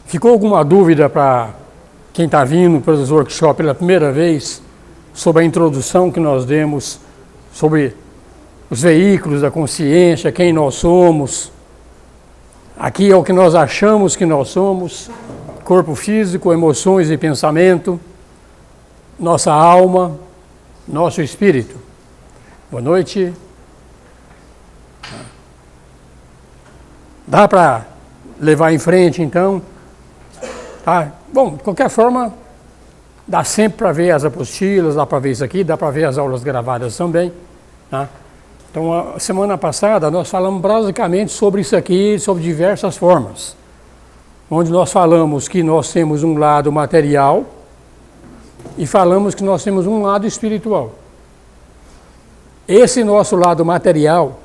Ficou alguma dúvida para quem está vindo para os workshops pela primeira vez sobre a introdução que nós demos sobre os veículos da consciência, quem nós somos? Aqui é o que nós achamos que nós somos: corpo físico, emoções e pensamento, nossa alma, nosso espírito. Boa noite. Dá para levar em frente, então? Tá? Bom, de qualquer forma, dá sempre para ver as apostilas, dá para ver isso aqui, dá para ver as aulas gravadas também. Tá? Então, a semana passada, nós falamos basicamente sobre isso aqui, sobre diversas formas. Onde nós falamos que nós temos um lado material e falamos que nós temos um lado espiritual. Esse nosso lado material,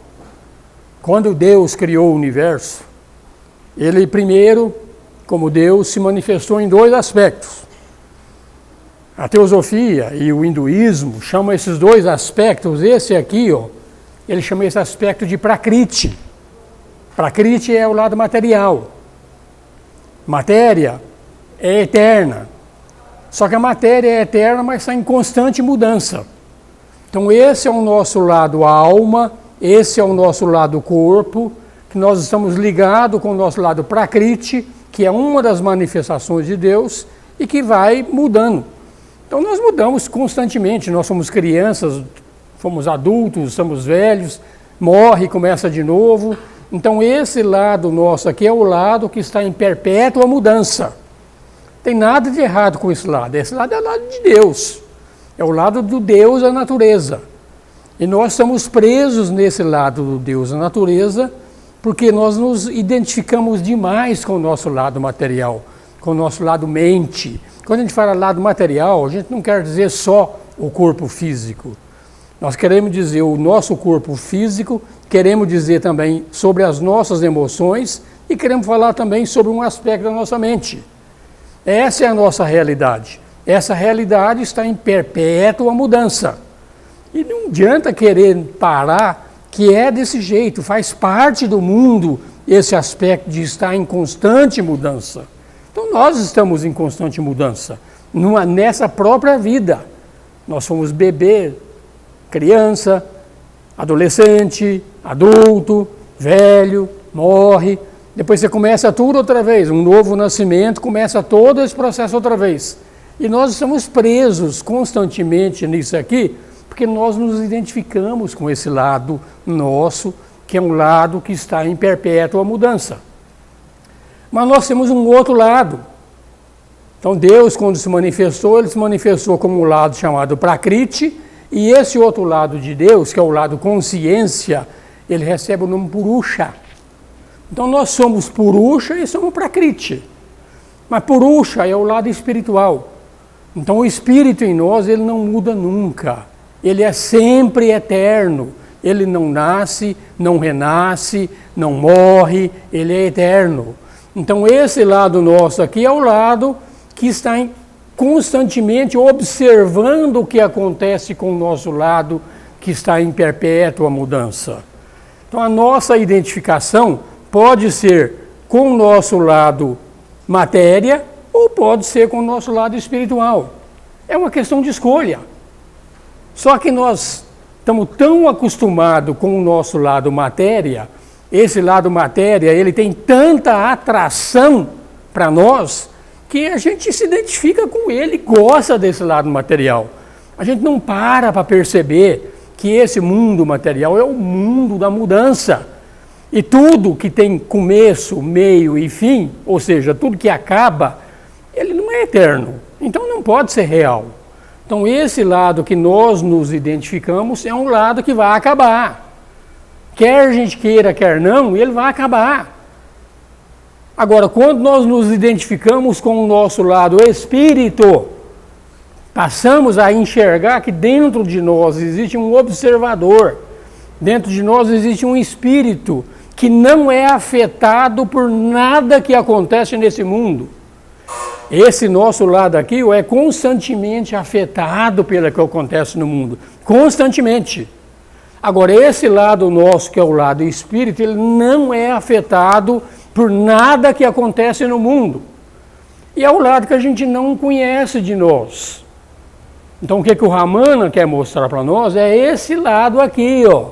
quando Deus criou o universo, Ele primeiro, como Deus, se manifestou em dois aspectos. A teosofia e o hinduísmo chamam esses dois aspectos, esse aqui, ó, ele chama esse aspecto de Prakriti. Prakriti é o lado material. Matéria é eterna. Só que a matéria é eterna, mas está em constante mudança. Então esse é o nosso lado alma, esse é o nosso lado corpo, que nós estamos ligados com o nosso lado Prakriti, que é uma das manifestações de Deus e que vai mudando. Então nós mudamos constantemente, nós somos crianças, fomos adultos, somos velhos, morre, começa de novo. Então esse lado nosso aqui é o lado que está em perpétua mudança. Tem nada de errado com esse lado é o lado de Deus, é o lado do Deus da natureza. E nós estamos presos nesse lado do Deus da natureza, porque nós nos identificamos demais com o nosso lado material, com o nosso lado mente. Quando a gente fala lado material, a gente não quer dizer só o corpo físico. Nós queremos dizer o nosso corpo físico, queremos dizer também sobre as nossas emoções e queremos falar também sobre um aspecto da nossa mente. Essa é a nossa realidade. Essa realidade está em perpétua mudança. E não adianta querer parar, que é desse jeito, faz parte do mundo esse aspecto de estar em constante mudança. Então nós estamos em constante mudança, nessa própria vida. Nós somos bebê, criança, adolescente, adulto, velho, morre. Depois você começa tudo outra vez, um novo nascimento, começa todo esse processo outra vez. E nós estamos presos constantemente nisso aqui, porque nós nos identificamos com esse lado nosso, que é um lado que está em perpétua mudança. Mas nós temos um outro lado. Então Deus, quando se manifestou, Ele se manifestou como um lado chamado Prakriti, e esse outro lado de Deus, que é o lado consciência, ele recebe o nome Purusha. Então nós somos Purusha e somos Prakriti. Mas Purusha é o lado espiritual. Então o espírito em nós, ele não muda nunca. Ele é sempre eterno. Ele não nasce, não renasce, não morre, ele é eterno. Então esse lado nosso aqui é o lado que está constantemente observando o que acontece com o nosso lado, que está em perpétua mudança. Então a nossa identificação pode ser com o nosso lado matéria ou pode ser com o nosso lado espiritual. É uma questão de escolha. Só que nós estamos tão acostumados com o nosso lado matéria, esse lado matéria, ele tem tanta atração para nós, que a gente se identifica com ele, gosta desse lado material. A gente não para perceber que esse mundo material é o mundo da mudança. E tudo que tem começo, meio e fim, ou seja, tudo que acaba, ele não é eterno. Então não pode ser real. Então esse lado que nós nos identificamos é um lado que vai acabar. Quer a gente queira, quer não, ele vai acabar. Agora, quando nós nos identificamos com o nosso lado espírito, passamos a enxergar que dentro de nós existe um observador, dentro de nós existe um espírito que não é afetado por nada que acontece nesse mundo. Esse nosso lado aqui é constantemente afetado pelo que acontece no mundo, constantemente. Agora, esse lado nosso, que é o lado espírito, ele não é afetado por nada que acontece no mundo. E é o lado que a gente não conhece de nós. Então o que o Ramana quer mostrar para nós é esse lado aqui, ó.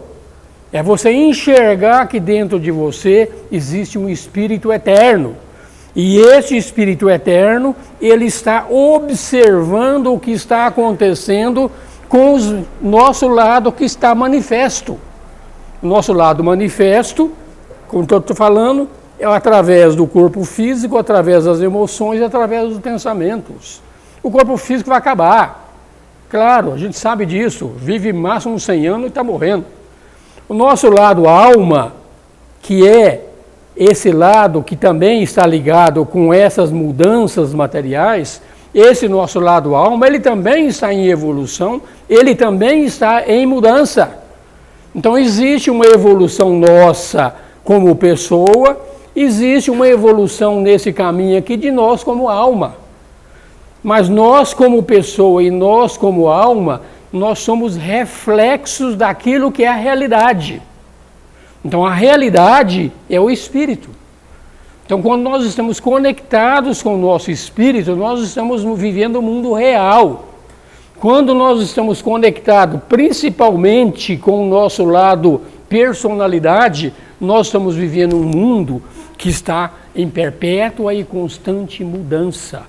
É você enxergar que dentro de você existe um espírito eterno. E esse espírito eterno, ele está observando o que está acontecendo com o nosso lado que está manifesto. O nosso lado manifesto, como eu estou falando, é através do corpo físico, através das emoções e através dos pensamentos. O corpo físico vai acabar. Claro, a gente sabe disso. Vive máximo 100 anos e está morrendo. O nosso lado alma, que é esse lado que também está ligado com essas mudanças materiais, esse nosso lado alma, ele também está em evolução, ele também está em mudança. Então existe uma evolução nossa como pessoa, existe uma evolução nesse caminho aqui de nós como alma. Mas nós como pessoa e nós como alma, nós somos reflexos daquilo que é a realidade. Então a realidade é o espírito. Então quando nós estamos conectados com o nosso espírito, nós estamos vivendo o mundo real. Quando nós estamos conectados principalmente com o nosso lado personalidade, nós estamos vivendo um mundo que está em perpétua e constante mudança.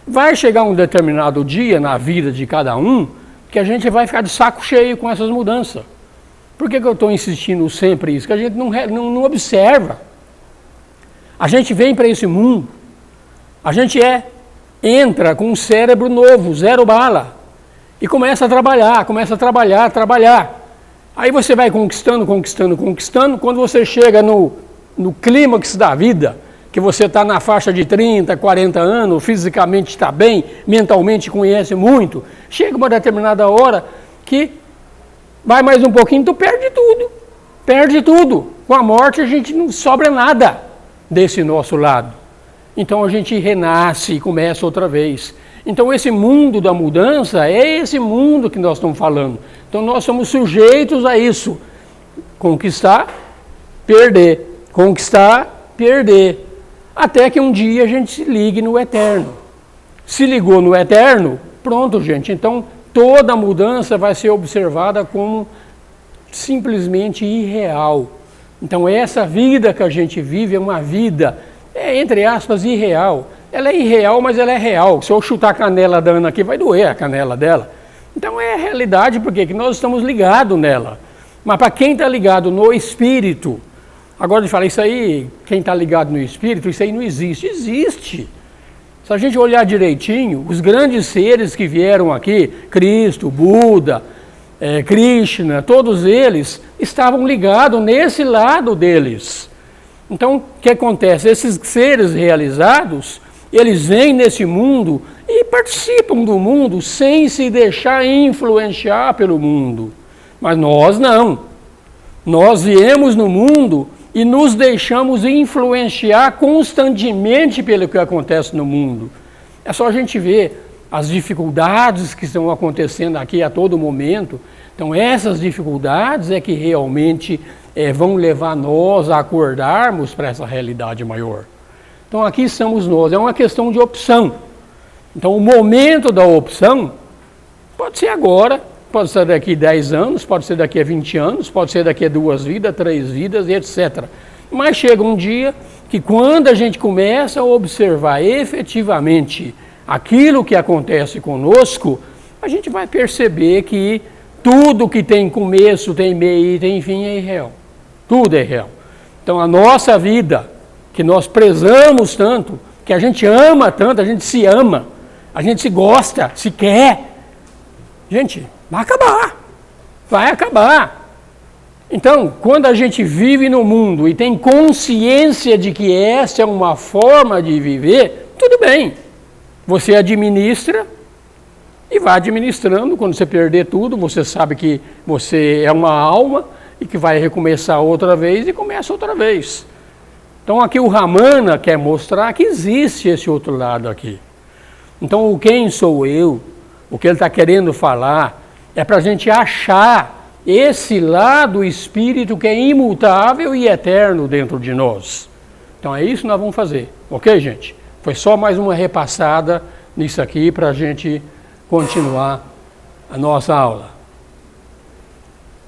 Vai chegar um determinado dia na vida de cada um que a gente vai ficar de saco cheio com essas mudanças. Por que eu estou insistindo sempre isso? Que a gente não observa. A gente vem para esse mundo, a gente entra com um cérebro novo, zero bala, e começa a trabalhar. Aí você vai conquistando, quando você chega no clímax da vida, que você está na faixa de 30, 40 anos, fisicamente está bem, mentalmente conhece muito, chega uma determinada hora que vai mais um pouquinho, tu perde tudo. Com a morte a gente não sobra nada desse nosso lado. Então a gente renasce e começa outra vez. Então esse mundo da mudança é esse mundo que nós estamos falando. Então nós somos sujeitos a isso. Conquistar, perder. Conquistar, perder. Até que um dia a gente se ligue no eterno. Se ligou no eterno, pronto, gente. Então toda mudança vai ser observada como simplesmente irreal. Então essa vida que a gente vive é uma vida, entre aspas, irreal. Ela é irreal, mas ela é real. Se eu chutar a canela da Ana aqui, vai doer a canela dela. Então é a realidade, porque que nós estamos ligados nela. Mas para quem está ligado no espírito, agora de falar isso aí, quem está ligado no espírito, isso aí não existe. Existe. Se a gente olhar direitinho, os grandes seres que vieram aqui, Cristo, Buda, Krishna, todos eles estavam ligados nesse lado deles. Então, o que acontece? Esses seres realizados, eles vêm nesse mundo e participam do mundo sem se deixar influenciar pelo mundo. Mas nós não. Nós viemos no mundo e nos deixamos influenciar constantemente pelo que acontece no mundo. É só a gente ver as dificuldades que estão acontecendo aqui a todo momento. Então essas dificuldades é que realmente vão levar nós a acordarmos para essa realidade maior. Então aqui estamos nós, é uma questão de opção. Então o momento da opção pode ser agora, pode ser daqui a 10 anos, pode ser daqui a 20 anos, pode ser daqui a 2 vidas, 3 vidas, etc. Mas chega um dia que quando a gente começa a observar efetivamente aquilo que acontece conosco, a gente vai perceber que tudo que tem começo, tem meio e tem fim é irreal. Tudo é real. Então a nossa vida, que nós prezamos tanto, que a gente ama tanto, a gente se ama, a gente se gosta, se quer, gente, vai acabar. Então, quando a gente vive no mundo e tem consciência de que essa é uma forma de viver, tudo bem. Você administra e vai administrando. Quando você perder tudo, você sabe que você é uma alma e que vai recomeçar outra vez e começa outra vez. Então aqui o Ramana quer mostrar que existe esse outro lado aqui. Então o quem sou eu, o que ele está querendo falar, é para a gente achar esse lado espírito que é imutável e eterno dentro de nós. Então é isso que nós vamos fazer, ok, gente? Foi só mais uma repassada nisso aqui para a gente continuar a nossa aula.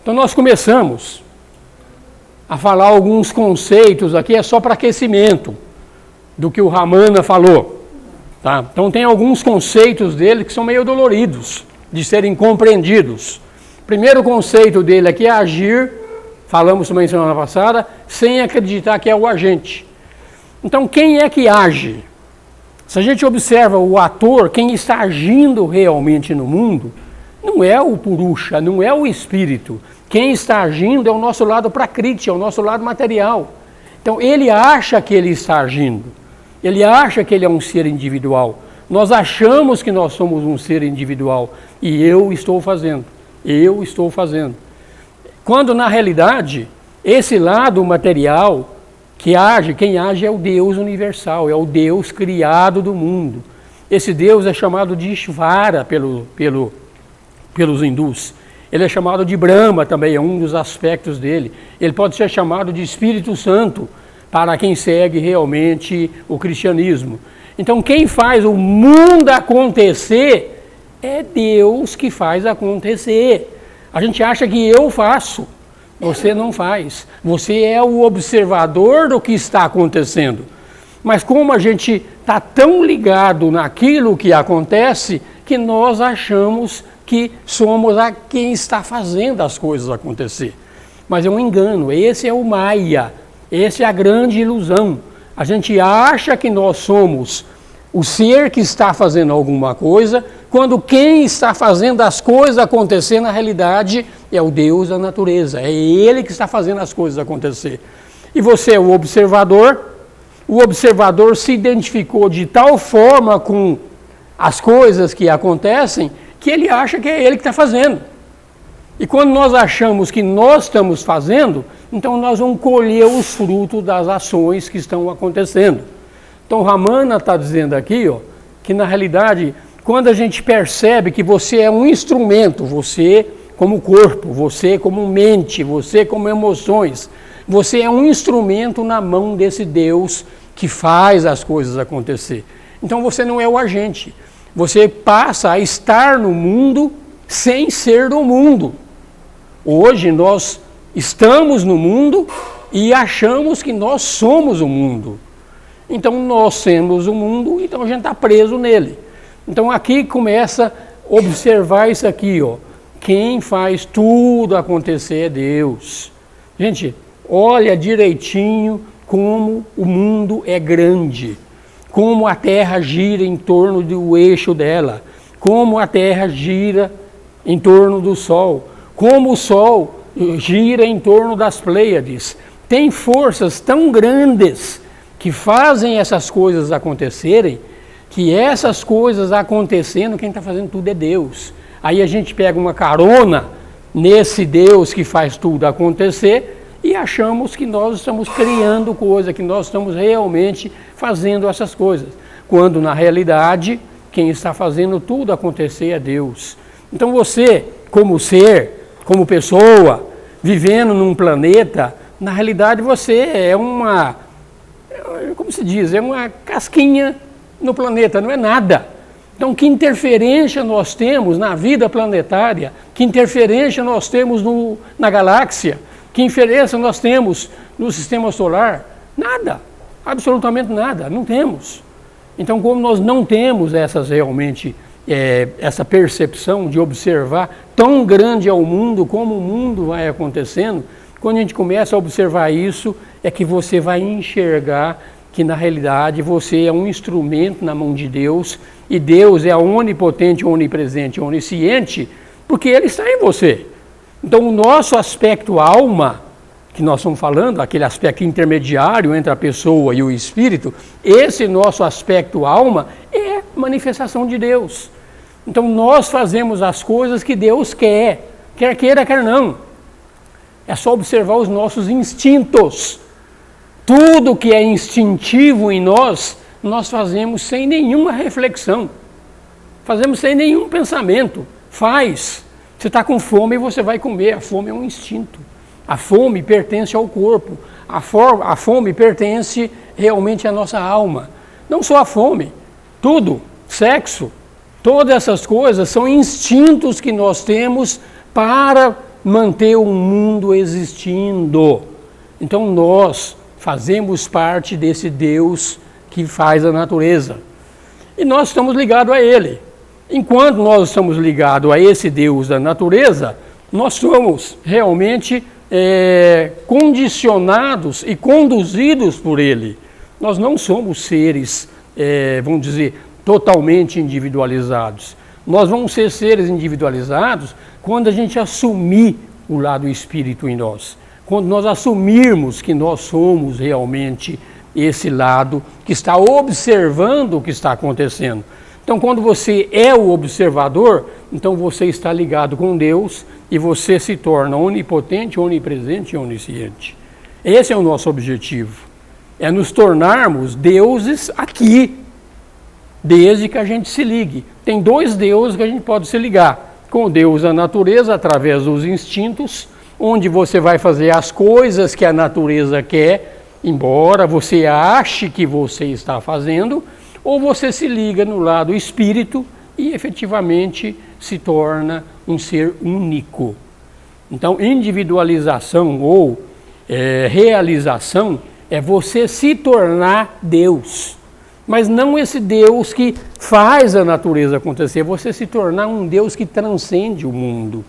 Então nós começamos a falar alguns conceitos aqui, é só para aquecimento do que o Ramana falou. Tá? Então tem alguns conceitos dele que são meio doloridos de serem compreendidos. O primeiro conceito dele aqui é agir, falamos também semana passada, sem acreditar que é o agente. Então quem é que age? Se a gente observa o ator, quem está agindo realmente no mundo, não é o Purusha, não é o espírito. Quem está agindo é o nosso lado prakriti, é o nosso lado material. Então ele acha que ele está agindo. Ele acha que ele é um ser individual. Nós achamos que nós somos um ser individual. E eu estou fazendo. Eu estou fazendo. Quando na realidade, esse lado material que age, quem age é o Deus universal, é o Deus criado do mundo. Esse Deus é chamado de Ishvara pelos hindus. Ele é chamado de Brahma também, é um dos aspectos dele. Ele pode ser chamado de Espírito Santo, para quem segue realmente o cristianismo. Então quem faz o mundo acontecer é Deus que faz acontecer. A gente acha que eu faço, você não faz. Você é o observador do que está acontecendo. Mas como a gente está tão ligado naquilo que acontece, que nós achamos que somos quem está fazendo as coisas acontecer. Mas é um engano, esse é o Maya. Essa é a grande ilusão. A gente acha que nós somos o ser que está fazendo alguma coisa, quando quem está fazendo as coisas acontecer, na realidade, é o Deus da natureza. É Ele que está fazendo as coisas acontecer. E você é o observador se identificou de tal forma com as coisas que acontecem, que ele acha que é ele que está fazendo. E quando nós achamos que nós estamos fazendo, então nós vamos colher os frutos das ações que estão acontecendo. Então Ramana está dizendo aqui, ó, que na realidade, quando a gente percebe que você é um instrumento, você como corpo, você como mente, você como emoções, você é um instrumento na mão desse Deus que faz as coisas acontecer. Então você não é o agente, você passa a estar no mundo sem ser do mundo. Hoje nós estamos no mundo e achamos que nós somos o mundo. Então nós somos o mundo, então a gente está preso nele. Então aqui começa a observar isso aqui, ó. Quem faz tudo acontecer é Deus. Gente, olha direitinho como o mundo é grande, como a Terra gira em torno do eixo dela, como a Terra gira em torno do Sol, como o Sol gira em torno das Pleiades. Tem forças tão grandes que fazem essas coisas acontecerem, que essas coisas acontecendo, quem está fazendo tudo é Deus. Aí a gente pega uma carona nesse Deus que faz tudo acontecer e achamos que nós estamos criando coisa, que nós estamos realmente fazendo essas coisas. Quando na realidade, quem está fazendo tudo acontecer é Deus. Então você, como ser, como pessoa, vivendo num planeta, na realidade você é uma, como se diz, é uma casquinha no planeta, não é nada. Então que interferência nós temos na vida planetária, que interferência nós temos na galáxia, que interferência nós temos no sistema solar? Nada, absolutamente nada, não temos. Então como nós não temos essa percepção de observar tão grande é o mundo, como o mundo vai acontecendo, quando a gente começa a observar isso, é que você vai enxergar que na realidade você é um instrumento na mão de Deus, e Deus é onipotente, onipresente, onisciente, porque Ele está em você. Então o nosso aspecto alma, que nós estamos falando, aquele aspecto intermediário entre a pessoa e o espírito, esse nosso aspecto alma é manifestação de Deus. Então nós fazemos as coisas que Deus quer queira, quer não. É só observar os nossos instintos. Tudo que é instintivo em nós, nós fazemos sem nenhuma reflexão. Fazemos sem nenhum pensamento. Faz. Você está com fome e você vai comer. A fome é um instinto. A fome pertence ao corpo. A fome pertence realmente à nossa alma. Não só a fome, tudo, sexo, todas essas coisas são instintos que nós temos para manter o mundo existindo. Então nós fazemos parte desse Deus que faz a natureza. E nós estamos ligados a Ele. Enquanto nós estamos ligados a esse Deus da natureza, nós somos realmente condicionados e conduzidos por Ele. Nós não somos seres, vamos dizer, totalmente individualizados. Nós vamos ser seres individualizados quando a gente assumir o lado espírito em nós. Quando nós assumirmos que nós somos realmente esse lado que está observando o que está acontecendo. Então, quando você é o observador, então você está ligado com Deus e você se torna onipotente, onipresente e onisciente. Esse é o nosso objetivo. É nos tornarmos deuses aqui, desde que a gente se ligue. Tem dois deuses que a gente pode se ligar. Com o Deus da natureza, através dos instintos, onde você vai fazer as coisas que a natureza quer, embora você ache que você está fazendo, ou você se liga no lado espírito e efetivamente se torna um ser único. Então, individualização ou realização é você se tornar Deus. Mas não esse Deus que faz a natureza acontecer, você se tornar um Deus que transcende o mundo.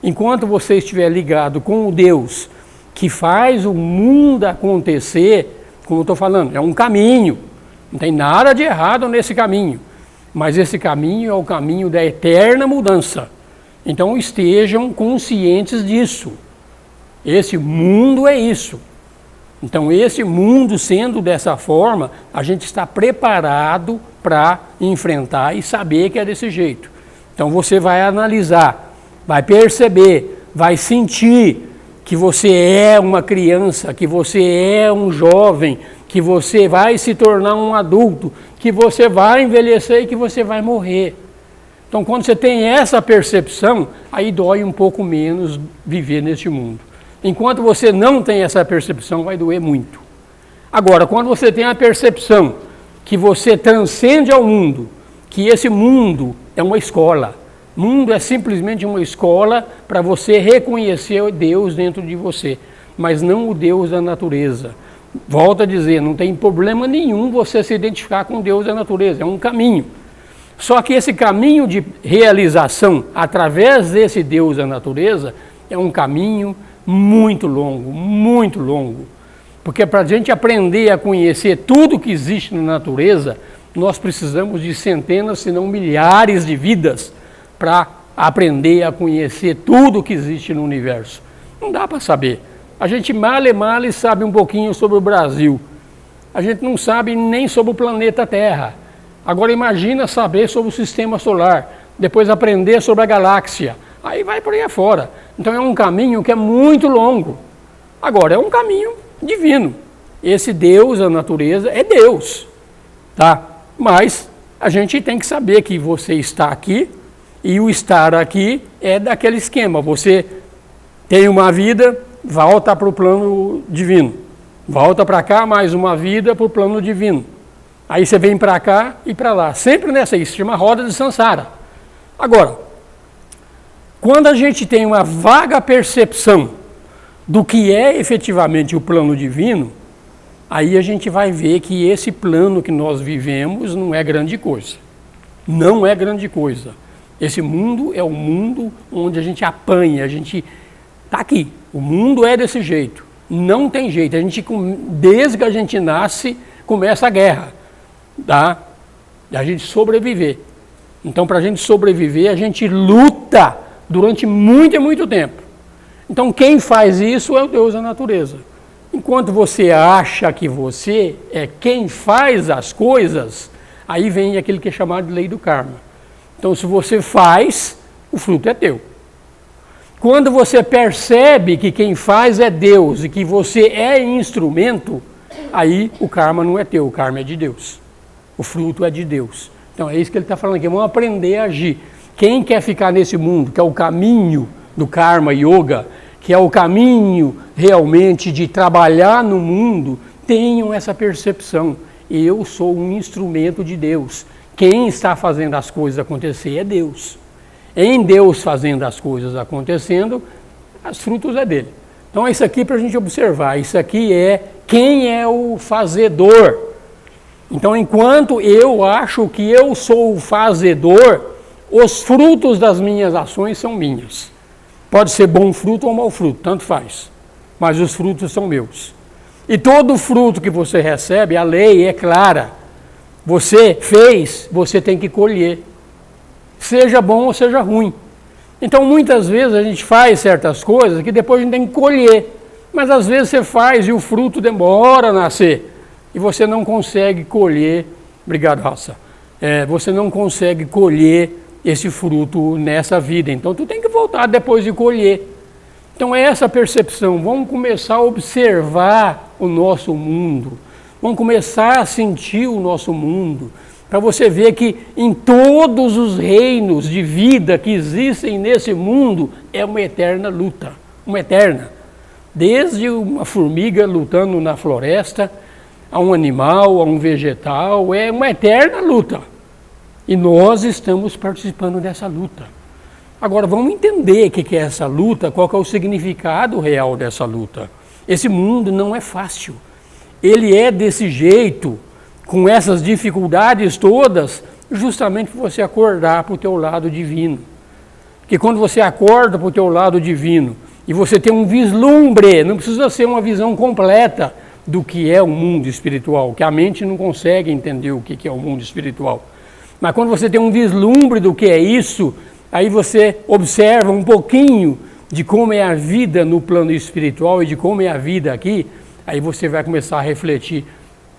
Enquanto você estiver ligado com o Deus que faz o mundo acontecer, como eu estou falando, é um caminho. Não tem nada de errado nesse caminho, mas esse caminho é o caminho da eterna mudança. Então estejam conscientes disso. Esse mundo é isso. Então esse mundo sendo dessa forma, a gente está preparado para enfrentar e saber que é desse jeito. Então você vai analisar, vai perceber, vai sentir que você é uma criança, que você é um jovem, que você vai se tornar um adulto, que você vai envelhecer e que você vai morrer. Então, quando você tem essa percepção, aí dói um pouco menos viver neste mundo. Enquanto você não tem essa percepção, vai doer muito. Agora, quando você tem a percepção que você transcende ao mundo, que esse mundo é uma escola, mundo é simplesmente uma escola para você reconhecer Deus dentro de você, mas não o Deus da natureza. Volto a dizer, não tem problema nenhum você se identificar com Deus da natureza, é um caminho. Só que esse caminho de realização através desse Deus da natureza é um caminho muito longo. Porque para a gente aprender a conhecer tudo que existe na natureza, nós precisamos de centenas, se não milhares de vidas para aprender a conhecer tudo que existe no universo. Não dá para saber. A gente mal sabe um pouquinho sobre o Brasil. A gente não sabe nem sobre o planeta Terra. Agora imagina saber sobre o sistema solar, depois aprender sobre a galáxia. Aí vai por aí afora. Então é um caminho que é muito longo. Agora é um caminho divino. Esse Deus, a natureza, é Deus. Tá? Mas a gente tem que saber que você está aqui e o estar aqui é daquele esquema. Você tem uma vida, volta para o plano divino. Volta para cá, mais uma vida para o plano divino. Aí você vem para cá e para lá. Sempre nessa, isso chama roda de Sansara. Agora, quando a gente tem uma vaga percepção do que é efetivamente o plano divino, aí a gente vai ver que esse plano que nós vivemos não é grande coisa. Não é grande coisa. Esse mundo é o mundo onde a gente apanha, a gente está aqui. O mundo é desse jeito. Não tem jeito. A gente, desde que a gente nasce, começa a guerra. Tá? E a gente sobreviver. Então, para a gente sobreviver, a gente luta durante muito e muito tempo. Então, quem faz isso é o Deus da natureza. Enquanto você acha que você é quem faz as coisas, aí vem aquele que é chamado de lei do karma. Então, se você faz, o fruto é teu. Quando você percebe que quem faz é Deus e que você é instrumento, aí o karma não é teu, o karma é de Deus. O fruto é de Deus. Então é isso que ele está falando aqui, vamos aprender a agir. Quem quer ficar nesse mundo, que é o caminho do karma yoga, que é o caminho realmente de trabalhar no mundo, tenham essa percepção. eu sou um instrumento de Deus. Quem está fazendo as coisas acontecer é Deus. Em Deus fazendo as coisas acontecendo, os frutos é dele. Então isso aqui para a gente observar, isso aqui é quem é o fazedor. Então enquanto eu acho que eu sou o fazedor, os frutos das minhas ações são minhas. Pode ser bom fruto ou mau fruto, tanto faz. Mas os frutos são meus. E todo fruto que você recebe, a lei é clara. Você fez, você tem que colher. Seja bom ou seja ruim. Então muitas vezes a gente faz certas coisas que depois a gente tem que colher. Mas às vezes você faz e o fruto demora a nascer. E você não consegue colher. Obrigado, Raça. Você não consegue colher esse fruto nessa vida. Então tu tem que voltar depois de colher. Então é essa percepção. Vamos começar a observar o nosso mundo. Vamos começar a sentir o nosso mundo. Para você ver que em todos os reinos de vida que existem nesse mundo, é uma eterna luta. Uma eterna. Desde uma formiga lutando na floresta, a um animal, a um vegetal, é uma eterna luta. E nós estamos participando dessa luta. Agora, vamos entender o que é essa luta, qual que é o significado real dessa luta. Esse mundo não é fácil. Ele é desse jeito, com essas dificuldades todas, justamente para você acordar para o teu lado divino. Porque quando você acorda para o teu lado divino, e você tem um vislumbre, não precisa ser uma visão completa do que é o mundo espiritual, que a mente não consegue entender o que é o mundo espiritual. Mas quando você tem um vislumbre do que é isso, aí você observa um pouquinho de como é a vida no plano espiritual e de como é a vida aqui, aí você vai começar a refletir,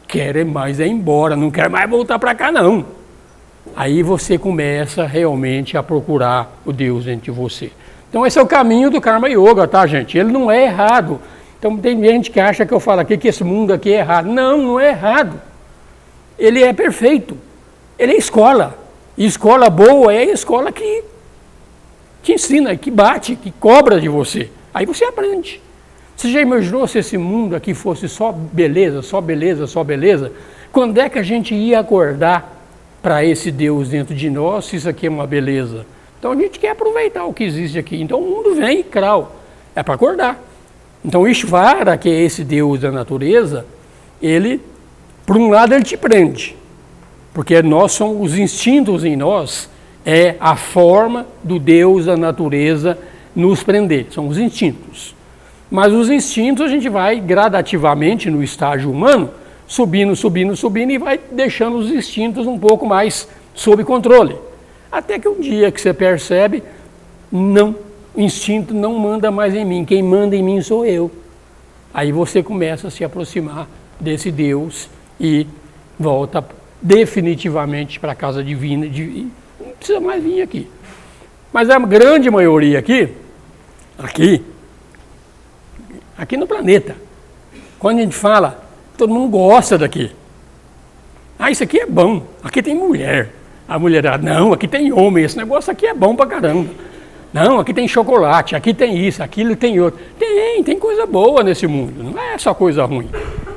quero mais ir embora, não quero mais voltar para cá não. Aí você começa realmente a procurar o Deus dentro de você. Então esse é o caminho do Karma Yoga, tá, gente? Ele não é errado. Então tem gente que acha que eu falo aqui que esse mundo aqui é errado. Não, não é errado. Ele é perfeito. Ele é escola. E escola boa é a escola que te ensina, que bate, que cobra de você. Aí você aprende. Você já imaginou se esse mundo aqui fosse só beleza, só beleza, só beleza? Quando é que a gente ia acordar para esse Deus dentro de nós, se isso aqui é uma beleza? Então a gente quer aproveitar o que existe aqui. Então o mundo vem e crau. É para acordar. Então Ishvara, que é esse Deus da natureza, ele, por um lado, ele te prende. Porque nós somos os instintos em nós, é a forma do Deus da natureza nos prender. São os instintos. Mas os instintos a gente vai gradativamente no estágio humano, subindo, subindo, subindo e vai deixando os instintos um pouco mais sob controle. Até que um dia que você percebe, não, o instinto não manda mais em mim, quem manda em mim sou eu. Aí você começa a se aproximar desse Deus e volta definitivamente para a casa divina, não precisa mais vir aqui. Mas a grande maioria aqui no planeta, quando a gente fala, todo mundo gosta daqui. Ah, isso aqui é bom, aqui tem mulher. A mulherada, não, aqui tem homem, esse negócio aqui é bom pra caramba. Não, aqui tem chocolate, aqui tem isso, aquilo tem outro. Tem coisa boa nesse mundo, não é só coisa ruim.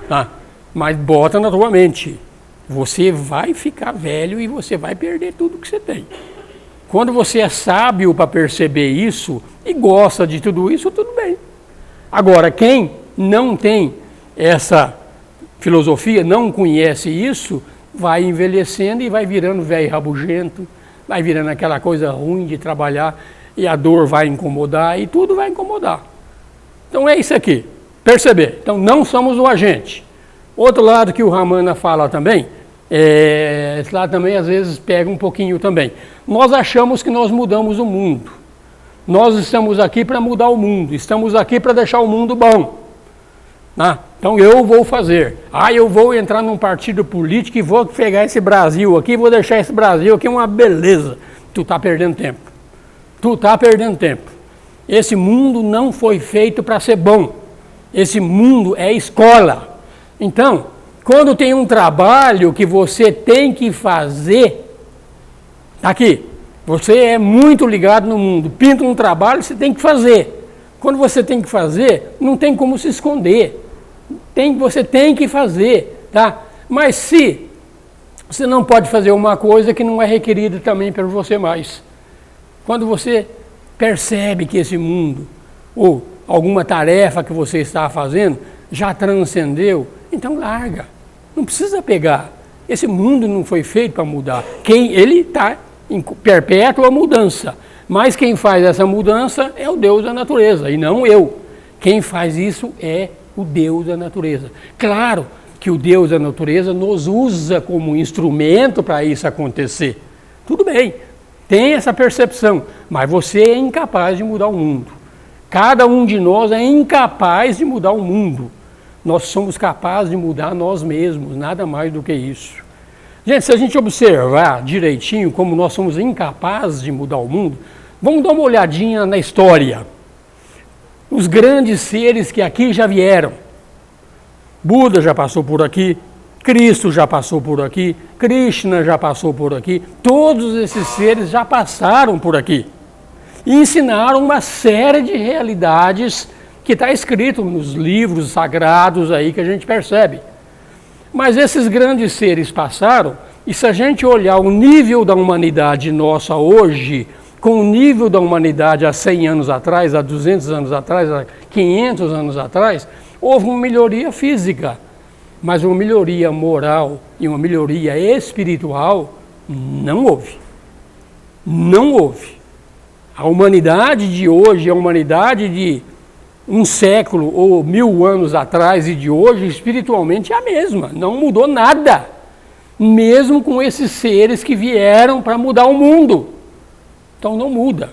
Tá? Mas bota na tua mente, você vai ficar velho e você vai perder tudo que você tem. Quando você é sábio para perceber isso e gosta de tudo isso, tudo bem. Agora, quem não tem essa filosofia, não conhece isso, vai envelhecendo e vai virando velho rabugento, vai virando aquela coisa ruim de trabalhar e a dor vai incomodar e tudo vai incomodar. Então é isso aqui, perceber. Então não somos o agente. Outro lado que o Ramana fala também, esse lado também às vezes pega um pouquinho também. Nós achamos que nós mudamos o mundo. Nós estamos aqui para mudar o mundo, estamos aqui para deixar o mundo bom. Então eu vou fazer. Eu vou entrar num partido político e vou pegar esse Brasil aqui, vou deixar esse Brasil aqui uma beleza. Tu está perdendo tempo. Tu está perdendo tempo. Esse mundo não foi feito para ser bom. Esse mundo é escola. Então, quando tem um trabalho que você tem que fazer, tá aqui, você é muito ligado no mundo, pinta um trabalho, você tem que fazer. Quando você tem que fazer, não tem como se esconder. Você tem que fazer, tá? Mas se você não pode fazer uma coisa que não é requerida também por você mais. Quando você percebe que esse mundo, ou alguma tarefa que você está fazendo, já transcendeu, então larga. Não precisa pegar. Esse mundo não foi feito para mudar. Ele está em perpétua mudança. Mas quem faz essa mudança é o Deus da natureza, e não eu. Quem faz isso é o Deus da natureza. Claro que o Deus da natureza nos usa como instrumento para isso acontecer. Tudo bem, tem essa percepção, mas você é incapaz de mudar o mundo. Cada um de nós é incapaz de mudar o mundo. Nós somos capazes de mudar nós mesmos, nada mais do que isso. Gente, se a gente observar direitinho como nós somos incapazes de mudar o mundo, vamos dar uma olhadinha na história. Os grandes seres que aqui já vieram. Buda já passou por aqui, Cristo já passou por aqui, Krishna já passou por aqui, todos esses seres já passaram por aqui. E ensinaram uma série de realidades que está escrito nos livros sagrados aí que a gente percebe. Mas esses grandes seres passaram, e se a gente olhar o nível da humanidade nossa hoje, com o nível da humanidade há 100 anos atrás, há 200 anos atrás, há 500 anos atrás, houve uma melhoria física, mas uma melhoria moral e uma melhoria espiritual não houve. Não houve. A humanidade de hoje, a humanidade de um século ou 1000 anos atrás e de hoje, espiritualmente é a mesma, não mudou nada. Mesmo com esses seres que vieram para mudar o mundo. Então não muda.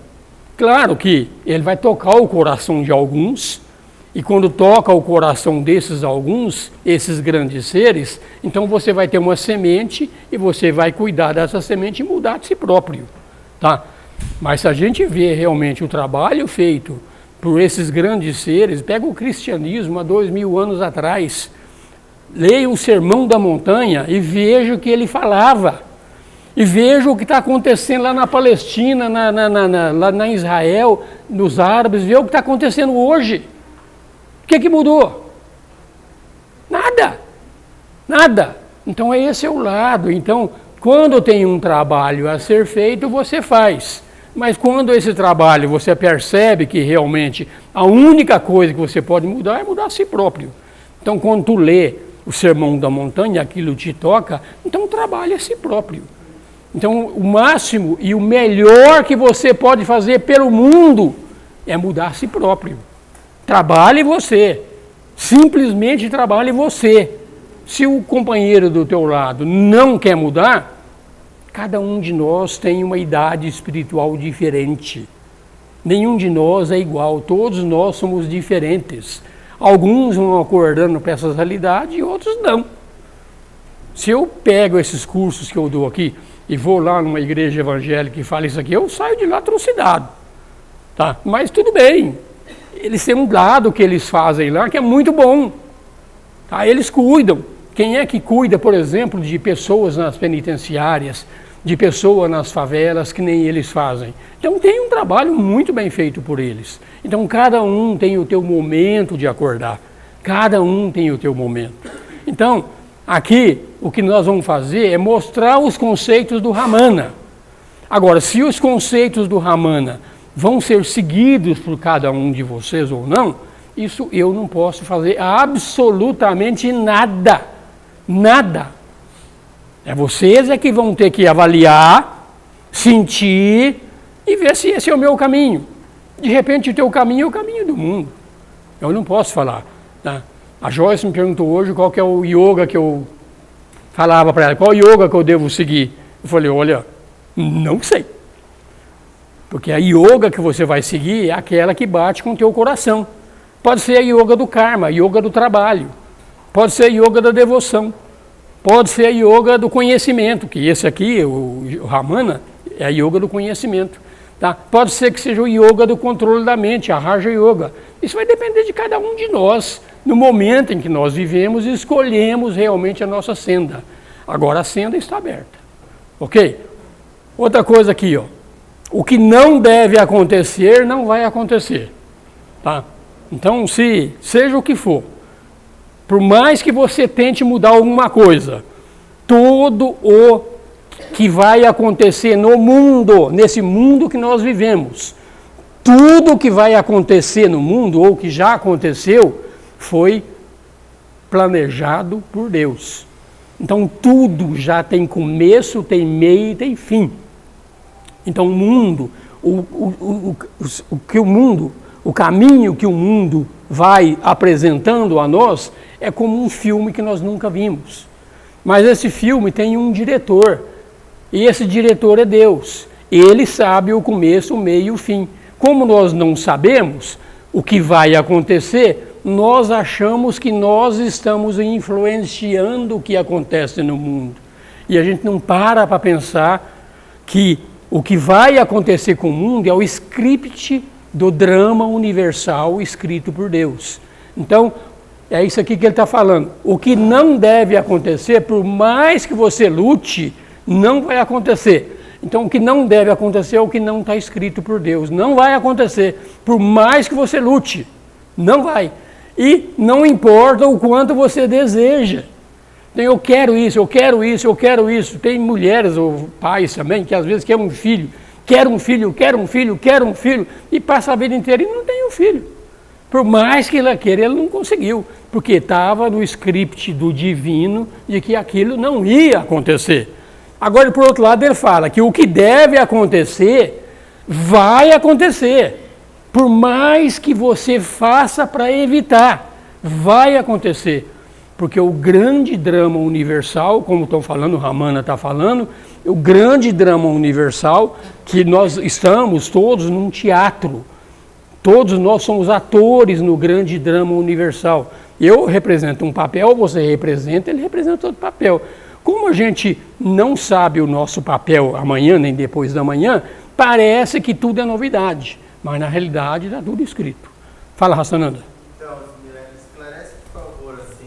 Claro que ele vai tocar o coração de alguns, e quando toca o coração desses alguns, esses grandes seres, então você vai ter uma semente e você vai cuidar dessa semente e mudar de si próprio. Tá? Mas se a gente vê realmente o trabalho feito por esses grandes seres, pega o cristianismo há 2000 anos atrás, leia o Sermão da Montanha e veja o que ele falava. E veja o que está acontecendo lá na Palestina, lá na Israel, nos árabes, veja o que está acontecendo hoje. O que mudou? Nada. Nada. Então esse é o lado. Então, quando tem um trabalho a ser feito, você faz. Mas quando esse trabalho você percebe que realmente a única coisa que você pode mudar é mudar a si próprio. Então, quando tu lê o Sermão da Montanha, aquilo te toca, então trabalha a si próprio. Então, o máximo e o melhor que você pode fazer pelo mundo é mudar a si próprio. Trabalhe você. Simplesmente trabalhe você. Se o companheiro do teu lado não quer mudar, cada um de nós tem uma idade espiritual diferente. Nenhum de nós é igual, todos nós somos diferentes. Alguns vão acordando para essas realidades e outros não. Se eu pego esses cursos que eu dou aqui e vou lá numa igreja evangélica e falo isso aqui, eu saio de lá trucidado. Tá? Mas tudo bem. Eles têm um lado que eles fazem lá que é muito bom. Tá? Eles cuidam. Quem é que cuida, por exemplo, de pessoas nas penitenciárias, de pessoas nas favelas, que nem eles fazem? Então tem um trabalho muito bem feito por eles. Então cada um tem o teu momento de acordar. Cada um tem o teu momento. Então, aqui, o que nós vamos fazer é mostrar os conceitos do Ramana. Agora, se os conceitos do Ramana vão ser seguidos por cada um de vocês ou não, isso eu não posso fazer absolutamente nada. Nada. É vocês é que vão ter que avaliar, sentir e ver se esse é o meu caminho. De repente o teu caminho é o caminho do mundo. Eu não posso falar. Tá? A Joyce me perguntou hoje qual que é o yoga que eu falava para ela, qual yoga que eu devo seguir. Eu falei, olha, não sei. Porque a yoga que você vai seguir é aquela que bate com o teu coração. Pode ser a yoga do karma, a yoga do trabalho. Pode ser a yoga da devoção. Pode ser a yoga do conhecimento, que esse aqui, o Ramana, é a yoga do conhecimento. Tá? Pode ser que seja o yoga do controle da mente, a Raja Yoga. Isso vai depender de cada um de nós, no momento em que nós vivemos e escolhemos realmente a nossa senda. Agora a senda está aberta. Ok? Outra coisa aqui, ó. O que não deve acontecer, não vai acontecer. Tá? Então, seja o que for, Por mais que você tente mudar alguma coisa, tudo o que vai acontecer no mundo, nesse mundo que nós vivemos, tudo que vai acontecer no mundo, ou que já aconteceu, foi planejado por Deus. Então tudo já tem começo, tem meio e tem fim. Então o mundo, o caminho que o mundo vai apresentando a nós é como um filme que nós nunca vimos. Mas esse filme tem um diretor, e esse diretor é Deus. Ele sabe o começo, o meio e o fim. Como nós não sabemos o que vai acontecer, nós achamos que nós estamos influenciando o que acontece no mundo. E a gente não para pensar que o que vai acontecer com o mundo é o script do drama universal escrito por Deus. Então, é isso aqui que ele está falando. O que não deve acontecer, por mais que você lute, não vai acontecer. Então, o que não deve acontecer é o que não está escrito por Deus. Não vai acontecer, por mais que você lute. Não vai. E não importa o quanto você deseja. Então, eu quero isso, eu quero isso, eu quero isso. Tem mulheres ou pais também que às vezes querem um filho. Quero um filho, quero um filho, quero um filho. E passa a vida inteira e não tem um filho. Por mais que ele queira, ele não conseguiu. Porque estava no script do divino de que aquilo não ia acontecer. Agora, por outro lado, ele fala que o que deve acontecer, vai acontecer. Por mais que você faça para evitar, vai acontecer. Porque o grande drama universal, como estão falando, Ramana está falando, o grande drama universal, que nós estamos todos num teatro. Todos nós somos atores no grande drama universal. Eu represento um papel, você representa, ele representa outro papel. Como a gente não sabe o nosso papel amanhã, nem depois da manhã, parece que tudo é novidade. Mas na realidade está tudo escrito. Fala, Hassananda. Então, esclarece, por favor, assim,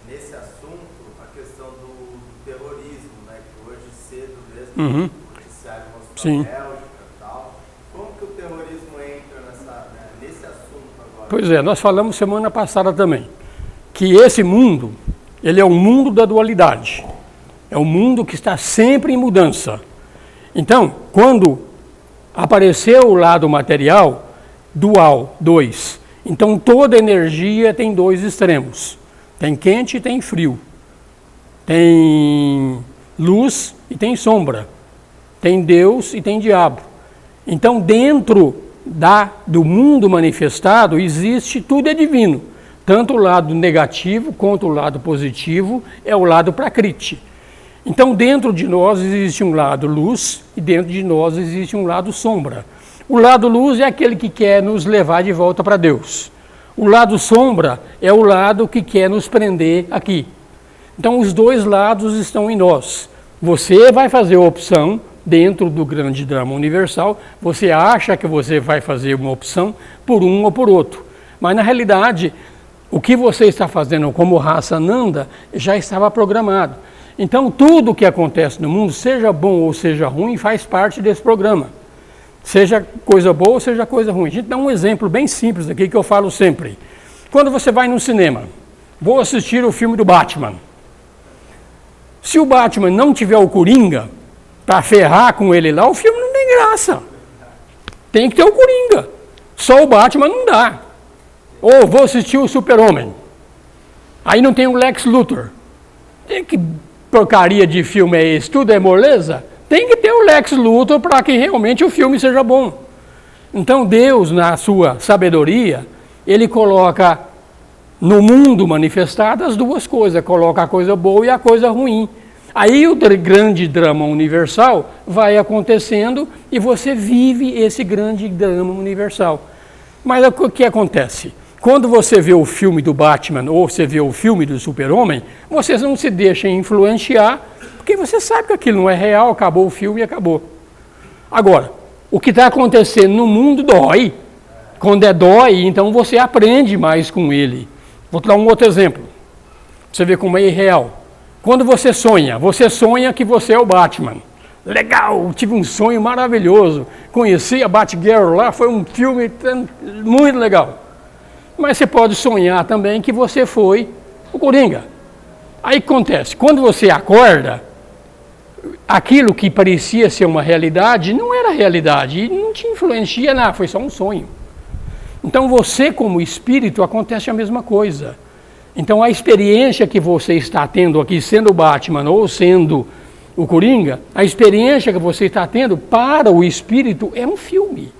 nesse assunto, a questão do terrorismo, né? Que hoje cedo mesmo, o judiciário mostrou a Bélgica e tal. Como que o terrorismo entra nesse assunto agora? Pois é, nós falamos semana passada também, que esse mundo, ele é um mundo da dualidade. É um mundo que está sempre em mudança. Então, quando apareceu o lado material, dual, 2. Então, toda energia tem dois extremos. Tem quente e tem frio. Tem luz e tem sombra. Tem Deus e tem diabo. Então, dentro do mundo manifestado, existe, tudo é divino. Tanto o lado negativo quanto o lado positivo é o lado prakriti. Então, dentro de nós existe um lado luz e dentro de nós existe um lado sombra. O lado luz é aquele que quer nos levar de volta para Deus. O lado sombra é o lado que quer nos prender aqui. Então, os dois lados estão em nós. Você vai fazer a opção dentro do grande drama universal. Você acha que você vai fazer uma opção por um ou por outro. Mas, na realidade, o que você está fazendo como Hassananda já estava programado. Então, tudo o que acontece no mundo, seja bom ou seja ruim, faz parte desse programa. Seja coisa boa ou seja coisa ruim. A gente dá um exemplo bem simples aqui que eu falo sempre. Quando você vai no cinema, vou assistir o filme do Batman. Se o Batman não tiver o Coringa para ferrar com ele lá, o filme não tem graça. Tem que ter o Coringa. Só o Batman não dá. Ou vou assistir o Super-Homem. Aí não tem o Lex Luthor. Que porcaria de filme é esse? Tudo é moleza? Tem que ter o Lex Luthor para que realmente o filme seja bom. Então Deus, na sua sabedoria, ele coloca no mundo manifestado as duas coisas. Coloca a coisa boa e a coisa ruim. Aí o grande drama universal vai acontecendo e você vive esse grande drama universal. Mas o que acontece? Quando você vê o filme do Batman ou você vê o filme do Super-Homem, você não se deixa influenciar, porque você sabe que aquilo não é real, acabou o filme e acabou. Agora, o que está acontecendo no mundo dói. Quando dói, então você aprende mais com ele. Vou te dar um outro exemplo, pra você ver como é irreal. Quando você sonha que você é o Batman. Legal, tive um sonho maravilhoso, conheci a Batgirl lá, foi um filme muito legal. Mas você pode sonhar também que você foi O Coringa. Aí o que acontece? Quando você acorda, aquilo que parecia ser uma realidade, não era realidade, e não te influencia nada, foi só um sonho. Então você, como espírito, acontece a mesma coisa. Então a experiência que você está tendo aqui, sendo o Batman ou sendo o Coringa, a experiência que você está tendo para o espírito é um filme.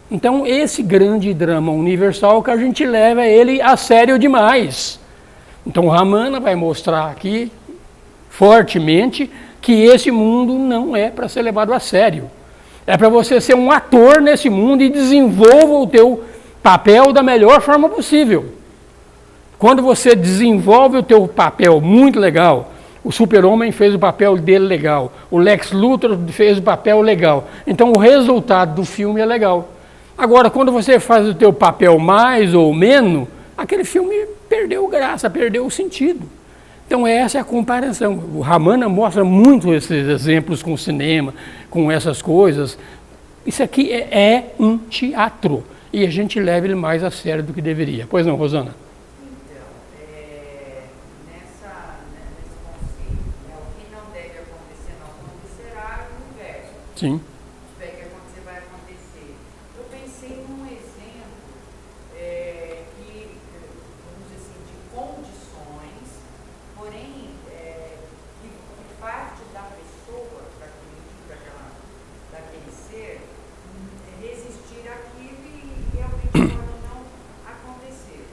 Então esse grande drama universal que a gente leva ele a sério demais. Então o Ramana vai mostrar aqui, fortemente, que esse mundo não é para ser levado a sério. É para você ser um ator nesse mundo e desenvolva o teu papel da melhor forma possível. Quando você desenvolve o teu papel muito legal, o Super-Homem fez o papel dele legal, o Lex Luthor fez o papel legal, então o resultado do filme é legal. Agora, quando você faz o teu papel mais ou menos, aquele filme perdeu graça, perdeu o sentido. Então essa é a comparação. O Ramana mostra muito esses exemplos com o cinema, com essas coisas. Isso aqui é um teatro, e a gente leva ele mais a sério do que deveria. Pois não, Rosana? Sim. Vai acontecer. Eu pensei num exemplo que, vamos dizer assim, de condições, porém, que parte da pessoa, daquele ser, resistir àquilo e realmente não acontecer.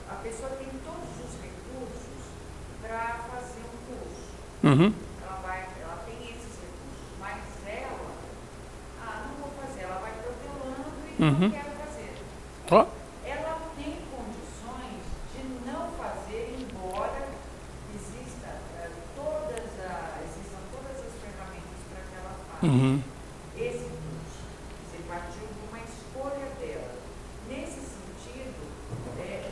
A pessoa tem todos os recursos para fazer um curso. Uhum. Não quero fazer. Ela tem condições de não fazer, embora existam todas as ferramentas para que ela faça esse curso. Você partiu de uma escolha dela. Nesse sentido,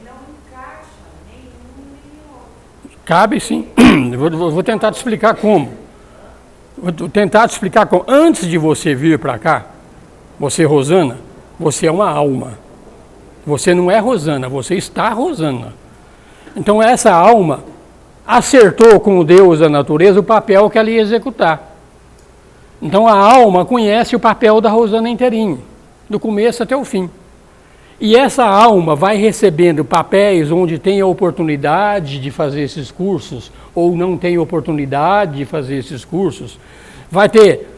não encaixa nenhum nem outro. Cabe sim. Vou tentar te explicar como. Antes de você vir para cá, você, Rosana, você é uma alma. Você não é Rosana, você está Rosana. Então essa alma acertou com o Deus da natureza o papel que ela ia executar. Então a alma conhece o papel da Rosana inteirinho, do começo até o fim. E essa alma vai recebendo papéis onde tem a oportunidade de fazer esses cursos, ou não tem oportunidade de fazer esses cursos. Vai ter...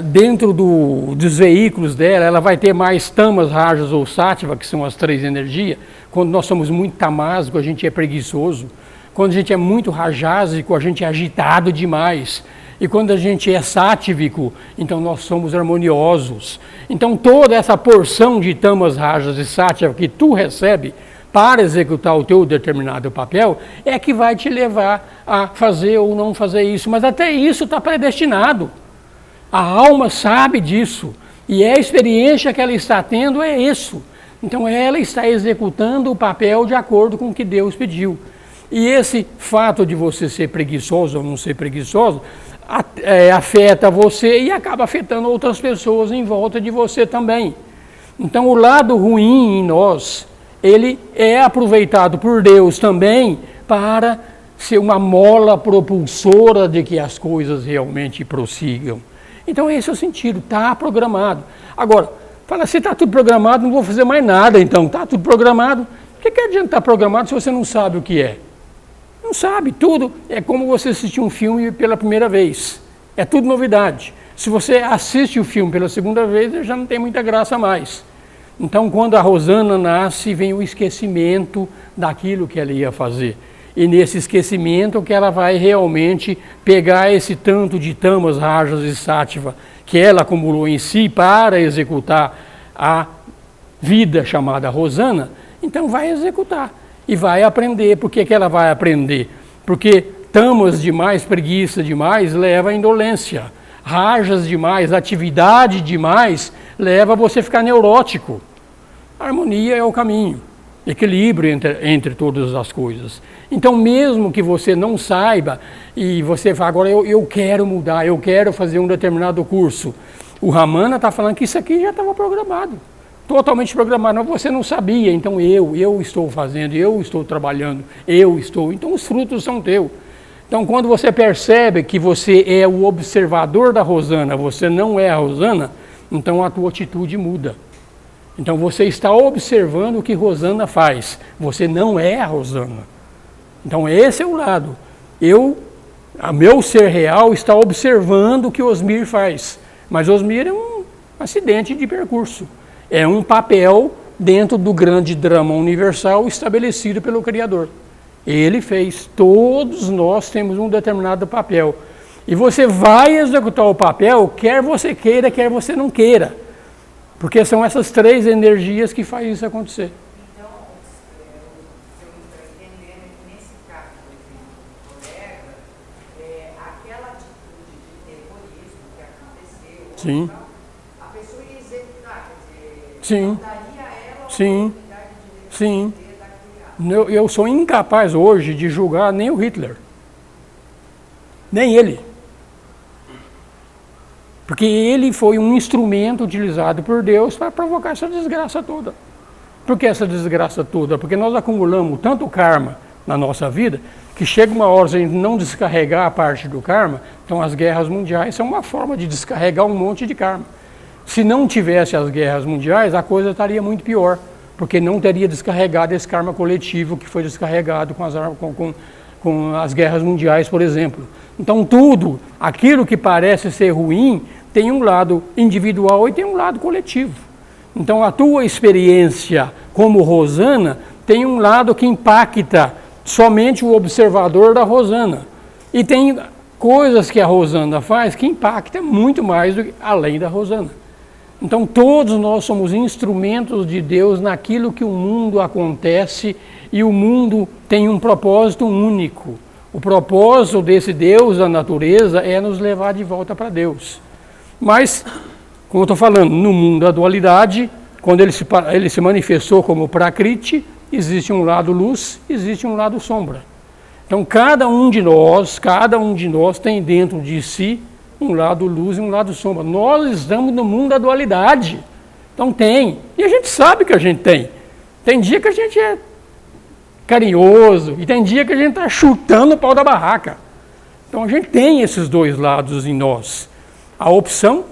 dentro dos veículos dela, ela vai ter mais tamas, rajas ou sátiva, que são as 3 energias. Quando nós somos muito tamásico, a gente é preguiçoso. Quando a gente é muito rajásico, a gente é agitado demais. E quando a gente é sátivico, então nós somos harmoniosos. Então toda essa porção de tamas, rajas e sátiva que tu recebe para executar o teu determinado papel, é que vai te levar a fazer ou não fazer isso. Mas até isso está predestinado. A alma sabe disso, e a experiência que ela está tendo é isso. Então ela está executando o papel de acordo com o que Deus pediu. E esse fato de você ser preguiçoso ou não ser preguiçoso, afeta você e acaba afetando outras pessoas em volta de você também. Então o lado ruim em nós, ele é aproveitado por Deus também para ser uma mola propulsora de que as coisas realmente prossigam. Então esse é o sentido, está programado. Agora, fala, se está tudo programado, não vou fazer mais nada então, está tudo programado. O que adianta estar programado se você não sabe o que é? Não sabe, tudo é como você assistir um filme pela primeira vez. É tudo novidade. Se você assiste o filme pela segunda vez, já não tem muita graça mais. Então, quando a Rosana nasce, vem o esquecimento daquilo que ela ia fazer. E nesse esquecimento que ela vai realmente pegar esse tanto de tamas, rajas e sátiva que ela acumulou em si para executar a vida chamada Rosana, então vai executar e vai aprender. Por que ela vai aprender? Porque tamas demais, preguiça demais, leva à indolência. Rajas demais, atividade demais, leva a você a ficar neurótico. A harmonia é o caminho. Equilíbrio entre todas as coisas. Então, mesmo que você não saiba, e você fala, agora eu quero mudar, eu quero fazer um determinado curso, o Ramana está falando que isso aqui já estava programado. Totalmente programado. Não, você não sabia, então eu estou fazendo, eu estou trabalhando, eu estou. Então os frutos são teus. Então quando você percebe que você é o observador da Rosana, você não é a Rosana, então a tua atitude muda. Então você está observando o que Rosana faz, você não é a Rosana. Então esse é o lado. O meu ser real está observando o que Osmir faz. Mas Osmir é um acidente de percurso. É um papel dentro do grande drama universal estabelecido pelo Criador. Ele fez. Todos nós temos um determinado papel. E você vai executar o papel, quer você queira, quer você não queira. Porque são essas três energias que fazem isso acontecer. Então, se eu estou entendendo que nesse caso, por exemplo, do colega, aquela atitude de terrorismo que aconteceu, Sim. a pessoa ia executar, quer dizer, Sim. daria a ela a Sim. oportunidade de Sim. defender daquele ato. Eu sou incapaz hoje de julgar nem o Hitler. Nem ele. Porque ele foi um instrumento utilizado por Deus para provocar essa desgraça toda. Por que essa desgraça toda? Porque nós acumulamos tanto karma na nossa vida, que chega uma hora, se a gente não descarregar a parte do karma, então as guerras mundiais são uma forma de descarregar um monte de karma. Se não tivesse as guerras mundiais, a coisa estaria muito pior, porque não teria descarregado esse karma coletivo que foi descarregado com as guerras mundiais, por exemplo. Então tudo, aquilo que parece ser ruim, tem um lado individual e tem um lado coletivo. Então a tua experiência como Rosana tem um lado que impacta somente o observador da Rosana. E tem coisas que a Rosana faz que impactam muito mais do que além da Rosana. Então todos nós somos instrumentos de Deus naquilo que o mundo acontece, e o mundo tem um propósito único. O propósito desse Deus da natureza é nos levar de volta para Deus. Mas, como eu estou falando, no mundo da dualidade, quando ele se manifestou como Prakriti, existe um lado luz, existe um lado sombra. Então cada um de nós tem dentro de si um lado luz e um lado sombra. Nós estamos no mundo da dualidade. Então tem. E a gente sabe que a gente tem. Tem dia que a gente é carinhoso e tem dia que a gente está chutando o pau da barraca. Então a gente tem esses dois lados em nós. A opção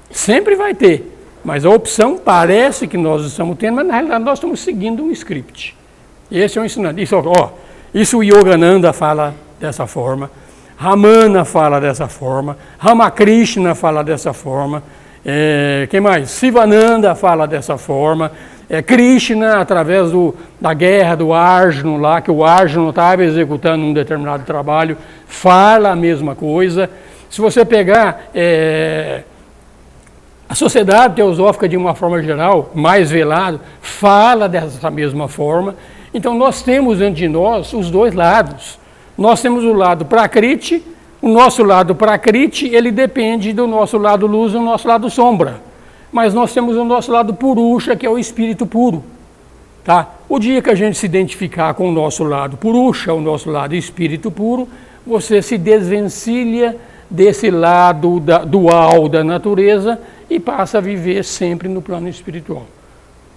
sempre vai ter, mas a opção parece que nós estamos tendo, mas na realidade nós estamos seguindo um script. Esse é o ensinamento. Isso o Yogananda fala dessa forma, Ramana fala dessa forma, Ramakrishna fala dessa forma, quem mais? Sivananda fala dessa forma, Krishna, através da guerra do Arjuna lá, que o Arjuna estava executando um determinado trabalho, fala a mesma coisa. Se você pegar a sociedade teosófica de uma forma geral, mais velado, fala dessa mesma forma. Então nós temos dentro de nós os dois lados. Nós temos o lado Prakriti, o nosso lado Prakriti, ele depende do nosso lado luz e do nosso lado sombra. Mas nós temos o nosso lado Purusha, que é o espírito puro. Tá? O dia que a gente se identificar com o nosso lado Purusha, o nosso lado espírito puro, você se desvencilha desse lado dual da natureza e passa a viver sempre no plano espiritual.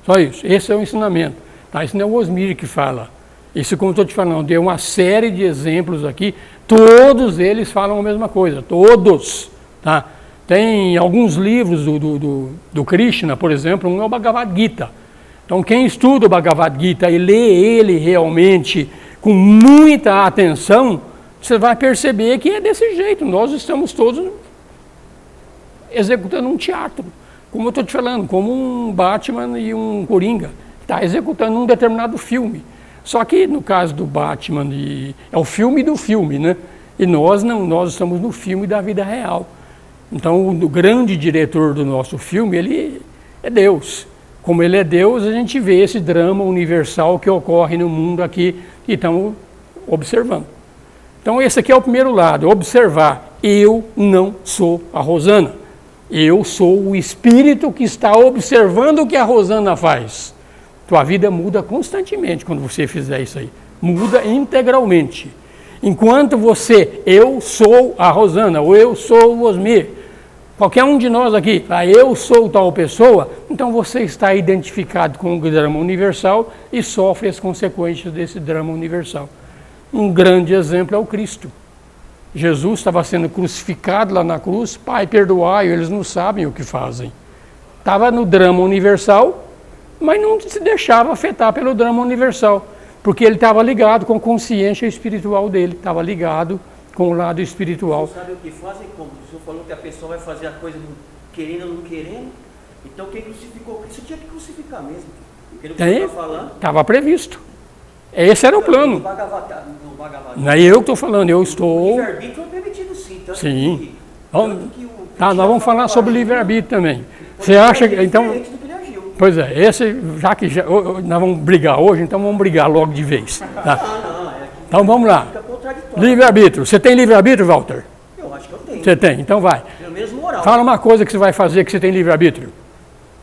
Só isso. Esse é o ensinamento. Tá? Isso não é o Osmir que fala. Isso, como estou te falando, deu uma série de exemplos aqui. Todos eles falam a mesma coisa. Todos. Tá? Tem alguns livros do Krishna, por exemplo, um é o Bhagavad Gita. Então quem estuda o Bhagavad Gita e lê ele realmente com muita atenção, você vai perceber que é desse jeito. Nós estamos todos executando um teatro. Como eu estou te falando, como um Batman e um Coringa. Está executando um determinado filme. Só que no caso do Batman, é o filme do filme, né? E nós não, nós estamos no filme da vida real. Então o grande diretor do nosso filme, ele é Deus. Como ele é Deus, a gente vê esse drama universal que ocorre no mundo aqui e estamos observando. Então esse aqui é o primeiro lado, observar. Eu não sou a Rosana. Eu sou o espírito que está observando o que a Rosana faz. Tua vida muda constantemente quando você fizer isso aí. Muda integralmente. Enquanto eu sou a Rosana, ou eu sou o Osmir, Qualquer um de nós aqui, eu sou tal pessoa, então você está identificado com o drama universal e sofre as consequências desse drama universal. Um grande exemplo é o Cristo. Jesus estava sendo crucificado lá na cruz, Pai, perdoai, eles não sabem o que fazem. Estava no drama universal, mas não se deixava afetar pelo drama universal, porque ele estava ligado com a consciência espiritual dele, estava ligado com o lado espiritual. Você sabe o que fazem? Como o senhor falou que a pessoa vai fazer a coisa querendo ou não querendo, então quem crucificou Cristo tinha que crucificar mesmo. Pelo que você está falando. Estava previsto. Esse era o plano. Não é eu que estou falando, eu estou... O livre-arbítrio é permitido sim. Tanto sim. Que nós vamos falar sobre livre-arbítrio também. Você acha que... Então, pois é, nós vamos brigar hoje, então vamos brigar logo de vez. Tá? Então vamos lá. Livre-arbítrio. Você tem livre-arbítrio, Walter? Eu acho que eu tenho. Você tem, então vai. Pelo menos moral. Fala uma coisa que você vai fazer que você tem livre-arbítrio.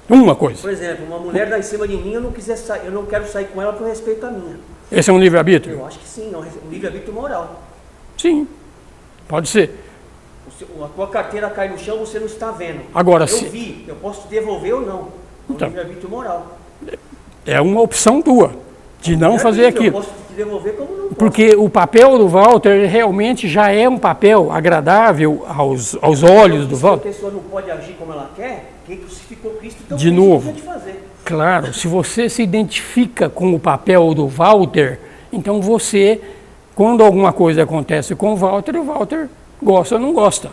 Uma coisa. Por exemplo, uma mulher dá em cima de mim, eu não quero sair com ela por respeito à minha. Esse é um livre-arbítrio? Eu acho que sim, um livre-arbítrio moral. Sim, pode ser. A tua carteira cai no chão, você não está vendo. Agora, vi, eu posso te devolver ou não. É um livre-arbítrio moral. É uma opção tua de não fazer aquilo. Eu posso te devolver como não posso. Porque o papel do Walter realmente já é um papel agradável aos olhos do Walter. Se a pessoa não pode agir como ela quer, quem crucificou Cristo, então de novo, fazer. Claro, se você se identifica com o papel do Walter, então você, quando alguma coisa acontece com o Walter gosta ou não gosta.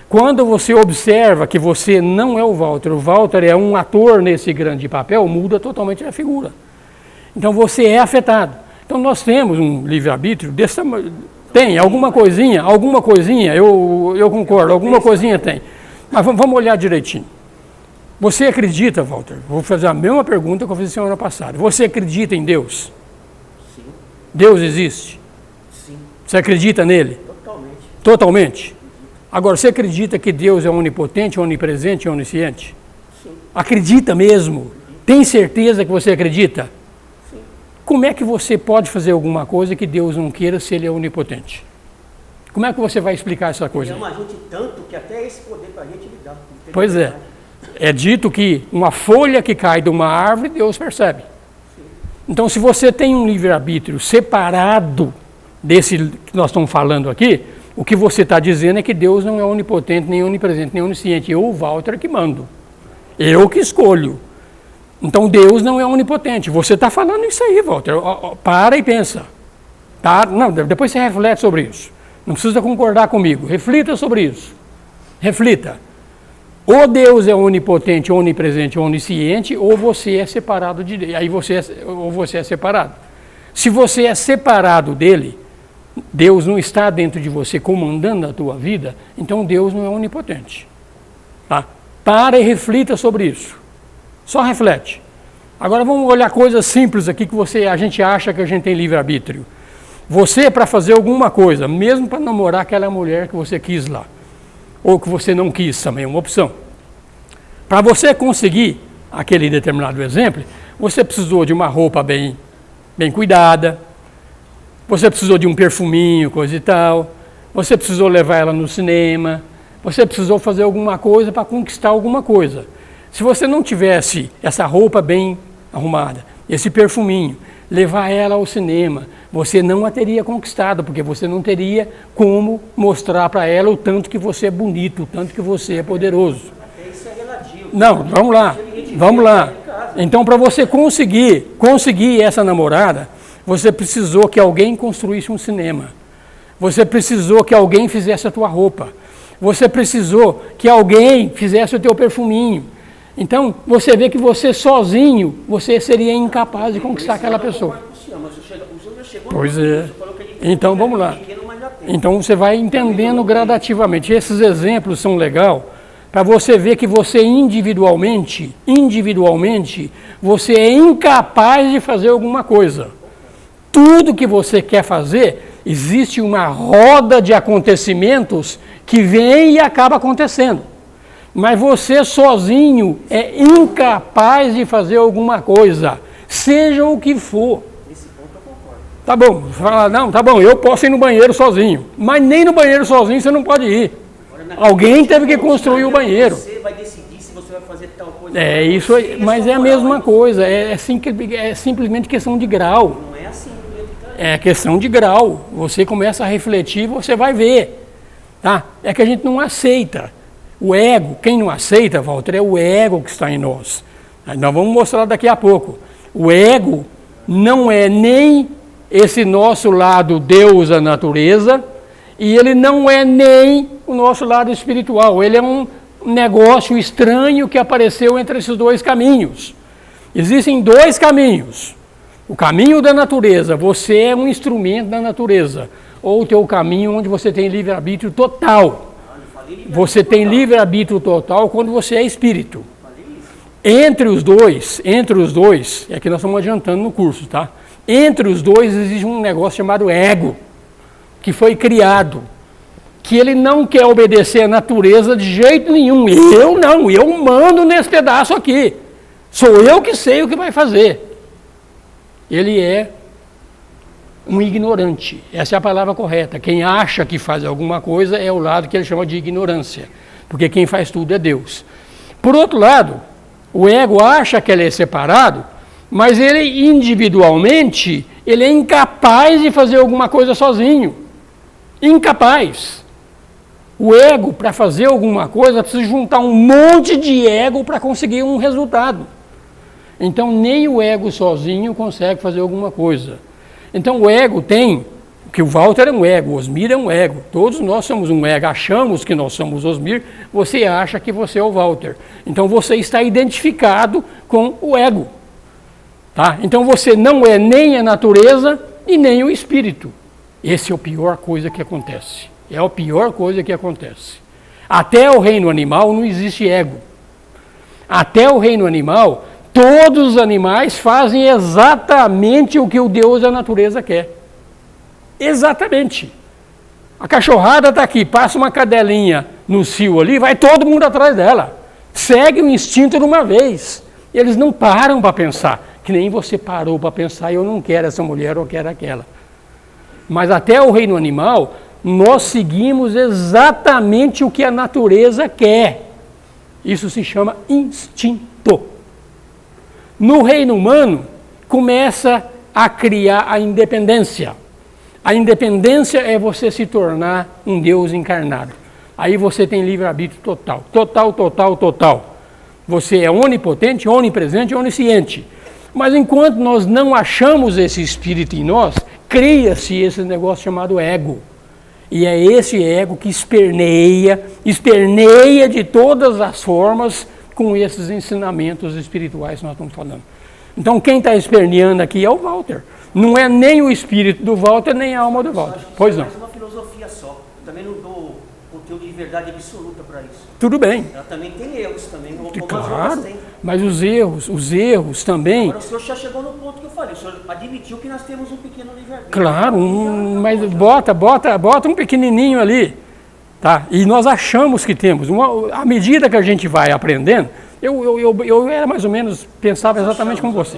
Quando você observa que você não é o Walter é um ator nesse grande papel, muda totalmente a figura. Então você é afetado. Então nós temos um livre-arbítrio desse tamanho. Tem alguma coisinha, eu concordo, alguma coisinha tem. Mas vamos olhar direitinho. Você acredita, Walter? Vou fazer a mesma pergunta que eu fiz semana passada. Você acredita em Deus? Sim. Deus existe? Sim. Você acredita nele? Totalmente. Totalmente? Agora, você acredita que Deus é onipotente, onipresente e onisciente? Sim. Acredita mesmo? Tem certeza que você acredita? Sim. Como é que você pode fazer alguma coisa que Deus não queira se ele é onipotente? Como é que você vai explicar essa coisa? Ele ama a gente tanto que até esse poder para a gente ele dá. Pois é. É dito que uma folha que cai de uma árvore, Deus percebe. Então, se você tem um livre-arbítrio separado desse que nós estamos falando aqui, o que você está dizendo é que Deus não é onipotente, nem onipresente, nem onisciente. Eu, Walter, que mando. Eu que escolho. Então, Deus não é onipotente. Você está falando isso aí, Walter. Para e pensa. Tá? Não, depois você reflete sobre isso. Não precisa concordar comigo. Reflita sobre isso. Reflita. Ou Deus é onipotente, onipresente, onisciente, ou você é separado de Deus. Ou você é separado. Se você é separado dele, Deus não está dentro de você comandando a tua vida, então Deus não é onipotente. Tá? Para e reflita sobre isso. Só reflete. Agora vamos olhar coisas simples aqui que a gente acha que a gente tem livre-arbítrio. Você, para fazer alguma coisa, mesmo para namorar aquela mulher que você quis lá, ou que você não quis também, é uma opção. Para você conseguir aquele determinado exemplo, você precisou de uma roupa bem cuidada, você precisou de um perfuminho, coisa e tal, você precisou levar ela no cinema, você precisou fazer alguma coisa para conquistar alguma coisa. Se você não tivesse essa roupa bem arrumada, esse perfuminho, levar ela ao cinema, você não a teria conquistado, porque você não teria como mostrar para ela o tanto que você é bonito, o tanto que você é poderoso. Isso é relativo. Não, vamos lá. Então, para você conseguir essa namorada, você precisou que alguém construísse um cinema. Você precisou que alguém fizesse a tua roupa. Você precisou que alguém fizesse o teu perfuminho. Então, você vê que você sozinho, você seria incapaz de conquistar aquela pessoa. Pois é. Então, vamos lá. Então, você vai entendendo gradativamente. Esses exemplos são legais para você ver que você individualmente, você é incapaz de fazer alguma coisa. Tudo que você quer fazer, existe uma roda de acontecimentos que vem e acaba acontecendo. Mas você sozinho é incapaz de fazer alguma coisa, seja o que for. Nesse ponto eu concordo. Tá bom, fala, não, tá bom, eu posso ir no banheiro sozinho, mas nem no banheiro sozinho você não pode ir. Agora Alguém teve que construir o banheiro. Você vai decidir se você vai fazer tal coisa. É isso aí, mas é a mesma coisa, é simplesmente questão de grau. Não é assim. É questão de grau. Você começa a refletir, você vai ver. Tá? É que a gente não aceita. O ego, quem não aceita, Walter, é o ego que está em nós. Nós vamos mostrar daqui a pouco. O ego não é nem esse nosso lado Deus, a natureza, e ele não é nem o nosso lado espiritual. Ele é um negócio estranho que apareceu entre esses dois caminhos. Existem dois caminhos. O caminho da natureza, você é um instrumento da natureza. Ou o teu caminho onde você tem livre-arbítrio total. Você tem livre-arbítrio total quando você é espírito. Entre os dois, é que nós estamos adiantando no curso, tá? Entre os dois existe um negócio chamado ego, que foi criado. Que ele não quer obedecer à natureza de jeito nenhum. Eu mando nesse pedaço aqui. Sou eu que sei o que vai fazer. Ele é um ignorante. Essa é a palavra correta. Quem acha que faz alguma coisa é o lado que ele chama de ignorância. Porque quem faz tudo é Deus. Por outro lado, o ego acha que ele é separado, mas ele individualmente, ele é incapaz de fazer alguma coisa sozinho. Incapaz. O ego, para fazer alguma coisa, precisa juntar um monte de ego para conseguir um resultado. Então, nem o ego sozinho consegue fazer alguma coisa. Então, o ego tem, que o Walter é um ego, o Osmir é um ego, todos nós somos um ego, achamos que nós somos Osmir, você acha que você é o Walter. Então, você está identificado com o ego. Tá? Então, você não é nem a natureza e nem o espírito. Essa é a pior coisa que acontece. É a pior coisa que acontece. Até o reino animal não existe ego. Até o reino animal, todos os animais fazem exatamente o que o Deus da natureza quer. Exatamente. A cachorrada está aqui, passa uma cadelinha no cio ali, vai todo mundo atrás dela. Segue o instinto de uma vez. Eles não param para pensar, que nem você parou para pensar, eu não quero essa mulher ou quero aquela. Mas até o reino animal, nós seguimos exatamente o que a natureza quer. Isso se chama instinto. No reino humano, começa a criar a independência. A independência é você se tornar um Deus encarnado. Aí você tem livre-arbítrio total. Total. Você é onipotente, onipresente, onisciente. Mas enquanto nós não achamos esse espírito em nós, cria-se esse negócio chamado ego. E é esse ego que esperneia de todas as formas com esses ensinamentos espirituais que nós estamos falando. Então, quem está esperneando aqui é o Walter. Não é nem o espírito do Walter, nem a alma do Walter. Pois não. É uma filosofia só. Eu também não dou conteúdo de verdade absoluta para isso. Tudo bem. Ela também tem erros também. Claro, mas os erros também... Agora o senhor já chegou no ponto que eu falei. O senhor admitiu que nós temos um pequeno livre-arbítrio. Claro, mas bota um pequenininho ali. Tá? E nós achamos que temos. À medida que a gente vai aprendendo, eu era mais ou menos, pensava exatamente como você.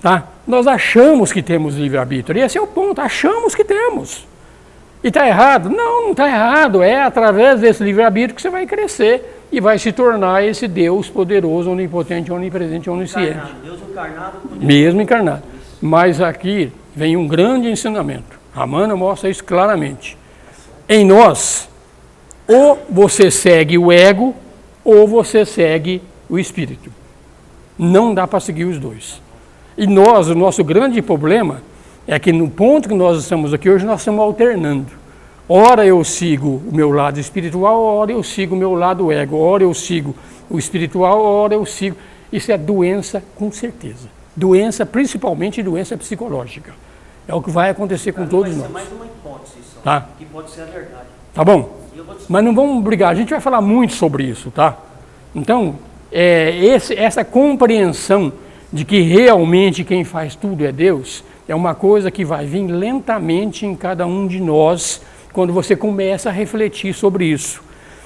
Tá? Nós achamos que temos livre-arbítrio. E esse é o ponto, achamos que temos. E está errado? Não está errado. É através desse livre-arbítrio que você vai crescer e vai se tornar esse Deus poderoso, onipotente, onipresente, onisciente. Deus encarnado. Mesmo encarnado. Mas aqui vem um grande ensinamento. A Mana mostra isso claramente. Em nós, ou você segue o ego, ou você segue o espírito. Não dá para seguir os dois. E nós, o nosso grande problema é que no ponto que nós estamos aqui hoje, nós estamos alternando. Ora eu sigo o meu lado espiritual, ora eu sigo o meu lado ego, ora eu sigo o espiritual, ora eu sigo... Isso é doença, com certeza. Doença, principalmente doença psicológica. É o que vai acontecer com todos nós. Mais uma hipótese só, tá? Que pode ser a verdade. Tá bom? Mas não vamos brigar, a gente vai falar muito sobre isso, tá? Então, essa compreensão de que realmente quem faz tudo é Deus, é uma coisa que vai vir lentamente em cada um de nós, quando você começa a refletir sobre isso.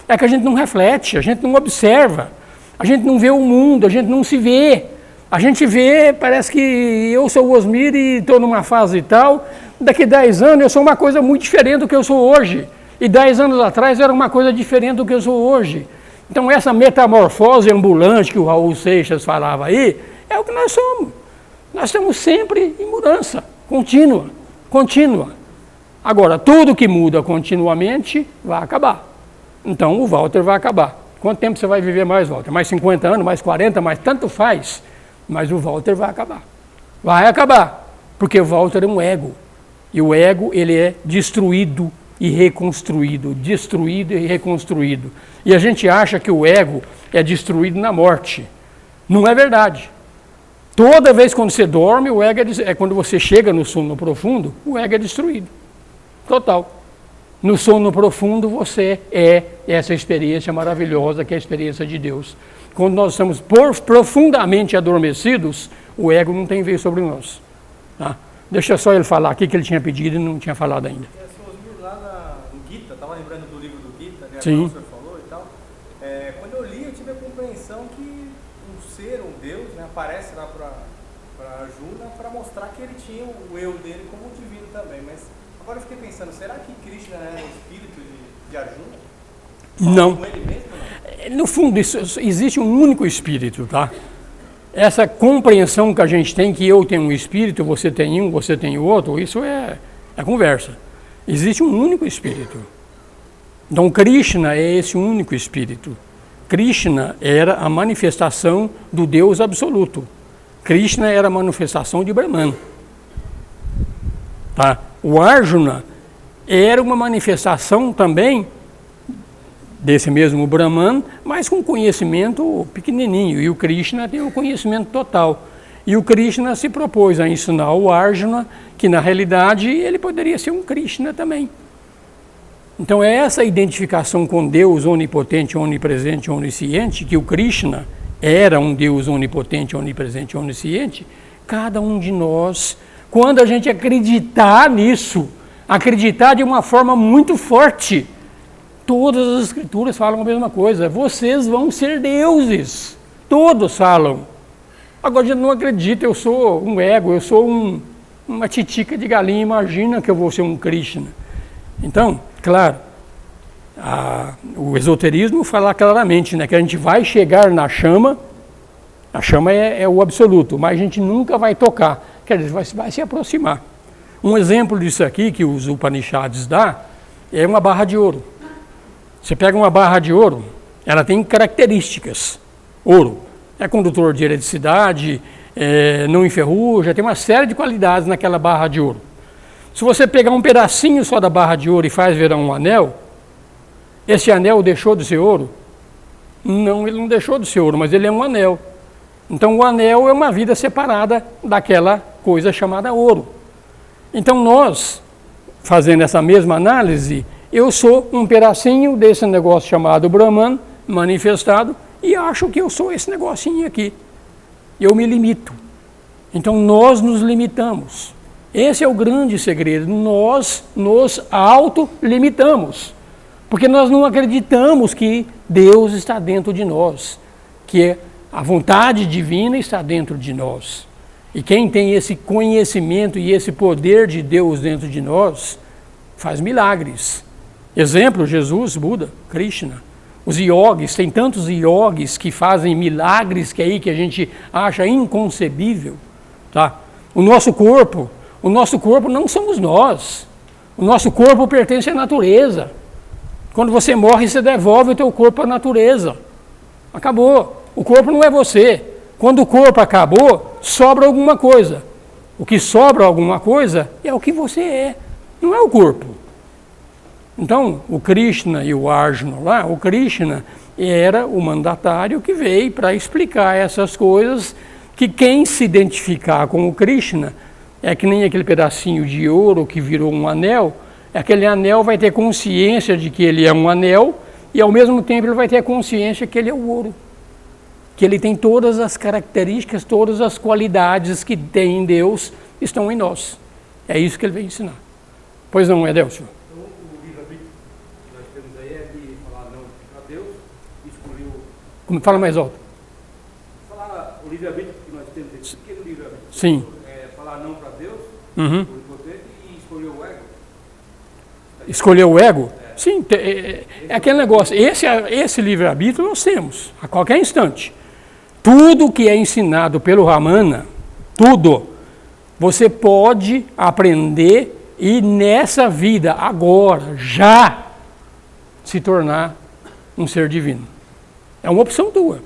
É que a gente não reflete, a gente não observa, a gente não vê o mundo, a gente não se vê. A gente vê, parece que eu sou o Osmir e estou numa fase e tal, daqui 10 anos eu sou uma coisa muito diferente do que eu sou hoje. E 10 anos atrás era uma coisa diferente do que eu sou hoje. Então essa metamorfose ambulante que o Raul Seixas falava aí, é o que nós somos. Nós estamos sempre em mudança, contínua. Agora, tudo que muda continuamente vai acabar. Então o Walter vai acabar. Quanto tempo você vai viver mais, Walter? Mais 50 anos, mais 40, mais tanto faz. Mas o Walter vai acabar. Vai acabar. Porque o Walter é um ego. E o ego, ele é destruído e reconstruído. Destruído e reconstruído. E a gente acha que o ego é destruído na morte. Não é verdade. Toda vez quando você dorme, o ego é quando você chega no sono profundo, o ego é destruído. Total. No sono profundo você é essa experiência maravilhosa que é a experiência de Deus. Quando nós estamos profundamente adormecidos, o ego não tem vez sobre nós. Tá? Deixa só ele falar aqui que ele tinha pedido e não tinha falado ainda. Lá no Gita, estava lembrando do livro do Gita, né? Sim. Que o senhor falou e tal. Quando eu li, eu tive a compreensão que um ser, um Deus, né, aparece lá para Arjuna para mostrar que ele tinha o eu dele como divino também. Mas agora eu fiquei pensando, será que Krishna era o espírito de Arjuna? Não. Com ele mesmo, não? No fundo, existe um único espírito, tá? Essa compreensão que a gente tem, que eu tenho um espírito, você tem um, você tem o outro, isso é conversa. Existe um único espírito. Então, Krishna é esse único espírito. Krishna era a manifestação do Deus absoluto. Krishna era a manifestação de Brahman. Tá? O Arjuna era uma manifestação também desse mesmo Brahman, mas com conhecimento pequenininho. E o Krishna tem o conhecimento total. E o Krishna se propôs a ensinar o Arjuna que, na realidade, ele poderia ser um Krishna também. Então, é essa identificação com Deus onipotente, onipresente, onisciente, que o Krishna era um Deus onipotente, onipresente, onisciente. Cada um de nós, quando a gente acreditar nisso, acreditar de uma forma muito forte, todas as escrituras falam a mesma coisa. Vocês vão ser deuses. Todos falam. Agora a gente não acredita, eu sou um ego, eu sou uma titica de galinha, imagina que eu vou ser um Krishna. Então, claro, o esoterismo fala claramente, né, que a gente vai chegar na chama, a chama é o absoluto, mas a gente nunca vai tocar, quer dizer, vai se aproximar. Um exemplo disso aqui que os Upanishads dá é uma barra de ouro. Você pega uma barra de ouro, ela tem características. Ouro é condutor de eletricidade, não enferruja, tem uma série de qualidades naquela barra de ouro. Se você pegar um pedacinho só da barra de ouro e faz virar um anel, esse anel deixou de ser ouro? Não, ele não deixou de ser ouro, mas ele é um anel. Então o anel é uma vida separada daquela coisa chamada ouro. Então nós, fazendo essa mesma análise, eu sou um pedacinho desse negócio chamado Brahman, manifestado, e acho que eu sou esse negocinho aqui. Eu me limito. Então nós nos limitamos. Esse é o grande segredo. Nós nos autolimitamos. Porque nós não acreditamos que Deus está dentro de nós, que a vontade divina está dentro de nós. E quem tem esse conhecimento e esse poder de Deus dentro de nós, faz milagres. Exemplo, Jesus, Buda, Krishna. Os yogis, tem tantos yogis que fazem milagres que aí que a gente acha inconcebível. Tá? O nosso corpo não somos nós. O nosso corpo pertence à natureza. Quando você morre, você devolve o teu corpo à natureza. Acabou. O corpo não é você. Quando o corpo acabou, sobra alguma coisa. O que sobra alguma coisa é o que você é, não é o corpo. Então, o Krishna e o Arjuna lá, o Krishna era o mandatário que veio para explicar essas coisas, que quem se identificar com o Krishna é que nem aquele pedacinho de ouro que virou um anel, aquele anel vai ter consciência de que ele é um anel e ao mesmo tempo ele vai ter consciência que ele é o ouro, que ele tem todas as características, todas as qualidades que tem em Deus estão em nós. É isso que ele vem ensinar. Pois não, Edelcio? Então, o livre-arbítrio que nós temos aí é de falar não a Deus e escolher o... Fala mais alto. Falar o livre-arbítrio que nós temos aqui, o que é o livre-arbítrio? Sim. Falar não para Deus, Uhum. por importante, e escolher o ego. Escolher o ego? Sim, é aquele negócio. Esse livre-arbítrio nós temos, a qualquer instante. Tudo que é ensinado pelo Ramana, tudo, você pode aprender e nessa vida, agora, já, se tornar um ser divino. É uma opção tua.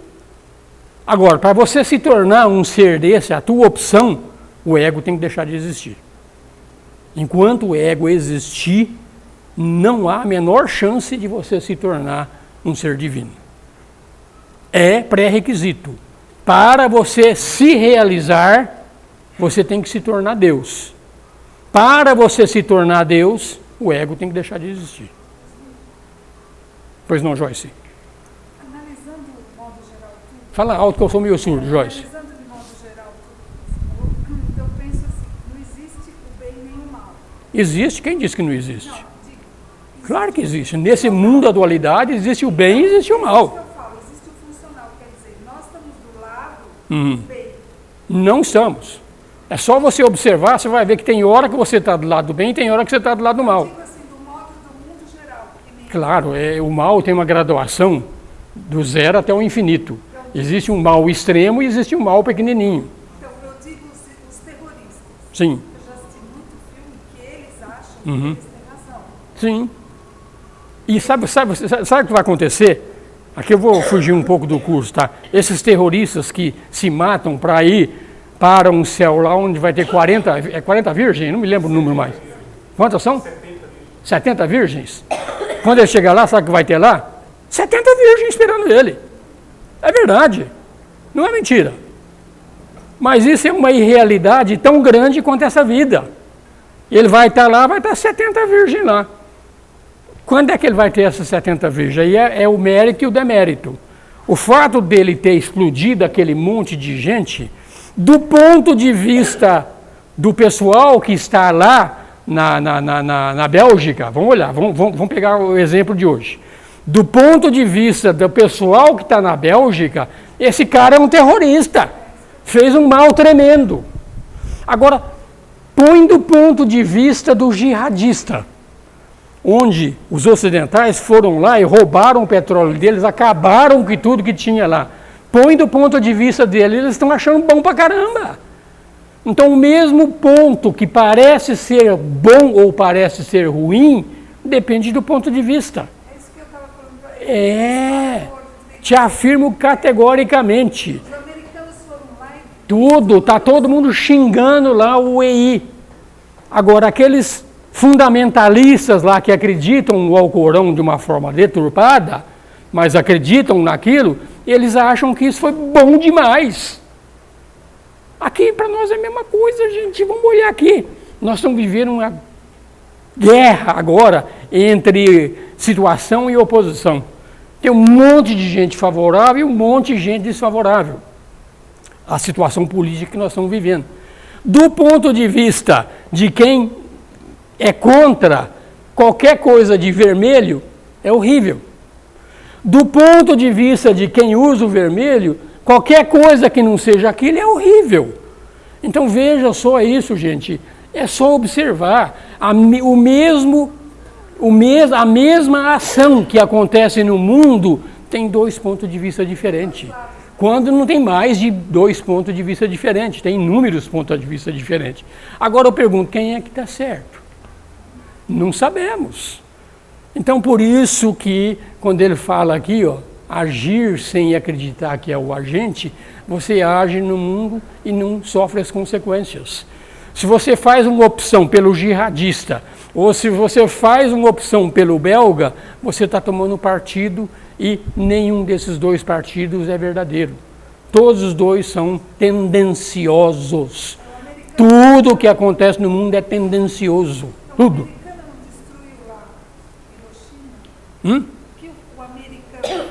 Agora, para você se tornar um ser desse, a tua opção, o ego tem que deixar de existir. Enquanto o ego existir, não há a menor chance de você se tornar um ser divino. É pré-requisito. Para você se realizar, você tem que se tornar Deus. Para você se tornar Deus, o ego tem que deixar de existir. Pois não, Joyce? Analisando de modo geral tudo. Fala alto que eu sou meio surdo, Joyce. Analisando de modo geral tudo, eu penso assim, não existe o bem nem o mal. Existe? Quem disse que não existe? Não, digo, Claro que existe. Nesse mundo da dualidade, existe o bem e existe o isso que mal. eu falo, existe o funcional, quer dizer, nós estamos do lado do bem. Não estamos. É só você observar, você vai ver que tem hora que você está do lado do bem e tem hora que você está do lado do mal. Digo assim, do modo do mundo geral. Que nem Claro, o mal tem uma graduação do zero até o infinito. Existe um mal extremo e existe um mal pequenininho. Então, eu digo os terroristas. Sim, Eu já assisti muito filme que eles acham que eles têm razão. sim. E sabe o que vai acontecer? Aqui eu vou fugir um pouco do curso, tá? Esses terroristas que se matam para ir para um céu lá onde vai ter 40 virgens? Não me lembro o número mais. Quantas são? 70 virgens. Quando ele chegar lá, sabe o que vai ter lá? 70 virgens esperando ele. É verdade. Não é mentira. Mas isso é uma irrealidade tão grande quanto essa vida. Ele vai estar lá, vai estar 70 virgens lá. Quando é que ele vai ter essas 70 virgens? Aí é o mérito e o demérito. O fato dele ter explodido aquele monte de gente, do ponto de vista do pessoal que está lá na Bélgica, vamos olhar, vamos pegar o exemplo de hoje. Do ponto de vista do pessoal que está na Bélgica, esse cara é um terrorista, fez um mal tremendo. Agora, põe do ponto de vista do jihadista, onde os ocidentais foram lá e roubaram o petróleo deles, acabaram com tudo que tinha lá. Põe do ponto de vista deles, eles estão achando bom pra caramba. Então, o mesmo ponto que parece ser bom ou parece ser ruim, depende do ponto de vista. É isso que eu estava falando para eles. Te afirmo categoricamente. Os americanos foram lá e Tudo, tá todo mundo xingando lá o EI. Agora, aqueles fundamentalistas lá que acreditam no Alcorão de uma forma deturpada, mas acreditam naquilo, eles acham que isso foi bom demais. Aqui para nós é a mesma coisa, gente. Vamos olhar aqui. Nós estamos vivendo uma guerra agora entre situação e oposição. Tem um monte de gente favorável e um monte de gente desfavorável à situação política que nós estamos vivendo. Do ponto de vista de quem é contra qualquer coisa de vermelho, é horrível. Do ponto de vista de quem usa o vermelho, qualquer coisa que não seja aquilo é horrível. Então veja só isso, gente. É só observar. A mesma ação que acontece no mundo tem dois pontos de vista diferentes. Quando não tem mais de dois pontos de vista diferentes, tem inúmeros pontos de vista diferentes. Agora eu pergunto, quem é que está certo? Não sabemos. Então, por isso que, quando ele fala aqui, ó, agir sem acreditar que é o agente, você age no mundo e não sofre as consequências. Se você faz uma opção pelo jihadista, ou se você faz uma opção pelo belga, você está tomando partido e nenhum desses dois partidos é verdadeiro. Todos os dois são tendenciosos. Tudo o que acontece no mundo é tendencioso. Tudo. que o americano fez.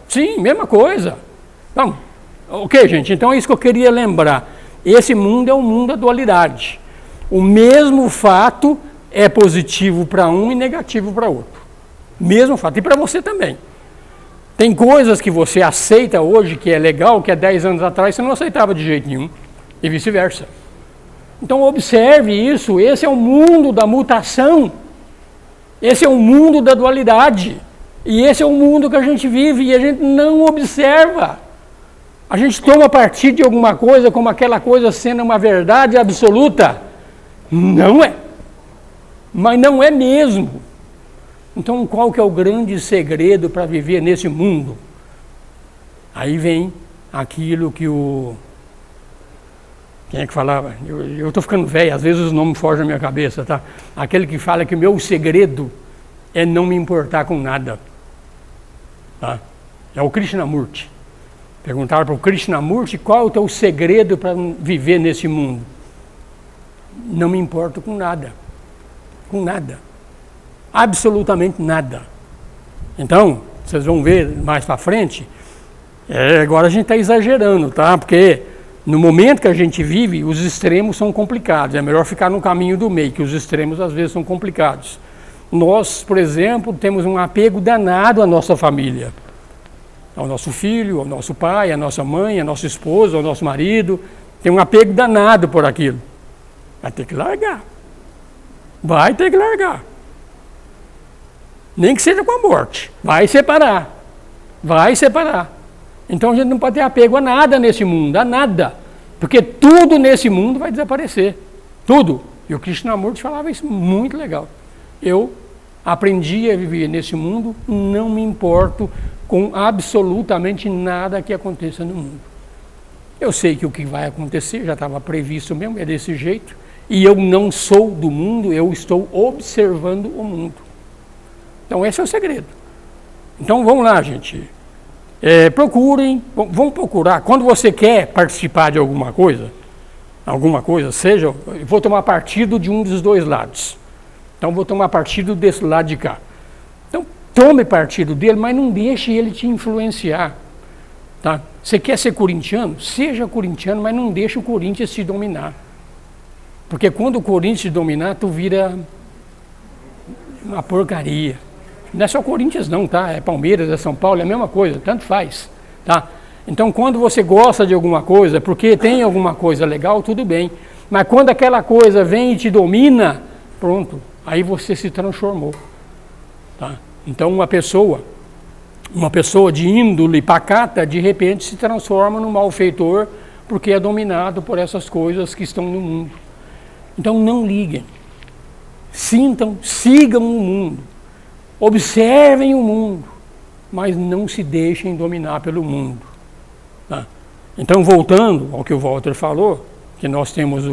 Sim, mesma coisa. Então, ok, gente, então é isso que eu queria lembrar. Esse mundo é um mundo da dualidade. O mesmo fato é positivo para um e negativo para outro. Mesmo fato. E para você também. Tem coisas que você aceita hoje que é legal, que há 10 anos atrás você não aceitava de jeito nenhum. E vice-versa. Então observe isso. Esse é o mundo da mutação. Esse é o mundo da dualidade. E esse é o mundo que a gente vive e a gente não observa. A gente toma partido de alguma coisa como aquela coisa sendo uma verdade absoluta. Não é. Mas não é mesmo. Então, qual que é o grande segredo para viver nesse mundo? Aí vem aquilo que o... Quem é que falava? Eu estou ficando velho, às vezes os nomes fogem da minha cabeça, tá? Aquele que fala que o meu segredo é não me importar com nada. Tá? É o Krishnamurti. Perguntaram para o Krishnamurti qual é o teu segredo para viver nesse mundo. Não me importo com nada. Com nada. Absolutamente nada. Então, vocês vão ver mais para frente, agora a gente está exagerando, tá? Porque no momento que a gente vive, os extremos são complicados. É melhor ficar no caminho do meio, que os extremos às vezes são complicados. Nós, por exemplo, temos um apego danado à nossa família. Ao nosso filho, ao nosso pai, à nossa mãe, à nossa esposa, ao nosso marido. Tem um apego danado por aquilo. Vai ter que largar. Vai ter que largar. Nem que seja com a morte. Vai separar. Vai separar. Então a gente não pode ter apego a nada nesse mundo, a nada. Porque tudo nesse mundo vai desaparecer. Tudo. E o Krishnamurti falava isso muito legal. Eu aprendi a viver nesse mundo, não me importo com absolutamente nada que aconteça no mundo. Eu sei que o que vai acontecer já estava previsto mesmo, é desse jeito, e eu não sou do mundo, eu estou observando o mundo. Então esse é o segredo. Então vamos lá, gente. Procurem, vão procurar. Quando você quer participar de alguma coisa, seja, eu vou tomar partido de um dos dois lados. Então vou tomar partido desse lado de cá. Então tome partido dele, mas não deixe ele te influenciar. Tá? Você quer ser corintiano? Seja corintiano, mas não deixe o Corinthians te dominar. Porque quando o Corinthians te dominar, tu vira uma porcaria. Não é só Corinthians não, tá? É Palmeiras, é São Paulo, é a mesma coisa, tanto faz. Tá? Então quando você gosta de alguma coisa, porque tem alguma coisa legal, tudo bem. Mas quando aquela coisa vem e te domina, pronto. Aí você se transformou. Tá? Então uma pessoa de índole pacata, de repente se transforma num malfeitor, porque é dominado por essas coisas que estão no mundo. Então não liguem. Sintam, sigam o mundo. Observem o mundo, mas não se deixem dominar pelo mundo. Tá? Então voltando ao que o Walter falou, que nós temos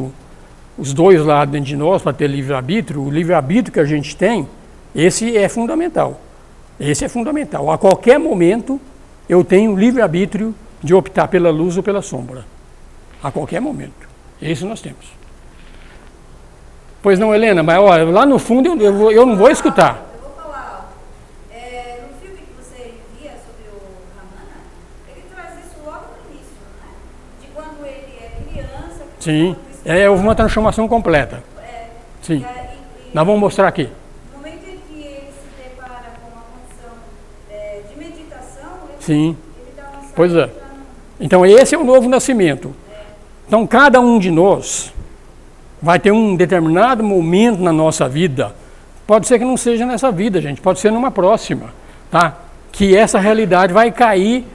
os dois lados dentro de nós para ter livre-arbítrio, o livre-arbítrio que a gente tem, esse é fundamental. Esse é fundamental. A qualquer momento eu tenho livre-arbítrio de optar pela luz ou pela sombra. A qualquer momento. Esse nós temos. Pois não, Helena, mas olha, lá no fundo eu não vou escutar. Eu vou falar algo. No filme que você via sobre o Ramana, ele traz isso logo no início, né? De quando ele é criança. Sim, houve uma transformação completa. Sim. Nós vamos mostrar aqui. No momento em que ele se depara com uma condição de meditação, Sim. ele dá uma saída. Pois é. Então esse é o novo nascimento. Então cada um de nós vai ter um determinado momento na nossa vida, pode ser que não seja nessa vida, gente, pode ser numa próxima, tá? Que essa realidade vai cair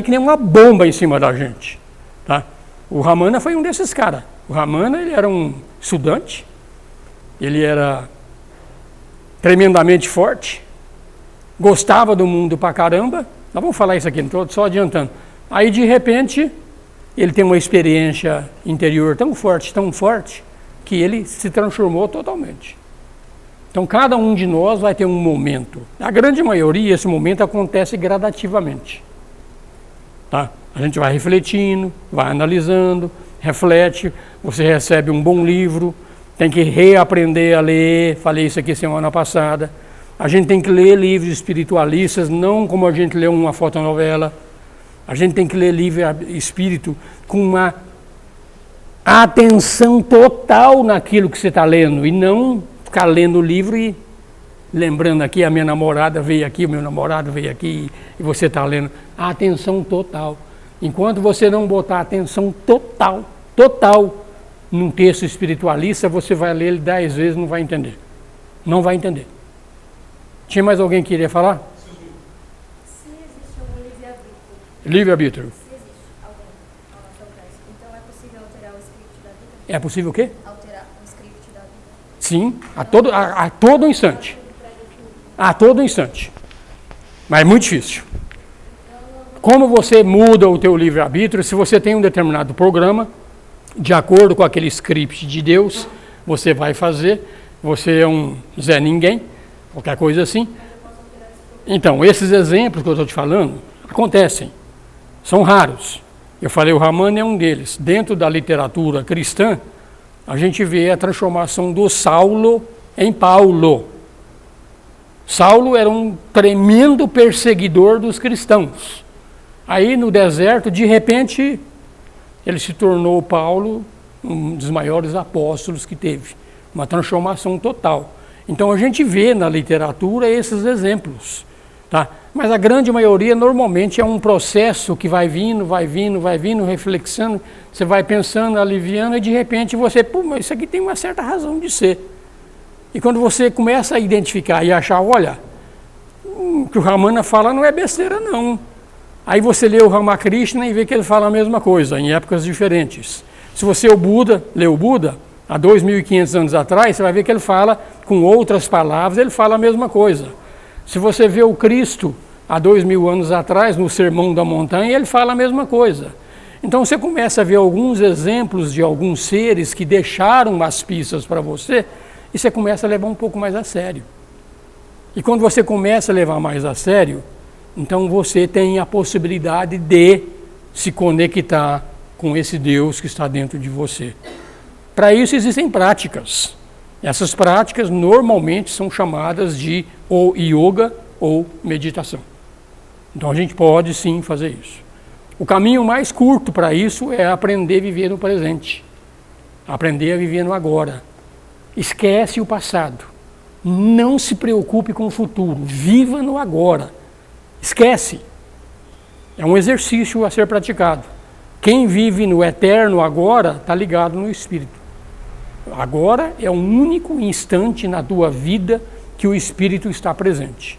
que nem uma bomba em cima da gente, tá? O Ramana foi um desses caras. O Ramana, ele era um estudante, ele era tremendamente forte, gostava do mundo pra caramba. Nós vamos falar isso aqui, não estou só adiantando. Aí, de repente, ele tem uma experiência interior tão forte, que ele se transformou totalmente. Então, cada um de nós vai ter um momento. A grande maioria, esse momento acontece gradativamente. Tá? A gente vai refletindo, vai analisando, reflete, você recebe um bom livro, tem que reaprender a ler, falei isso aqui semana passada. A gente tem que ler livros espiritualistas, não como a gente lê uma fotonovela. A gente tem que ler livro espírito com uma atenção total naquilo que você está lendo, e não ficar lendo o livro e lembrando aqui, a minha namorada veio aqui, o meu namorado veio aqui, e você está lendo. A atenção total. Enquanto você não botar atenção total num texto espiritualista, você vai ler ele 10 vezes e não vai entender. Não vai entender. Tinha mais alguém que queria falar? Se existe algum livre-arbítrio, Livre-arbítrio. se existe algum ao nosso alcance, então é possível alterar o script da vida? É possível o quê? Alterar o script da vida? Sim, a todo instante. A todo instante. Mas é muito difícil. Como você muda o teu livre-arbítrio, se você tem um determinado programa, de acordo com aquele script de Deus, você vai fazer, você é um Zé Ninguém, qualquer coisa assim. Então, esses exemplos que eu estou te falando, acontecem, são raros. Eu falei, o Ramana é um deles. Dentro da literatura cristã, a gente vê a transformação do Saulo em Paulo. Saulo era um tremendo perseguidor dos cristãos. Aí no deserto, de repente, ele se tornou Paulo, um dos maiores apóstolos que teve. Uma transformação total. Então a gente vê na literatura esses exemplos. Tá? Mas a grande maioria normalmente é um processo que vai vindo, reflexando, você vai pensando, aliviando, e de repente você, pô, mas isso aqui tem uma certa razão de ser. E quando você começa a identificar e achar, olha, o que o Ramana fala não é besteira não. Aí você lê o Ramakrishna e vê que ele fala a mesma coisa, em épocas diferentes. Se você lê o Buda, há 2.500 anos atrás, você vai ver que ele fala com outras palavras, ele fala a mesma coisa. Se você vê o Cristo, há 2.000 anos atrás, no Sermão da Montanha, ele fala a mesma coisa. Então você começa a ver alguns exemplos de alguns seres que deixaram umas pistas para você, e você começa a levar um pouco mais a sério. E quando você começa a levar mais a sério, então você tem a possibilidade de se conectar com esse Deus que está dentro de você. Para isso existem práticas. Essas práticas normalmente são chamadas de ou yoga ou meditação. Então a gente pode sim fazer isso. O caminho mais curto para isso é aprender a viver no presente. Aprender a viver no agora. Esquece o passado. Não se preocupe com o futuro. Viva no agora. Esquece. É um exercício a ser praticado. Quem vive no eterno agora está ligado no Espírito. Agora é o único instante na tua vida que o Espírito está presente.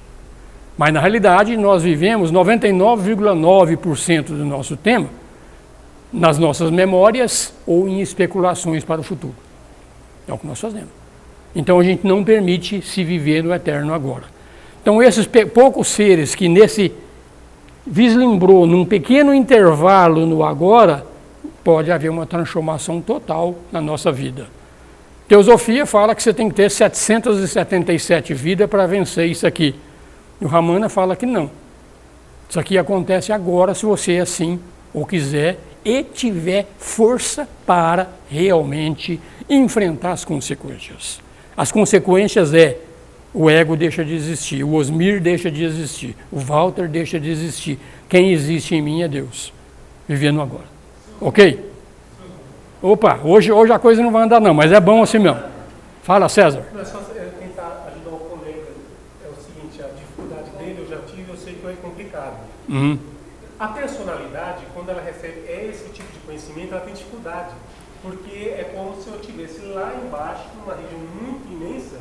Mas na realidade nós vivemos 99,9% do nosso tempo nas nossas memórias ou em especulações para o futuro. É o que nós fazemos. Então a gente não permite se viver no eterno agora. Então esses poucos seres que nesse vislumbrou num pequeno intervalo no agora, pode haver uma transformação total na nossa vida. Teosofia fala que você tem que ter 777 vidas para vencer isso aqui. E o Ramana fala que não. Isso aqui acontece agora se você assim ou quiser e tiver força para realmente enfrentar as consequências. As consequências o ego deixa de existir, o Osmir deixa de existir, o Walter deixa de existir. Quem existe em mim é Deus, vivendo agora. Ok? Opa, hoje a coisa não vai andar não, mas é bom assim mesmo. Fala, César. Não é só tentar ajudar o colega. É o seguinte, a dificuldade dele eu já tive, eu sei que é complicado. Uhum. A personalidade, quando ela recebe esse tipo de conhecimento, ela tem dificuldade. Porque é como se eu estivesse lá embaixo, numa região muito imensa,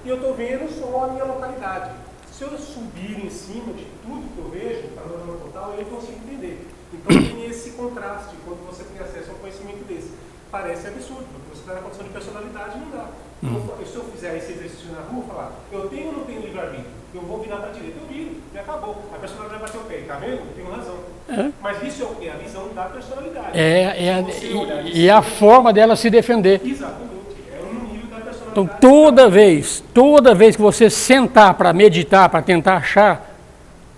e eu estou vendo só a minha localidade. Se eu subir em cima de tudo que eu vejo, panorama total, eu consigo entender. Então tem esse contraste quando você tem acesso a um conhecimento desse. Parece absurdo, porque você está na condição de personalidade, não dá. Então, se eu fizer esse exercício na rua, falar, eu tenho ou não tenho livre-arbítrio? Eu vou virar para a direita, eu viro, e acabou. A personalidade vai bater o pé, tá vendo? Eu tenho razão. Mas isso é o quê? A visão da personalidade. E a forma dela se defender. Exatamente. É um nível da personalidade. Então, toda vez que você sentar para meditar, para tentar achar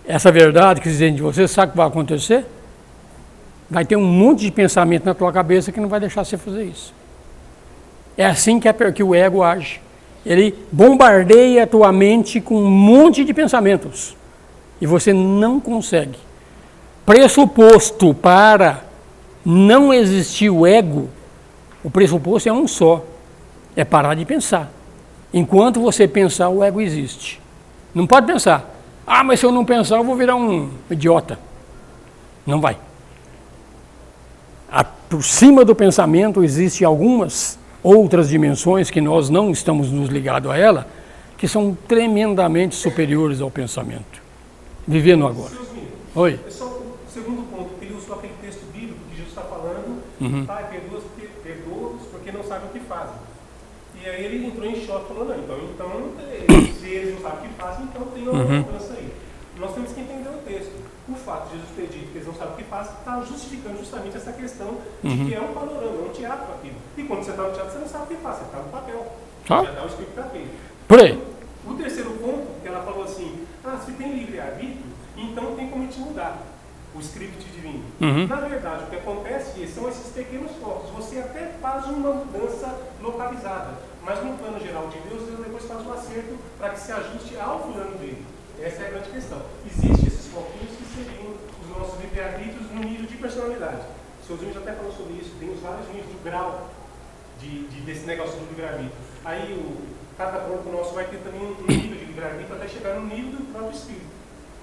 essa verdade que existe dentro de você, sabe o que vai acontecer? Vai ter um monte de pensamento na tua cabeça que não vai deixar você fazer isso. É assim que o ego age. Ele bombardeia a tua mente com um monte de pensamentos. E você não consegue. Pressuposto para não existir o ego, o pressuposto é um só. É parar de pensar. Enquanto você pensar, o ego existe. Não pode pensar. Ah, mas se eu não pensar, eu vou virar um idiota. Não vai. Por cima do pensamento existem algumas outras dimensões que nós não estamos nos ligados a ela, que são tremendamente superiores ao pensamento. Vivendo agora. Oi. É só o segundo ponto, ele usou aquele texto bíblico que Jesus está falando, Pai, perdoa-os porque não sabem o que fazem. E aí ele entrou em choque, falou, não, então se eles não sabem o que fazem, então tem uma mudança aí. Nós temos que entender o texto. O fato de Jesus ter dito que eles não sabem o que fazem está justificando justamente essa questão de que é um panorama, é um teatro aquilo. E quando você está no teatro, você não sabe o que faz, você está no papel. Já dá o script para aquele. Por aí. O terceiro ponto, que ela falou assim, se tem livre-arbítrio, então tem como te mudar o script divino. Na verdade, o que acontece são esses pequenos focos. Você até faz uma mudança localizada, mas no plano geral de Deus, Deus depois faz um acerto para que se ajuste ao plano dele. Essa é a grande questão. Existem esses foquinhos que seriam os nossos livre-arbítrios no nível de personalidade. O seu Zunho até falou sobre isso, tem os vários níveis do grau desse negócio do livre-arbítrio. Aí cada corpo nosso vai ter também um nível de livre-arbítrio até chegar no nível do próprio espírito.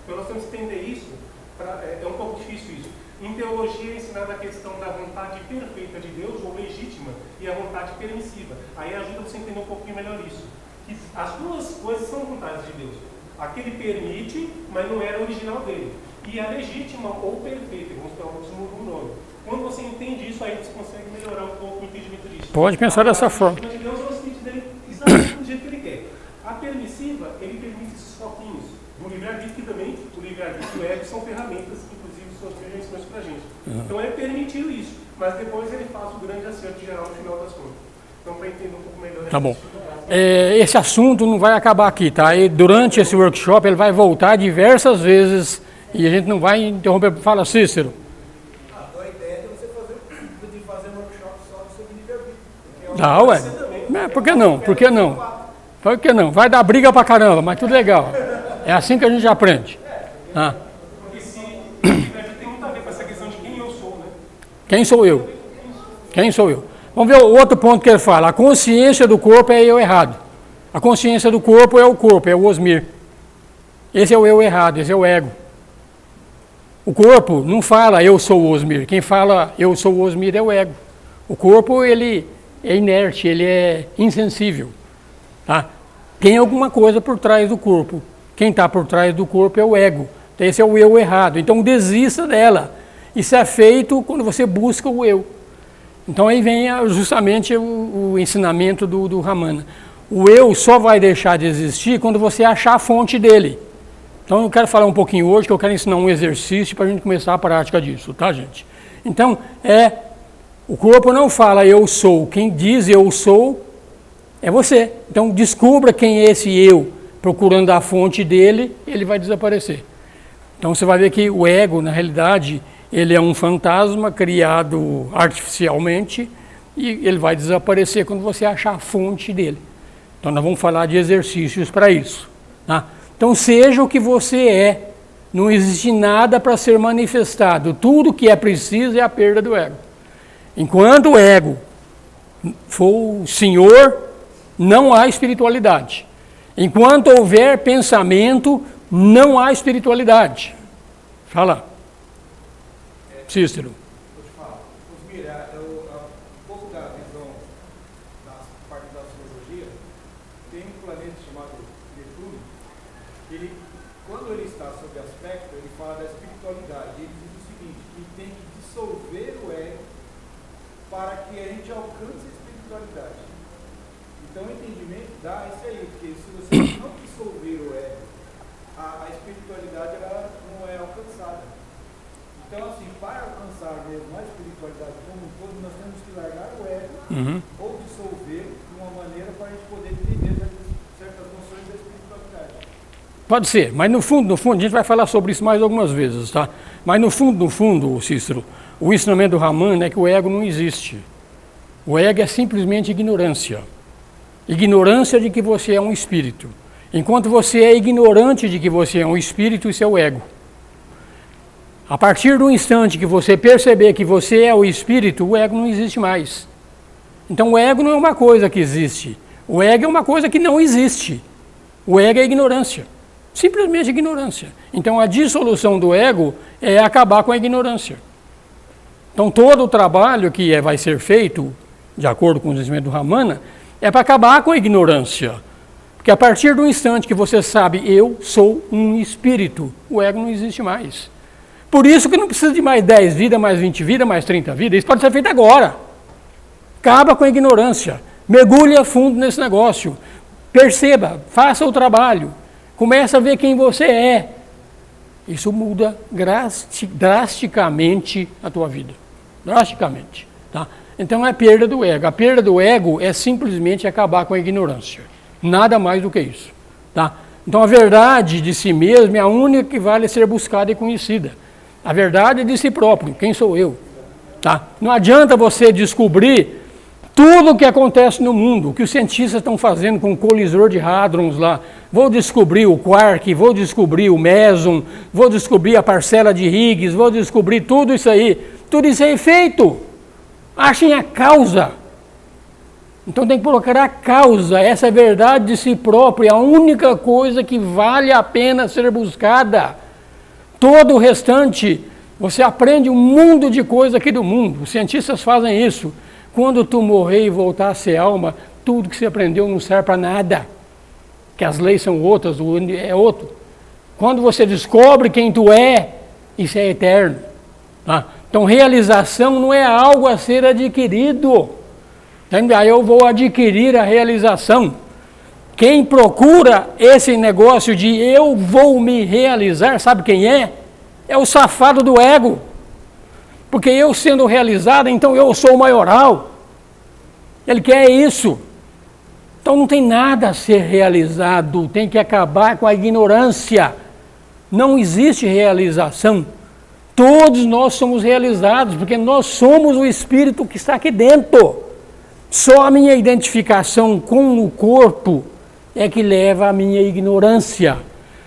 Então nós temos que entender isso, é um pouco difícil isso. Em teologia é ensinada a questão da vontade perfeita de Deus, ou legítima, e a vontade permissiva. Aí ajuda você a entender um pouquinho melhor isso. Que as duas coisas são vontades de Deus. Aquele permite, mas não era original dele. E a legítima ou perfeita, vamos dar um nome. Quando você entende isso, aí você consegue melhorar um pouco o entendimento disso. Pode pensar dessa forma. A de Deus é o espírito dele exatamente do jeito que ele quer. A permissiva, ele permite esses foquinhos do livre-arbítrio, que também o livre-arbítrio e o ego são ferramentas, inclusive, são as permissões para a gente. Então ele permitiu isso, mas depois ele faz o grande acerto geral no final das contas. Então, para entender um pouco melhor... Tá bom. Esse assunto não vai acabar aqui, tá? E durante esse workshop ele vai voltar diversas vezes e a gente não vai interromper. Fala, Cícero. A ideia é você fazer um workshop só sobre livre-arbítrio. Dá, ué. Por que não? Por que não? Por que não? Vai dar briga pra caramba, mas tudo legal. É assim que a gente aprende. Porque se tem muito a ver com essa questão de quem eu sou, né? Quem sou eu? Quem sou eu? Vamos ver o outro ponto que ele fala. A consciência do corpo é eu errado. A consciência do corpo, é o Osmir. Esse é o eu errado, esse é o ego. O corpo não fala eu sou o Osmir. Quem fala eu sou o Osmir é o ego. O corpo, ele é inerte, ele é insensível. Tá? Tem alguma coisa por trás do corpo. Quem está por trás do corpo é o ego. Então, esse é o eu errado. Então desista dela. Isso é feito quando você busca o eu. Então aí vem justamente o ensinamento do Ramana. O eu só vai deixar de existir quando você achar a fonte dele. Então eu quero falar um pouquinho hoje, que eu quero ensinar um exercício para a gente começar a prática disso, tá, gente? Então, o corpo não fala eu sou, quem diz eu sou é você. Então descubra quem é esse eu, procurando a fonte dele, ele vai desaparecer. Então você vai ver que o ego, na realidade, ele é um fantasma criado artificialmente e ele vai desaparecer quando você achar a fonte dele. Então nós vamos falar de exercícios para isso. Tá? Então seja o que você é, não existe nada para ser manifestado. Tudo que é preciso é a perda do ego. Enquanto o ego for o senhor, não há espiritualidade. Enquanto houver pensamento, não há espiritualidade. Fala. Cícero. Vou te falar. Osmir, um pouco da visão da parte da astrologia, tem um planeta chamado Netuno, que quando ele está sob aspecto, ele fala da espiritualidade. Ele diz o seguinte, que tem que dissolver o ego para que a gente alcance a espiritualidade. Então o entendimento dá isso aí, porque se você não dissolver o ego, a espiritualidade ela não é alcançada. Então, assim, para alcançar mesmo a espiritualidade como um todo, nós temos que largar o ego ou dissolver de uma maneira para a gente poder entender certas noções da espiritualidade. Pode ser, mas no fundo, a gente vai falar sobre isso mais algumas vezes, tá? Mas no fundo, Cícero, o ensinamento do Ramana é que o ego não existe. O ego é simplesmente ignorância. Ignorância de que você é um espírito. Enquanto você é ignorante de que você é um espírito, isso é o ego. A partir do instante que você perceber que você é o espírito, o ego não existe mais. Então o ego não é uma coisa que existe. O ego é uma coisa que não existe. O ego é ignorância. Simplesmente ignorância. Então a dissolução do ego é acabar com a ignorância. Então todo o trabalho que vai ser feito, de acordo com o ensinamento do Ramana, é para acabar com a ignorância. Porque a partir do instante que você sabe, eu sou um espírito, o ego não existe mais. Por isso que não precisa de mais 10 vidas, mais 20 vidas, mais 30 vidas. Isso pode ser feito agora. Acaba com a ignorância. Mergulhe a fundo nesse negócio. Perceba, faça o trabalho. Comece a ver quem você é. Isso muda drasticamente a tua vida. Drasticamente. Tá? Então é a perda do ego. A perda do ego é simplesmente acabar com a ignorância. Nada mais do que isso. Tá? Então a verdade de si mesmo é a única que vale ser buscada e conhecida. A verdade é de si próprio. Quem sou eu? Tá? Não adianta você descobrir tudo o que acontece no mundo, o que os cientistas estão fazendo com o colisor de hadrons lá. Vou descobrir o quark, vou descobrir o meson, vou descobrir a parcela de Higgs, vou descobrir tudo isso aí. Tudo isso é feito. Achem a causa. Então tem que colocar a causa, essa verdade de si próprio, é a única coisa que vale a pena ser buscada. Todo o restante, você aprende um mundo de coisa aqui do mundo. Os cientistas fazem isso. Quando tu morrer e voltar a ser alma, tudo que você aprendeu não serve para nada. Que as leis são outras, o é outro. Quando você descobre quem tu é, isso é eterno. Tá? Então realização não é algo a ser adquirido. Aí eu vou adquirir a realização. Quem procura esse negócio de eu vou me realizar, sabe quem é? É o safado do ego. Porque eu sendo realizado, então eu sou o maioral. Ele quer isso. Então não tem nada a ser realizado, tem que acabar com a ignorância. Não existe realização. Todos nós somos realizados, porque nós somos o espírito que está aqui dentro. Só a minha identificação com o corpo é que leva à minha ignorância.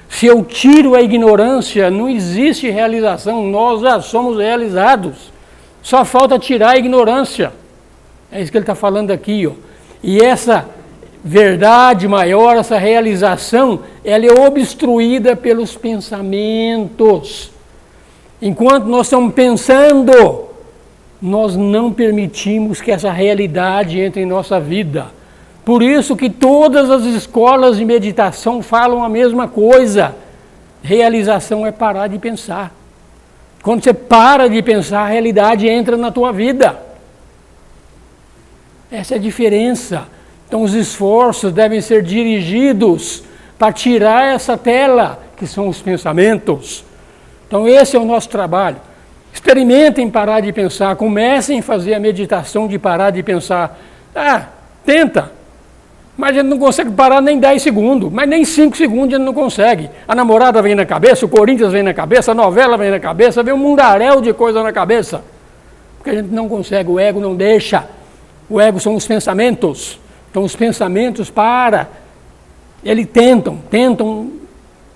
Se eu tiro a ignorância, não existe realização, nós já somos realizados. Só falta tirar a ignorância. É isso que ele está falando aqui. Ó. E essa verdade maior, essa realização, ela é obstruída pelos pensamentos. Enquanto nós estamos pensando, nós não permitimos que essa realidade entre em nossa vida. Por isso que todas as escolas de meditação falam a mesma coisa. Realização é parar de pensar. Quando você para de pensar, a realidade entra na tua vida. Essa é a diferença. Então os esforços devem ser dirigidos para tirar essa tela, que são os pensamentos. Então esse é o nosso trabalho. Experimentem parar de pensar, comecem a fazer a meditação de parar de pensar. Tenta. Mas a gente não consegue parar nem 10 segundos, mas nem 5 segundos a gente não consegue. A namorada vem na cabeça, o Corinthians vem na cabeça, a novela vem na cabeça, vem um mundaréu de coisa na cabeça. Porque a gente não consegue, o ego não deixa. O ego são os pensamentos. Então os pensamentos eles tentam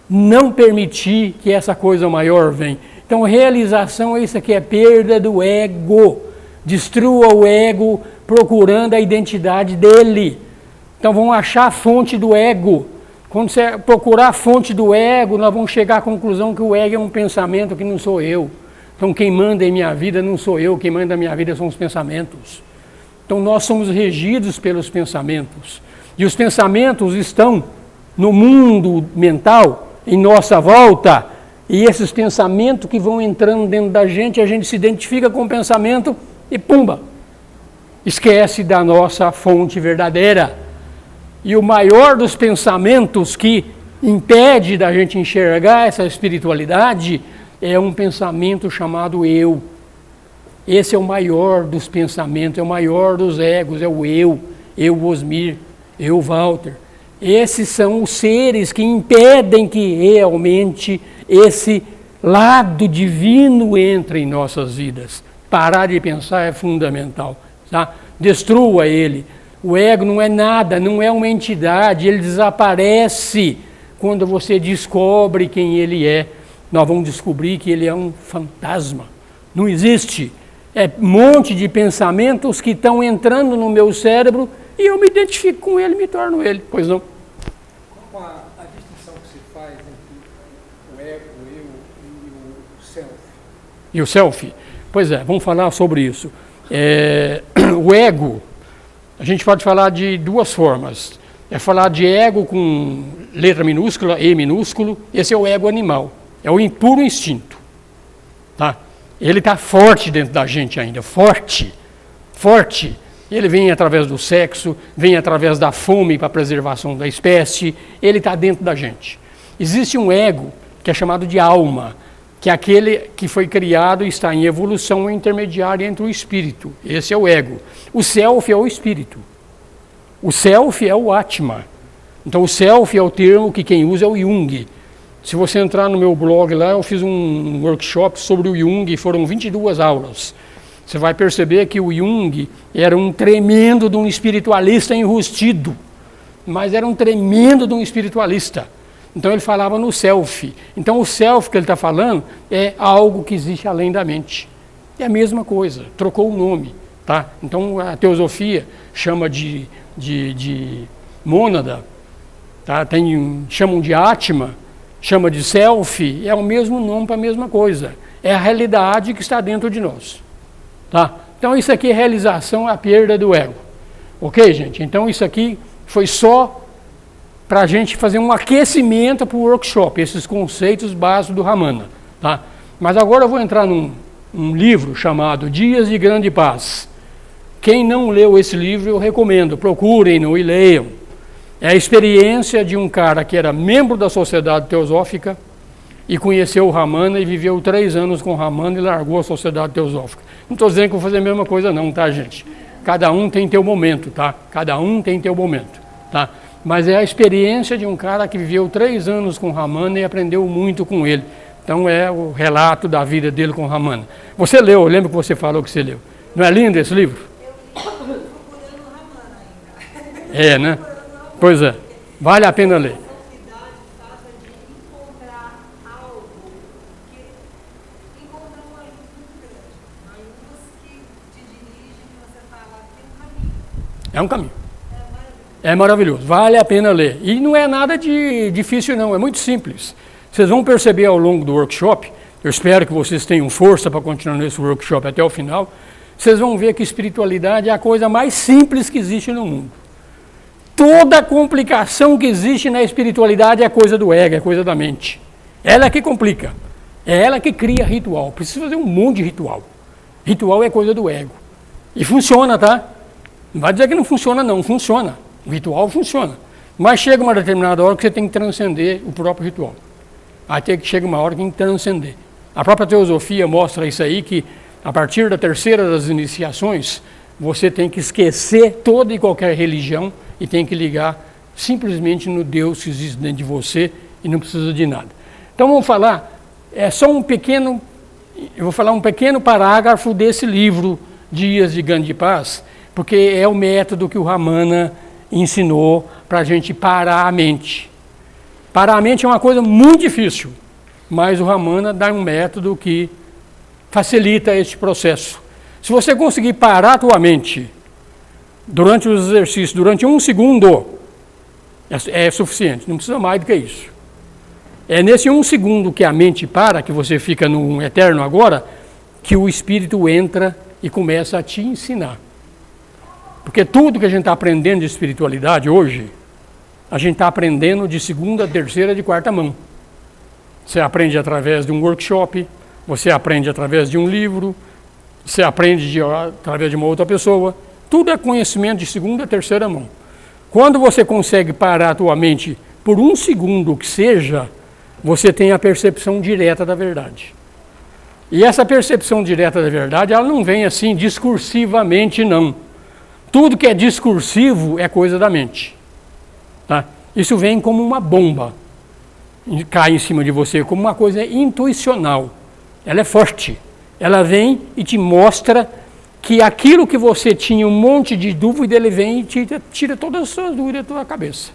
não permitir que essa coisa maior venha. Então realização é isso aqui, é perda do ego. Destrua o ego procurando a identidade dele. Então vamos achar a fonte do ego. Quando você procurar a fonte do ego, nós vamos chegar à conclusão que o ego é um pensamento que não sou eu. Então quem manda em minha vida não sou eu, quem manda em minha vida são os pensamentos. Então nós somos regidos pelos pensamentos. E os pensamentos estão no mundo mental, em nossa volta. E esses pensamentos que vão entrando dentro da gente, a gente se identifica com o pensamento e pumba! Esquece da nossa fonte verdadeira. E o maior dos pensamentos que impede da gente enxergar essa espiritualidade é um pensamento chamado eu. Esse é o maior dos pensamentos, é o maior dos egos, é o eu Osmir, eu Walter. Esses são os seres que impedem que realmente esse lado divino entre em nossas vidas. Parar de pensar é fundamental. Tá? Destrua ele. O ego não é nada, não é uma entidade, ele desaparece quando você descobre quem ele é. Nós vamos descobrir que ele é um fantasma. Não existe. É um monte de pensamentos que estão entrando no meu cérebro e eu me identifico com ele, me torno ele. Pois não? Qual a distinção que se faz entre o ego, o eu e o self? E o self? Pois é, vamos falar sobre isso. O ego, a gente pode falar de duas formas. É falar de ego com letra minúscula, E minúsculo. Esse é o ego animal. É o puro instinto. Tá? Ele está forte dentro da gente ainda. Forte. Forte. Ele vem através do sexo, vem através da fome para a preservação da espécie. Ele está dentro da gente. Existe um ego que é chamado de alma, que é aquele que foi criado e está em evolução intermediária entre o espírito. Esse é o ego. O self é o espírito. O self é o Atma. Então o self é o termo que quem usa é o Jung. Se você entrar no meu blog lá, eu fiz um workshop sobre o Jung e foram 22 aulas. Você vai perceber que o Jung era um tremendo de um espiritualista enrustido, mas era um tremendo de um espiritualista. Então ele falava no self. Então o self que ele está falando é algo que existe além da mente. É a mesma coisa, trocou o nome. Tá? Então a teosofia chama de mônada, tá? Chamam de Atma, chama de self, é o mesmo nome para a mesma coisa. É a realidade que está dentro de nós. Tá? Então isso aqui é realização, a perda do ego. Ok, gente? Então isso aqui foi só para a gente fazer um aquecimento para o workshop, esses conceitos básicos do Ramana. Tá? Mas agora eu vou entrar num livro chamado Dias de Grande Paz. Quem não leu esse livro, eu recomendo, procurem-no e leiam. É a experiência de um cara que era membro da Sociedade Teosófica e conheceu o Ramana e viveu 3 anos com o Ramana e largou a Sociedade Teosófica. Não estou dizendo que vou fazer a mesma coisa não, tá, gente? Cada um tem teu momento, tá? Cada um tem teu momento, tá? Mas é a experiência de um cara que viveu 3 anos com o Ramana e aprendeu muito com ele. Então é o relato da vida dele com o Ramana. Você leu, eu lembro que você falou que você leu. Não é lindo esse livro? É, né? Pois é. Vale a pena ler. É um caminho. É maravilhoso. Vale a pena ler. E não é nada de difícil, não. É muito simples. Vocês vão perceber ao longo do workshop, eu espero que vocês tenham força para continuar nesse workshop até o final, vocês vão ver que espiritualidade é a coisa mais simples que existe no mundo. Toda complicação que existe na espiritualidade é coisa do ego, é coisa da mente. Ela é que complica. É ela que cria ritual. Precisa fazer um monte de ritual. Ritual é coisa do ego. E funciona, tá? Não vai dizer que não funciona, não. Funciona. O ritual funciona. Mas chega uma determinada hora que você tem que transcender o próprio ritual. Até que chega uma hora que tem que transcender. A própria teosofia mostra isso aí, que a partir da terceira das iniciações, você tem que esquecer toda e qualquer religião e tem que ligar simplesmente no Deus que existe dentro de você e não precisa de nada. Então vamos falar, eu vou falar um pequeno parágrafo desse livro, Dias de Grande Paz, porque é o método que o Ramana ensinou para a gente parar a mente. Parar a mente é uma coisa muito difícil, mas o Ramana dá um método que facilita este processo. Se você conseguir parar a tua mente durante os exercícios, durante 1 segundo, é suficiente, não precisa mais do que isso. É nesse 1 segundo que a mente para, que você fica no eterno agora, que o Espírito entra e começa a te ensinar. Porque tudo que a gente está aprendendo de espiritualidade hoje, a gente está aprendendo de segunda, terceira, de quarta mão. Você aprende através de um workshop, você aprende através de um livro, você aprende através de uma outra pessoa. Tudo é conhecimento de segunda, terceira mão. Quando você consegue parar a tua mente por 1 segundo que seja, você tem a percepção direta da verdade. E essa percepção direta da verdade, ela não vem assim discursivamente, não. Tudo que é discursivo é coisa da mente. Tá? Isso vem como uma bomba, cai em cima de você, como uma coisa intuicional. Ela é forte. Ela vem e te mostra que aquilo que você tinha um monte de dúvida, ele vem e tira todas as suas dúvidas da tua cabeça.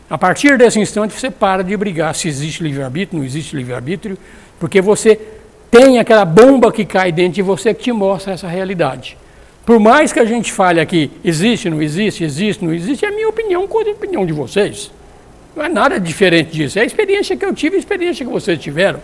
A partir desse instante, você para de brigar se existe livre-arbítrio, não existe livre-arbítrio, porque você tem aquela bomba que cai dentro de você que te mostra essa realidade. Por mais que a gente fale aqui, existe, não existe, é a minha opinião contra a opinião de vocês. Não é nada diferente disso. É a experiência que eu tive e a experiência que vocês tiveram.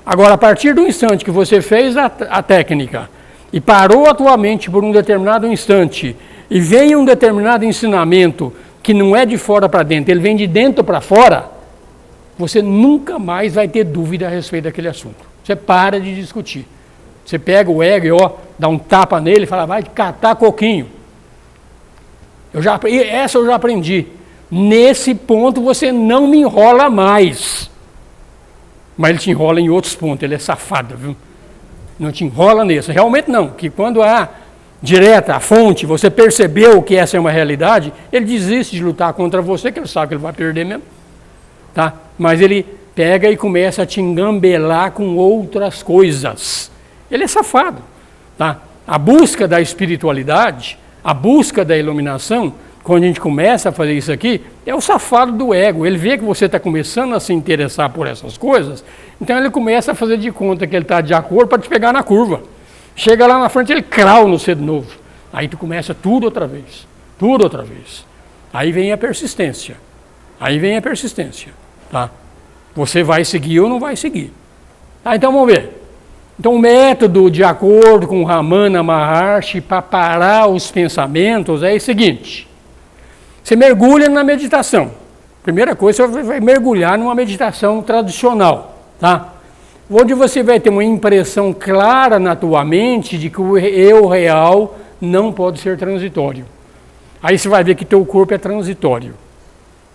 Agora, a partir do instante que você fez a técnica e parou a tua mente por um determinado instante e vem um determinado ensinamento que não é de fora para dentro, ele vem de dentro para fora, você nunca mais vai ter dúvida a respeito daquele assunto. Você para de discutir. Você pega o ego e dá um tapa nele e fala, vai catar coquinho. Essa eu já aprendi. Nesse ponto você não me enrola mais. Mas ele te enrola em outros pontos, ele é safado, viu? Não te enrola nesse. Realmente não, que quando há direta, a fonte, você percebeu que essa é uma realidade, ele desiste de lutar contra você, que ele sabe que ele vai perder mesmo. Tá? Mas ele pega e começa a te engambelar com outras coisas. Ele é safado. Tá? A busca da espiritualidade, a busca da iluminação, quando a gente começa a fazer isso aqui, é o safado do ego. Ele vê que você está começando a se interessar por essas coisas, então ele começa a fazer de conta que ele está de acordo para te pegar na curva. Chega lá na frente, ele crau no você de novo. Aí tu começa tudo outra vez. Tudo outra vez. Aí vem a persistência. Tá? Você vai seguir ou não vai seguir. Tá, então vamos ver. Então o método, de acordo com Ramana Maharshi, para parar os pensamentos é o seguinte. Você mergulha na meditação. Primeira coisa, você vai mergulhar numa meditação tradicional, tá? Onde você vai ter uma impressão clara na tua mente de que o eu real não pode ser transitório. Aí você vai ver que teu corpo é transitório.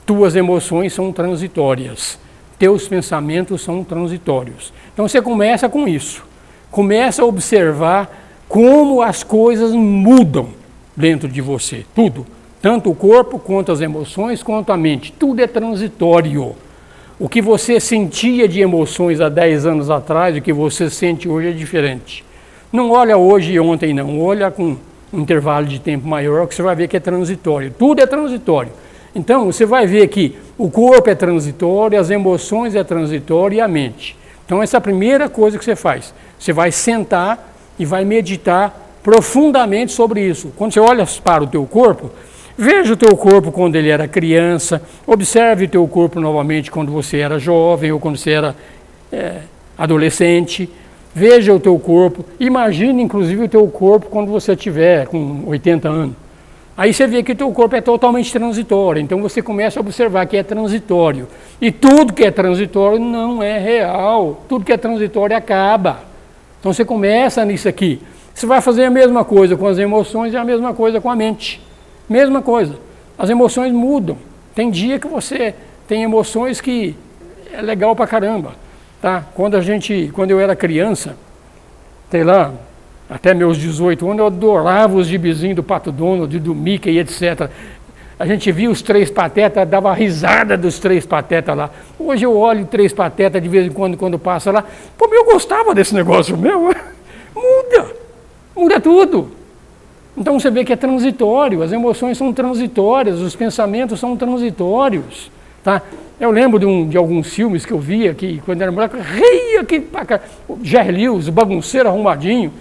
Tuas emoções são transitórias. Teus pensamentos são transitórios. Então você começa com isso. Começa a observar como as coisas mudam dentro de você. Tudo. Tanto o corpo, quanto as emoções, quanto a mente. Tudo é transitório. O que você sentia de emoções há 10 anos atrás, o que você sente hoje é diferente. Não olha hoje e ontem não. Olha com um intervalo de tempo maior, que você vai ver que é transitório. Tudo é transitório. Então, você vai ver que o corpo é transitório, as emoções é transitório e a mente. Então, essa é a primeira coisa que você faz. Você vai sentar e vai meditar profundamente sobre isso. Quando você olha para o teu corpo, veja o teu corpo quando ele era criança, observe o teu corpo novamente quando você era jovem ou quando você era adolescente. Veja o teu corpo, imagine inclusive o teu corpo quando você estiver com 80 anos. Aí você vê que o teu corpo é totalmente transitório, então você começa a observar que é transitório. E tudo que é transitório não é real, tudo que é transitório acaba. Então você começa nisso aqui. Você vai fazer a mesma coisa com as emoções e a mesma coisa com a mente. Mesma coisa. As emoções mudam. Tem dia que você tem emoções que é legal pra caramba. Tá? Quando eu era criança, sei lá, até meus 18 anos, eu adorava os gibizinhos do Pato Donald, do Mickey e etc. A gente via os Três Patetas, dava risada dos Três Patetas lá. Hoje eu olho Três Patetas de vez em quando passa lá. Pô, eu gostava desse negócio meu. Muda tudo. Então você vê que é transitório, as emoções são transitórias, os pensamentos são transitórios. Tá? Eu lembro de alguns filmes que eu via, que quando era moleque, ria que o Jerry Lewis, o bagunceiro arrumadinho.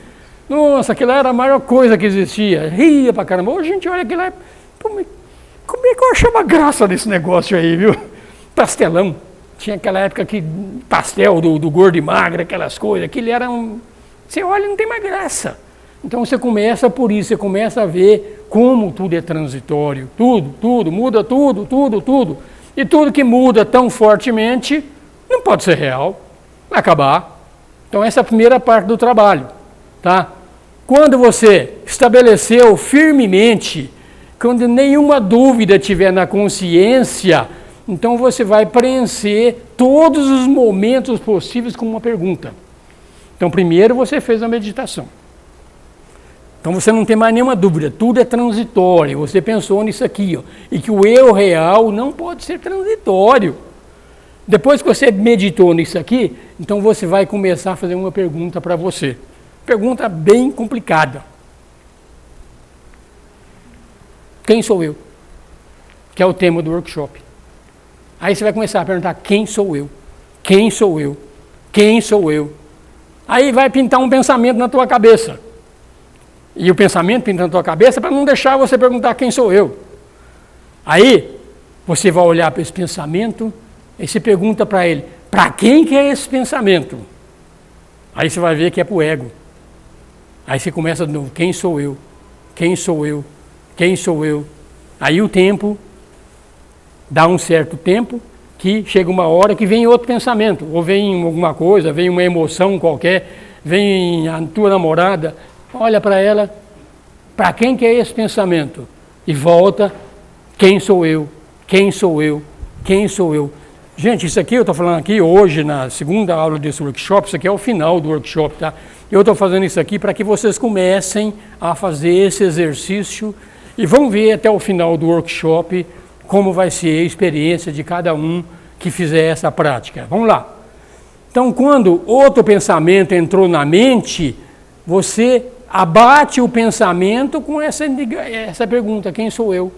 Nossa, aquilo era a maior coisa que existia. Ria pra caramba. Hoje a gente olha aquilo lá, como é que eu achava graça desse negócio aí, viu? Pastelão. Tinha aquela época que pastel do gordo e magro, aquelas coisas, aquilo era você olha e não tem mais graça. Então você começa por isso, você começa a ver como tudo é transitório. Tudo, muda tudo. E tudo que muda tão fortemente não pode ser real, vai acabar. Então essa é a primeira parte do trabalho. Tá? Quando você estabeleceu firmemente, quando nenhuma dúvida tiver na consciência, então você vai preencher todos os momentos possíveis com uma pergunta. Então primeiro você fez a meditação. Então você não tem mais nenhuma dúvida, tudo é transitório, você pensou nisso aqui, e que o eu real não pode ser transitório. Depois que você meditou nisso aqui, então você vai começar a fazer uma pergunta para você. Pergunta bem complicada. Quem sou eu? Que é o tema do workshop. Aí você vai começar a perguntar, quem sou eu? Quem sou eu? Quem sou eu? Aí vai pintar um pensamento na tua cabeça. E o pensamento pinta na tua cabeça para não deixar você perguntar quem sou eu. Aí você vai olhar para esse pensamento e se pergunta para ele, para quem que é esse pensamento? Aí você vai ver que é para o ego. Aí você começa de novo, quem sou eu? Quem sou eu? Quem sou eu? Aí o tempo Dá um certo tempo que chega uma hora que vem outro pensamento, ou vem alguma coisa, vem uma emoção qualquer, vem a tua namorada, olha para ela, para quem que é esse pensamento? E volta, quem sou eu? Quem sou eu? Quem sou eu? Gente, isso aqui eu estou falando aqui hoje, na segunda aula desse workshop, isso aqui é o final do workshop, tá? Eu estou fazendo isso aqui para que vocês comecem a fazer esse exercício e vão ver até o final do workshop como vai ser a experiência de cada um que fizer essa prática. Vamos lá. Então, quando outro pensamento entrou na mente, você abate o pensamento com essa pergunta, quem sou eu?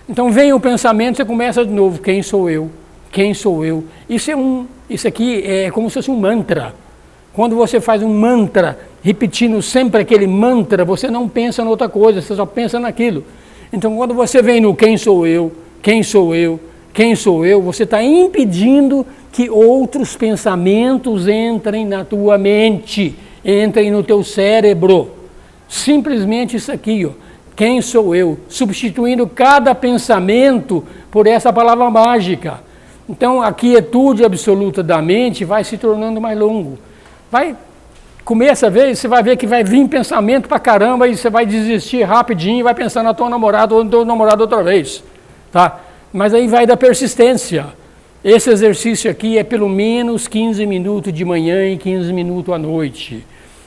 Então, vem o pensamento, você começa de novo, quem sou eu? Quem sou eu? Isso aqui é como se fosse um mantra. Quando você faz um mantra, repetindo sempre aquele mantra, você não pensa em outra coisa, você só pensa naquilo. Então, quando você vem no quem sou eu, quem sou eu, quem sou eu, você está impedindo que outros pensamentos entrem na tua mente, entrem no teu cérebro. Simplesmente isso aqui, ó, quem sou eu? Substituindo cada pensamento por essa palavra mágica. Então, a quietude absoluta da mente vai se tornando mais longo. Começa a ver, você vai ver que vai vir pensamento pra caramba e você vai desistir rapidinho e vai pensar na tua namorada ou no teu namorado outra vez. Tá? Mas aí vai da persistência. Esse exercício aqui é pelo menos 15 minutos de manhã e 15 minutos à noite.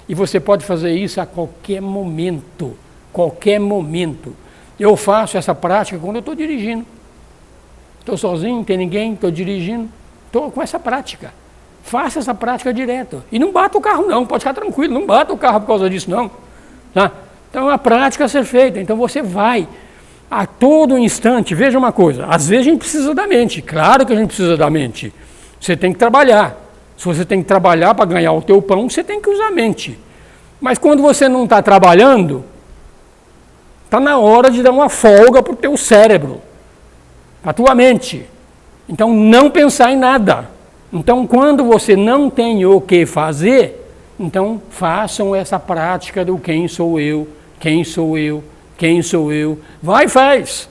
E você pode fazer isso a qualquer momento. Qualquer momento. Eu faço essa prática quando eu estou dirigindo. Estou sozinho, não tem ninguém, estou dirigindo. Estou com essa prática. Faça essa prática direto. E não bata o carro não, pode ficar tranquilo, não bata o carro por causa disso não. Tá? Então é uma prática a ser feita. Então você vai a todo instante, veja uma coisa, às vezes a gente precisa da mente, claro que a gente precisa da mente. Você tem que trabalhar. Se você tem que trabalhar para ganhar o teu pão, você tem que usar a mente. Mas quando você não está trabalhando, está na hora de dar uma folga para o teu cérebro, para a tua mente. Então não pensar em nada. Então quando você não tem o que fazer, então façam essa prática do quem sou eu, quem sou eu, quem sou eu. Vai e faz.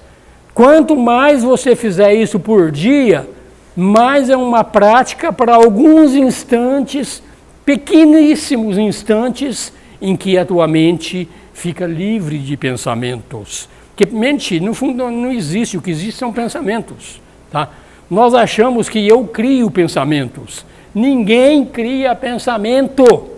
Quanto mais você fizer isso por dia, mais é uma prática para alguns instantes, pequeníssimos instantes, em que a tua mente fica livre de pensamentos. Porque mente, no fundo, não existe. O que existe são pensamentos. Tá? Nós achamos que eu crio pensamentos. Ninguém cria pensamento.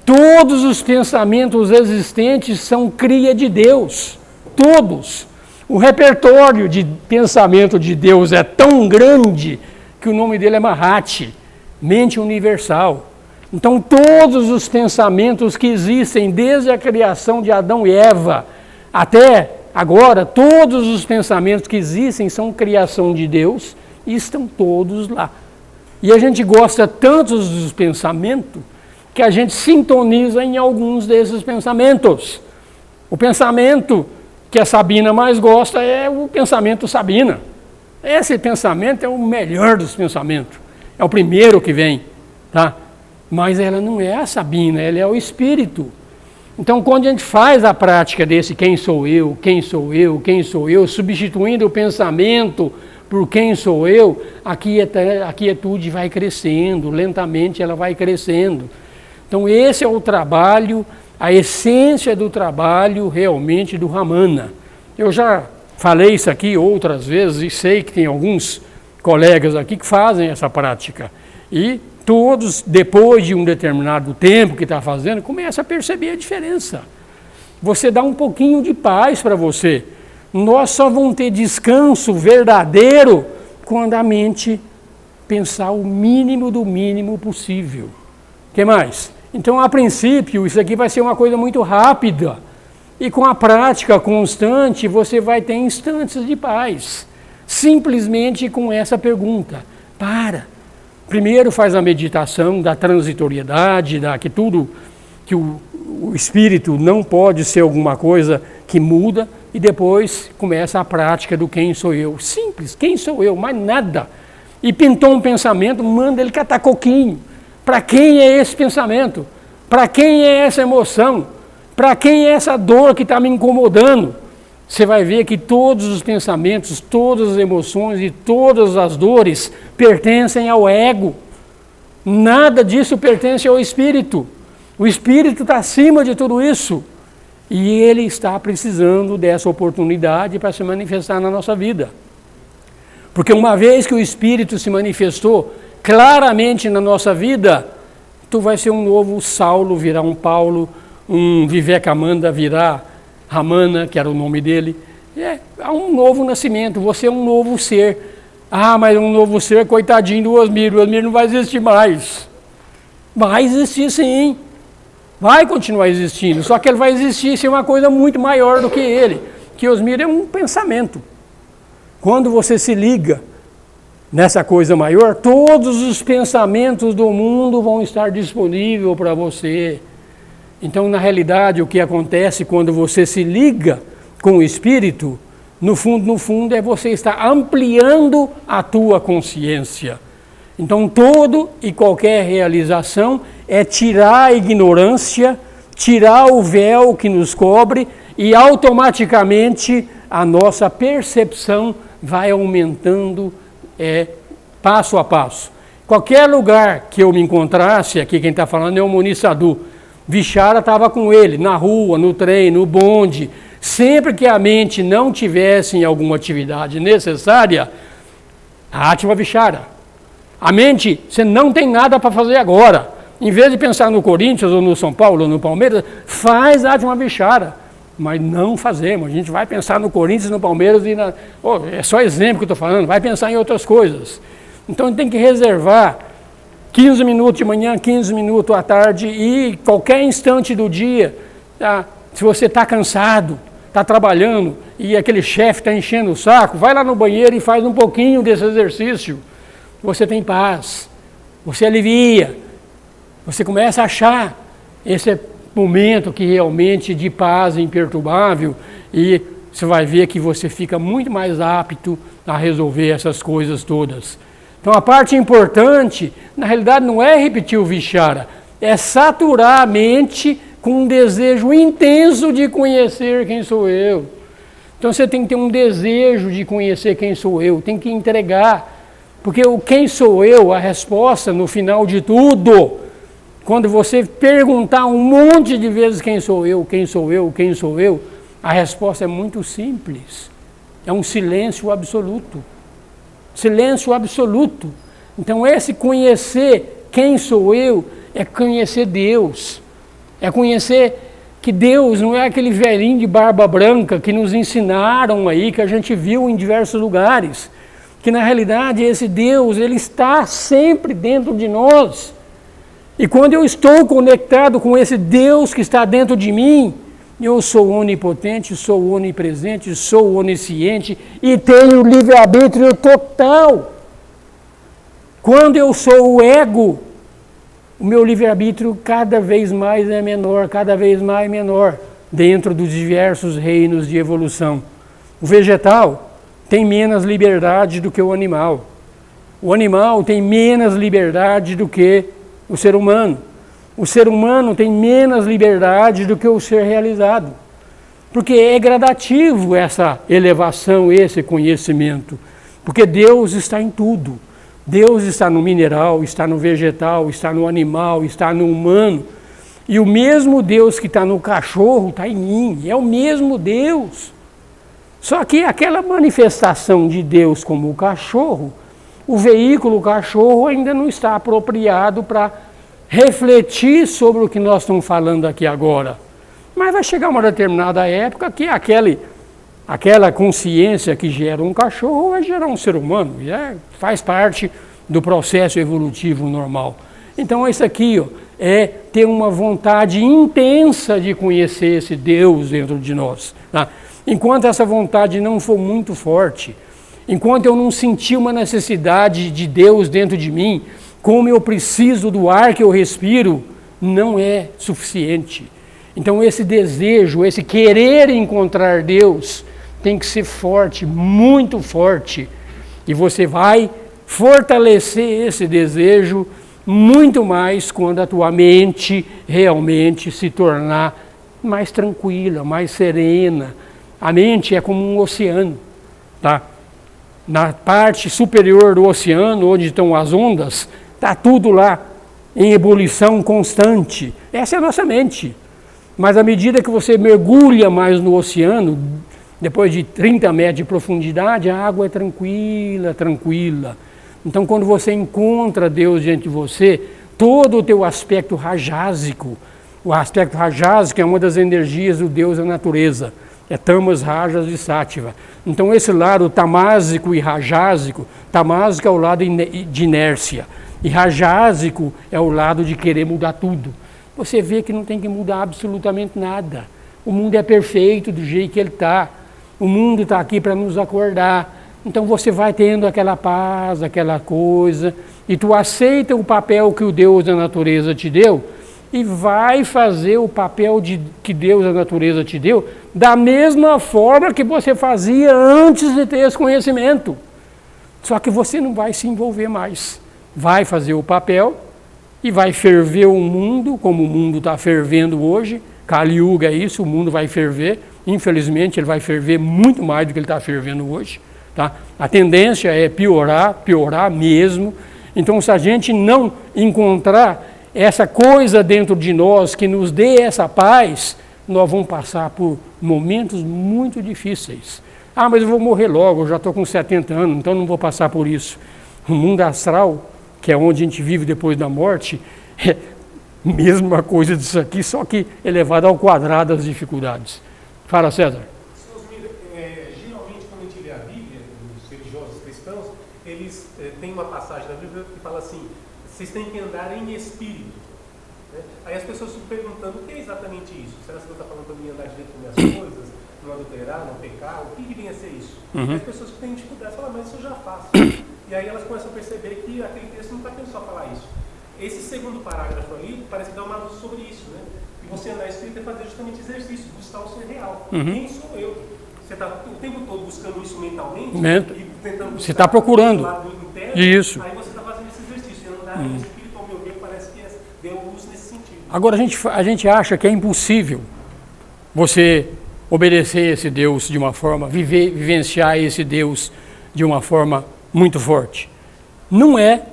Todos os pensamentos existentes são cria de Deus. Todos. O repertório de pensamento de Deus é tão grande que o nome dele é Mahati, mente universal. Então todos os pensamentos que existem desde a criação de Adão e Eva até agora, todos os pensamentos que existem são criação de Deus e estão todos lá. E a gente gosta tanto dos pensamentos que a gente sintoniza em alguns desses pensamentos. O pensamento que a Sabina mais gosta é o pensamento Sabina. Esse pensamento é o melhor dos pensamentos. É o primeiro que vem, tá? Mas ela não é a Sabina, ela é o Espírito. Então, quando a gente faz a prática desse quem sou eu, quem sou eu, quem sou eu, substituindo o pensamento por quem sou eu, a quietude vai crescendo, lentamente ela vai crescendo. Então, esse é o trabalho, a essência do trabalho realmente do Ramana. Eu já falei isso aqui outras vezes e sei que tem alguns colegas aqui que fazem essa prática. E todos, depois de um determinado tempo que está fazendo, começam a perceber a diferença. Você dá um pouquinho de paz para você. Nós só vamos ter descanso verdadeiro quando a mente pensar o mínimo do mínimo possível. O que mais? Então, a princípio, isso aqui vai ser uma coisa muito rápida. E com a prática constante, você vai ter instantes de paz. Simplesmente com essa pergunta. Primeiro faz a meditação da transitoriedade, que tudo, que o espírito não pode ser alguma coisa que muda. E depois começa a prática do quem sou eu. Simples, quem sou eu, mais nada. E pintou um pensamento, manda ele catar coquinho. Para quem é esse pensamento? Para quem é essa emoção? Para quem é essa dor que está me incomodando? você vai ver que todos os pensamentos, todas as emoções e todas as dores pertencem ao ego. Nada disso pertence ao espírito. O espírito está acima de tudo isso. E ele está precisando dessa oportunidade para se manifestar na nossa vida. Porque uma vez que o espírito se manifestou claramente na nossa vida, tu vai ser um novo Saulo, virar um Paulo, um Vivekananda virar Ramana, que era o nome dele. É um novo nascimento, você é um novo ser. Ah, mas um novo ser, coitadinho do Osmir. O Osmir não vai existir mais. Vai existir sim. Vai continuar existindo. Só que ele vai existir sem uma coisa muito maior do que ele. Que Osmir é um pensamento. Quando você se liga nessa coisa maior, todos os pensamentos do mundo vão estar disponíveis para você. Então, na realidade, o que acontece quando você se liga com o Espírito, no fundo, é você estar ampliando a tua consciência. Então, todo e qualquer realização é tirar a ignorância, tirar o véu que nos cobre e automaticamente a nossa percepção vai aumentando passo a passo. Qualquer lugar que eu me encontrasse, aqui quem está falando é o Muni Sadhu, Vichara estava com ele, na rua, no trem, no bonde. Sempre que a mente não tivesse em alguma atividade necessária, Atma Vichara. A mente, você não tem nada para fazer agora. Em vez de pensar no Corinthians, ou no São Paulo, ou no Palmeiras, faz Atma Vichara. Mas não fazemos. A gente vai pensar no Corinthians, no Palmeiras e na... é só exemplo que eu estou falando. Vai pensar em outras coisas. Então tem que reservar 15 minutos de manhã, 15 minutos à tarde e qualquer instante do dia. Tá? Se você está cansado, está trabalhando e aquele chefe está enchendo o saco, vai lá no banheiro e faz um pouquinho desse exercício. Você tem paz, você alivia, você começa a achar esse momento que realmente de paz imperturbável e você vai ver que você fica muito mais apto a resolver essas coisas todas. Então a parte importante, na realidade não é repetir o Vichara, é saturar a mente com um desejo intenso de conhecer quem sou eu. Então você tem que ter um desejo de conhecer quem sou eu, tem que entregar, porque o quem sou eu, a resposta no final de tudo, quando você perguntar um monte de vezes quem sou eu, quem sou eu, quem sou eu, a resposta é muito simples, é um silêncio absoluto. Silêncio absoluto. Então esse conhecer quem sou eu é conhecer Deus. É conhecer que Deus não é aquele velhinho de barba branca que nos ensinaram aí, que a gente viu em diversos lugares. Que na realidade esse Deus, ele está sempre dentro de nós. E quando eu estou conectado com esse Deus que está dentro de mim, eu sou onipotente, sou onipresente, sou onisciente e tenho livre-arbítrio total. Quando eu sou o ego, o meu livre-arbítrio cada vez mais é menor, cada vez mais menor, dentro dos diversos reinos de evolução. O vegetal tem menos liberdade do que o animal. O animal tem menos liberdade do que o ser humano. O ser humano tem menos liberdade do que o ser realizado. Porque é gradativo essa elevação, esse conhecimento. Porque Deus está em tudo. Deus está no mineral, está no vegetal, está no animal, está no humano. E o mesmo Deus que está no cachorro está em mim. É o mesmo Deus. Só que aquela manifestação de Deus como o cachorro, o veículo cachorro ainda não está apropriado para refletir sobre o que nós estamos falando aqui agora. Mas vai chegar uma determinada época que aquela consciência que gera um cachorro vai gerar um ser humano. E faz parte do processo evolutivo normal. Então isso aqui é ter uma vontade intensa de conhecer esse Deus dentro de nós. Tá? Enquanto essa vontade não for muito forte, enquanto eu não sentir uma necessidade de Deus dentro de mim, como eu preciso do ar que eu respiro, não é suficiente. Então esse desejo, esse querer encontrar Deus, tem que ser forte, muito forte. E você vai fortalecer esse desejo muito mais quando a tua mente realmente se tornar mais tranquila, mais serena, A mente é como um oceano, tá? Na parte superior do oceano, onde estão as ondas, está tudo lá em ebulição constante. Essa é a nossa mente. Mas à medida que você mergulha mais no oceano, depois de 30 metros de profundidade, a água é tranquila, tranquila. Então, quando você encontra Deus diante de você, todo o teu aspecto rajásico, o aspecto rajásico é uma das energias do Deus da natureza, é tamas, rajas e sátiva. Então, esse lado tamásico e rajásico, tamásico é o lado de inércia, e rajásico é o lado de querer mudar tudo. Você vê que não tem que mudar absolutamente nada. O mundo é perfeito do jeito que ele está. O mundo está aqui para nos acordar. Então você vai tendo aquela paz, aquela coisa, e tu aceita o papel que o Deus da natureza te deu, e vai fazer o papel que Deus da natureza te deu, da mesma forma que você fazia antes de ter esse conhecimento. Só que você não vai se envolver mais. Vai fazer o papel, e vai ferver o mundo, como o mundo está fervendo hoje. Kali Yuga é isso, o mundo vai ferver. Infelizmente, ele vai ferver muito mais do que ele está fervendo hoje. Tá? A tendência é piorar mesmo. Então, se a gente não encontrar essa coisa dentro de nós que nos dê essa paz, nós vamos passar por momentos muito difíceis. Ah, mas eu vou morrer logo, eu já estou com 70 anos, então não vou passar por isso. O mundo astral, que é onde a gente vive depois da morte, é a mesma coisa disso aqui, só que elevado ao quadrado das dificuldades. Fala, César. Geralmente, quando a gente lê a Bíblia, os religiosos cristãos, eles têm uma passagem na Bíblia que fala assim, vocês têm que andar em espírito. Né? Aí as pessoas ficam perguntando, o que é exatamente isso? Será que você está falando para mim andar direito com minhas coisas, não adulterar, não pecar? O que vem a ser isso? Uhum. As pessoas que têm dificuldade falam, mas isso eu já faço. E aí elas começam a perceber que aquele texto não está querendo só falar isso. Esse segundo parágrafo ali parece que dá uma luz sobre isso, né? E você andar espírita é fazer justamente exercício, buscar o ser real. Uhum. Quem sou eu? Você está o tempo todo buscando isso mentalmente e tentando buscar. Você está procurando. Lado interno, isso. Aí você está fazendo esse exercício. E andar em espírito, ao meu ver, parece que deu luz nesse sentido. Agora a gente acha que é impossível você obedecer esse Deus de uma forma, vivenciar esse Deus de uma forma muito forte. Não é.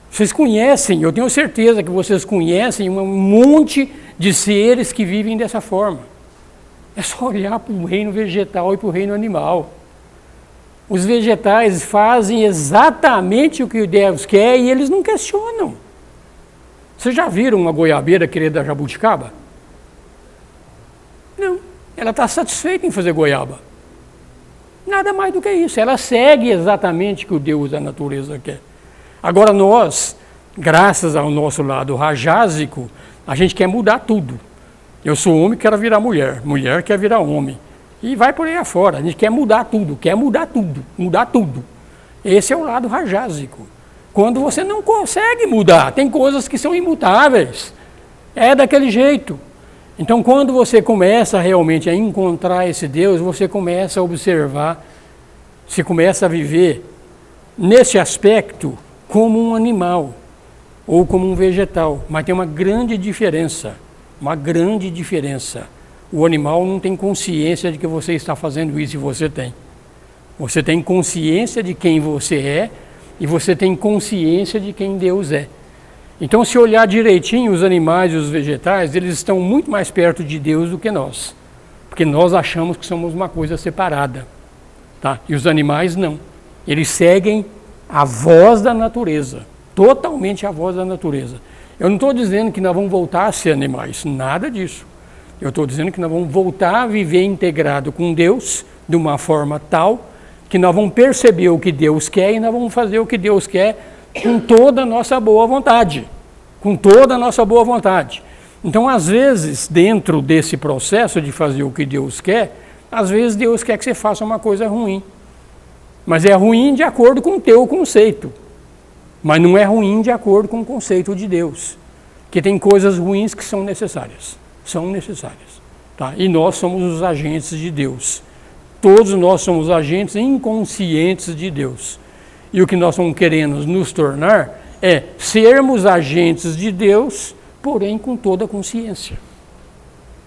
Vocês conhecem, eu tenho certeza que vocês conhecem um monte de seres que vivem dessa forma. É só olhar para o reino vegetal e para o reino animal. Os vegetais fazem exatamente o que Deus quer e eles não questionam. Vocês já viram uma goiabeira querer dar jabuticaba? Não. Ela está satisfeita em fazer goiaba. Nada mais do que isso. Ela segue exatamente o que o Deus da natureza quer. Agora nós, graças ao nosso lado rajásico, a gente quer mudar tudo. Eu sou homem, quero virar mulher. Mulher quer virar homem. E vai por aí afora. A gente quer mudar tudo, mudar tudo. Esse é o lado rajásico. Quando você não consegue mudar, tem coisas que são imutáveis. É daquele jeito. Então, quando você começa realmente a encontrar esse Deus, você começa a observar, você começa a viver nesse aspecto como um animal ou como um vegetal. Mas tem uma grande diferença. O animal não tem consciência de que você está fazendo isso e você tem. Você tem consciência de quem você é e você tem consciência de quem Deus é. Então, se olhar direitinho, os animais e os vegetais, eles estão muito mais perto de Deus do que nós. Porque nós achamos que somos uma coisa separada. Tá? E os animais não. Eles seguem a voz da natureza. Totalmente a voz da natureza. Eu não estou dizendo que nós vamos voltar a ser animais. Nada disso. Eu estou dizendo que nós vamos voltar a viver integrado com Deus de uma forma tal que nós vamos perceber o que Deus quer e nós vamos fazer o que Deus quer com toda a nossa boa vontade. Então, às vezes, dentro desse processo de fazer o que Deus quer, às vezes Deus quer que você faça uma coisa ruim. Mas é ruim de acordo com o teu conceito. Mas não é ruim de acordo com o conceito de Deus. Porque tem coisas ruins que são necessárias. Tá? E nós somos os agentes de Deus. Todos nós somos agentes inconscientes de Deus. E o que nós estamos querendo nos tornar é sermos agentes de Deus, porém com toda a consciência.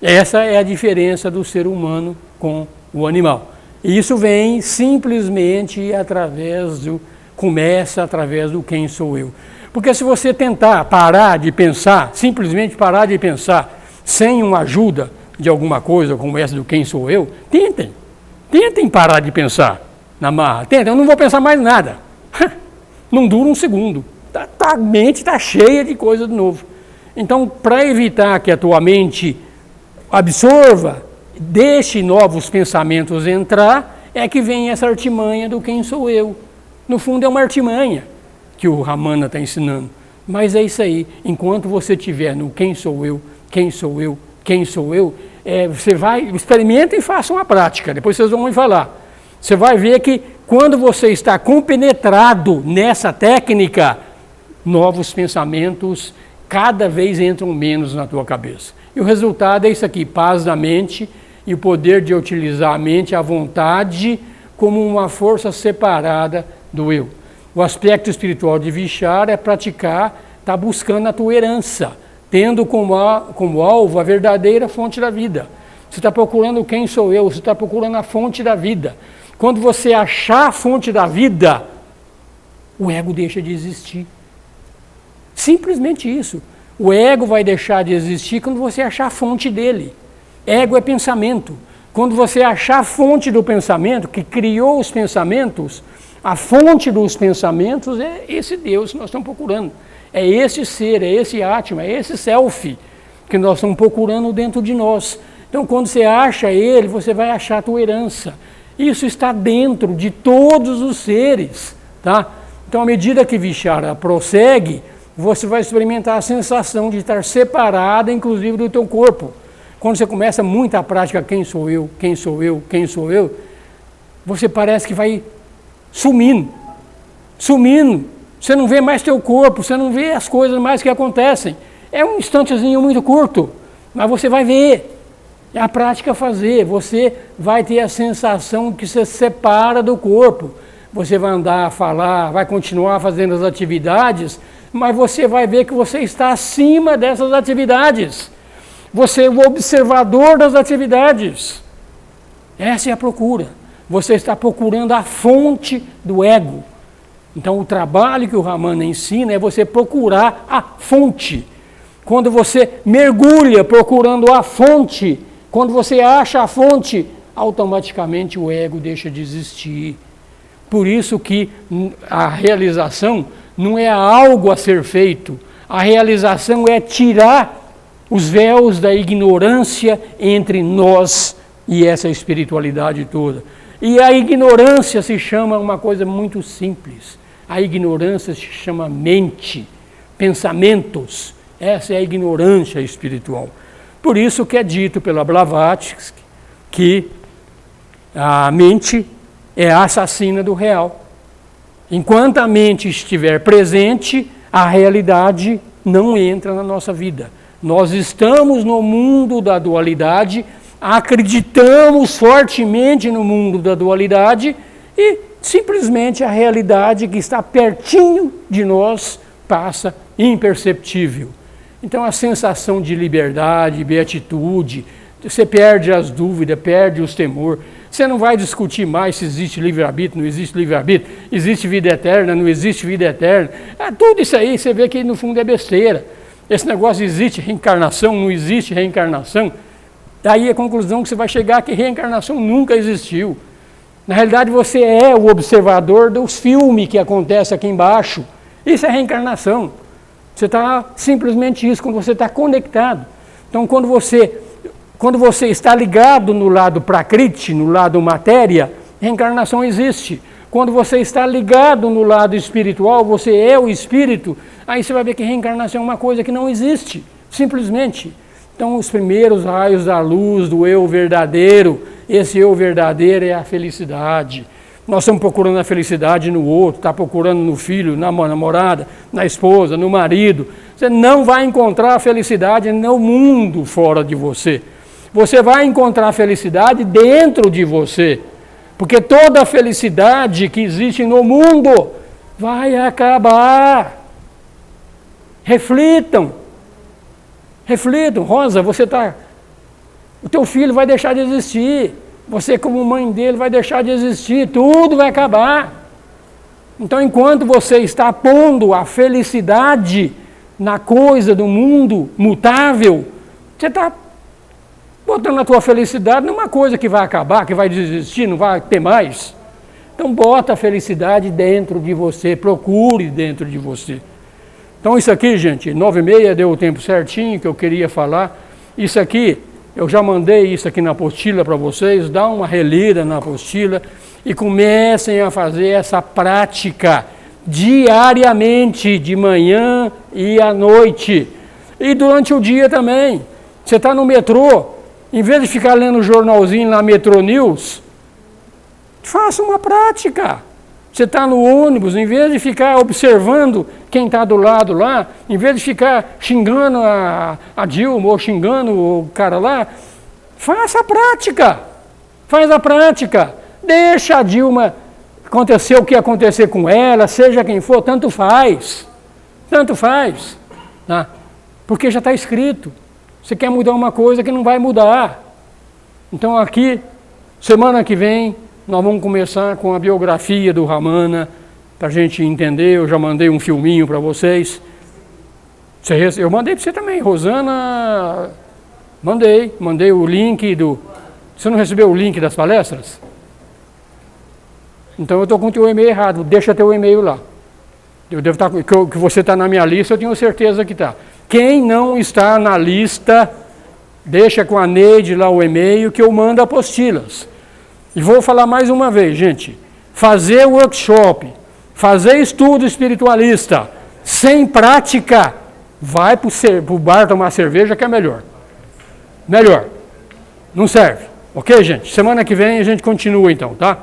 Essa é a diferença do ser humano com o animal. E isso vem simplesmente começa através do quem sou eu. Porque se você tentar parar de pensar, simplesmente parar de pensar, sem uma ajuda de alguma coisa como essa do quem sou eu, tentem parar de pensar na marra. Eu não vou pensar mais nada. Não dura um segundo. A mente está cheia de coisa de novo. Então, para evitar que a tua mente absorva, deixe novos pensamentos entrar, é que vem essa artimanha do quem sou eu. No fundo é uma artimanha que o Ramana está ensinando. Mas é isso aí. Enquanto você estiver no quem sou eu, quem sou eu, quem sou eu, você vai, experimenta e faça uma prática. Depois vocês vão me falar. Você vai ver que quando você está compenetrado nessa técnica, novos pensamentos cada vez entram menos na tua cabeça. E o resultado é isso aqui, paz da mente e o poder de utilizar a mente, a vontade, como uma força separada do eu. O aspecto espiritual de Vichara é praticar, está buscando a tua herança, tendo como alvo a verdadeira fonte da vida. Você está procurando quem sou eu, você está procurando a fonte da vida. Quando você achar a fonte da vida, o ego deixa de existir. Simplesmente isso. O ego vai deixar de existir quando você achar a fonte dele. Ego é pensamento. Quando você achar a fonte do pensamento, que criou os pensamentos, a fonte dos pensamentos é esse Deus que nós estamos procurando. É esse ser, é esse Atma, é esse self que nós estamos procurando dentro de nós. Então, quando você acha ele, você vai achar a tua herança. Isso está dentro de todos os seres, tá? Então, à medida que Vichara prossegue, você vai experimentar a sensação de estar separada, inclusive, do teu corpo. Quando você começa muito a prática, quem sou eu, quem sou eu, quem sou eu, você parece que vai sumindo. Você não vê mais teu corpo, você não vê as coisas mais que acontecem. É um instantezinho muito curto, mas você vai ver. É a prática fazer, você vai ter a sensação que você se separa do corpo. Você vai andar, falar, vai continuar fazendo as atividades, mas você vai ver que você está acima dessas atividades. Você é o observador das atividades. Essa é a procura. Você está procurando a fonte do ego. Então, o trabalho que o Ramana ensina é você procurar a fonte. Quando você mergulha procurando a fonte, quando você acha a fonte, automaticamente o ego deixa de existir. Por isso que a realização não é algo a ser feito. A realização é tirar os véus da ignorância entre nós e essa espiritualidade toda. E a ignorância se chama uma coisa muito simples. A ignorância se chama mente, pensamentos. Essa é a ignorância espiritual. Por isso que é dito pela Blavatsky que a mente é a assassina do real. Enquanto a mente estiver presente, a realidade não entra na nossa vida. Nós estamos no mundo da dualidade, acreditamos fortemente no mundo da dualidade e simplesmente a realidade que está pertinho de nós passa imperceptível. Então a sensação de liberdade, beatitude, você perde as dúvidas, perde os temores. Você não vai discutir mais se existe livre-arbítrio, não existe livre-arbítrio, existe vida eterna, não existe vida eterna. Tudo isso aí você vê que no fundo é besteira. Esse negócio existe reencarnação, não existe reencarnação. Daí a conclusão que você vai chegar é que reencarnação nunca existiu. Na realidade você é o observador dos filmes que acontecem aqui embaixo. Isso é reencarnação. Você está simplesmente isso, quando você está conectado. Então quando você está ligado no lado prakriti, no lado matéria, reencarnação existe. Quando você está ligado no lado espiritual, você é o espírito, aí você vai ver que reencarnação é uma coisa que não existe, simplesmente. Então os primeiros raios da luz do eu verdadeiro, esse eu verdadeiro é a felicidade. Nós estamos procurando a felicidade no outro, está procurando no filho, na namorada, na esposa, no marido. Você não vai encontrar a felicidade no mundo fora de você. Você vai encontrar a felicidade dentro de você. Porque toda a felicidade que existe no mundo vai acabar. Reflitam. Rosa, o teu filho vai deixar de existir. Você, como mãe dele, vai deixar de existir, tudo vai acabar. Então, enquanto você está pondo a felicidade na coisa do mundo mutável, você está botando a tua felicidade numa coisa que vai acabar, que vai desistir, não vai ter mais. Então, bota a felicidade dentro de você, procure dentro de você. Então, isso aqui, gente, 9h30 deu o tempo certinho que eu queria falar. Isso aqui, eu já mandei isso aqui na apostila para vocês, dá uma relida na apostila e comecem a fazer essa prática diariamente, de manhã e à noite. E durante o dia também. Você está no metrô, em vez de ficar lendo o jornalzinho na Metro News, faça uma prática. Você está no ônibus, em vez de ficar observando quem está do lado lá, em vez de ficar xingando a Dilma ou xingando o cara lá, faça a prática. Faz a prática. Deixa a Dilma acontecer o que acontecer com ela, seja quem for, tanto faz. Tanto faz. Tá? Porque já está escrito. Você quer mudar uma coisa que não vai mudar. Então aqui, semana que vem, nós vamos começar com a biografia do Ramana, para a gente entender. Eu já mandei um filminho para vocês. Eu mandei para você também, Rosana. Mandei o link do... Você não recebeu o link das palestras? Então eu estou com o teu e-mail errado, deixa teu e-mail lá. Eu devo estar, que você está na minha lista, eu tenho certeza que está. Quem não está na lista, deixa com a Neide lá o e-mail que eu mando apostilas. E vou falar mais uma vez, gente. Fazer workshop, fazer estudo espiritualista, sem prática, vai para o bar tomar cerveja que é melhor. Melhor. Não serve. Ok, gente? Semana que vem a gente continua então, tá?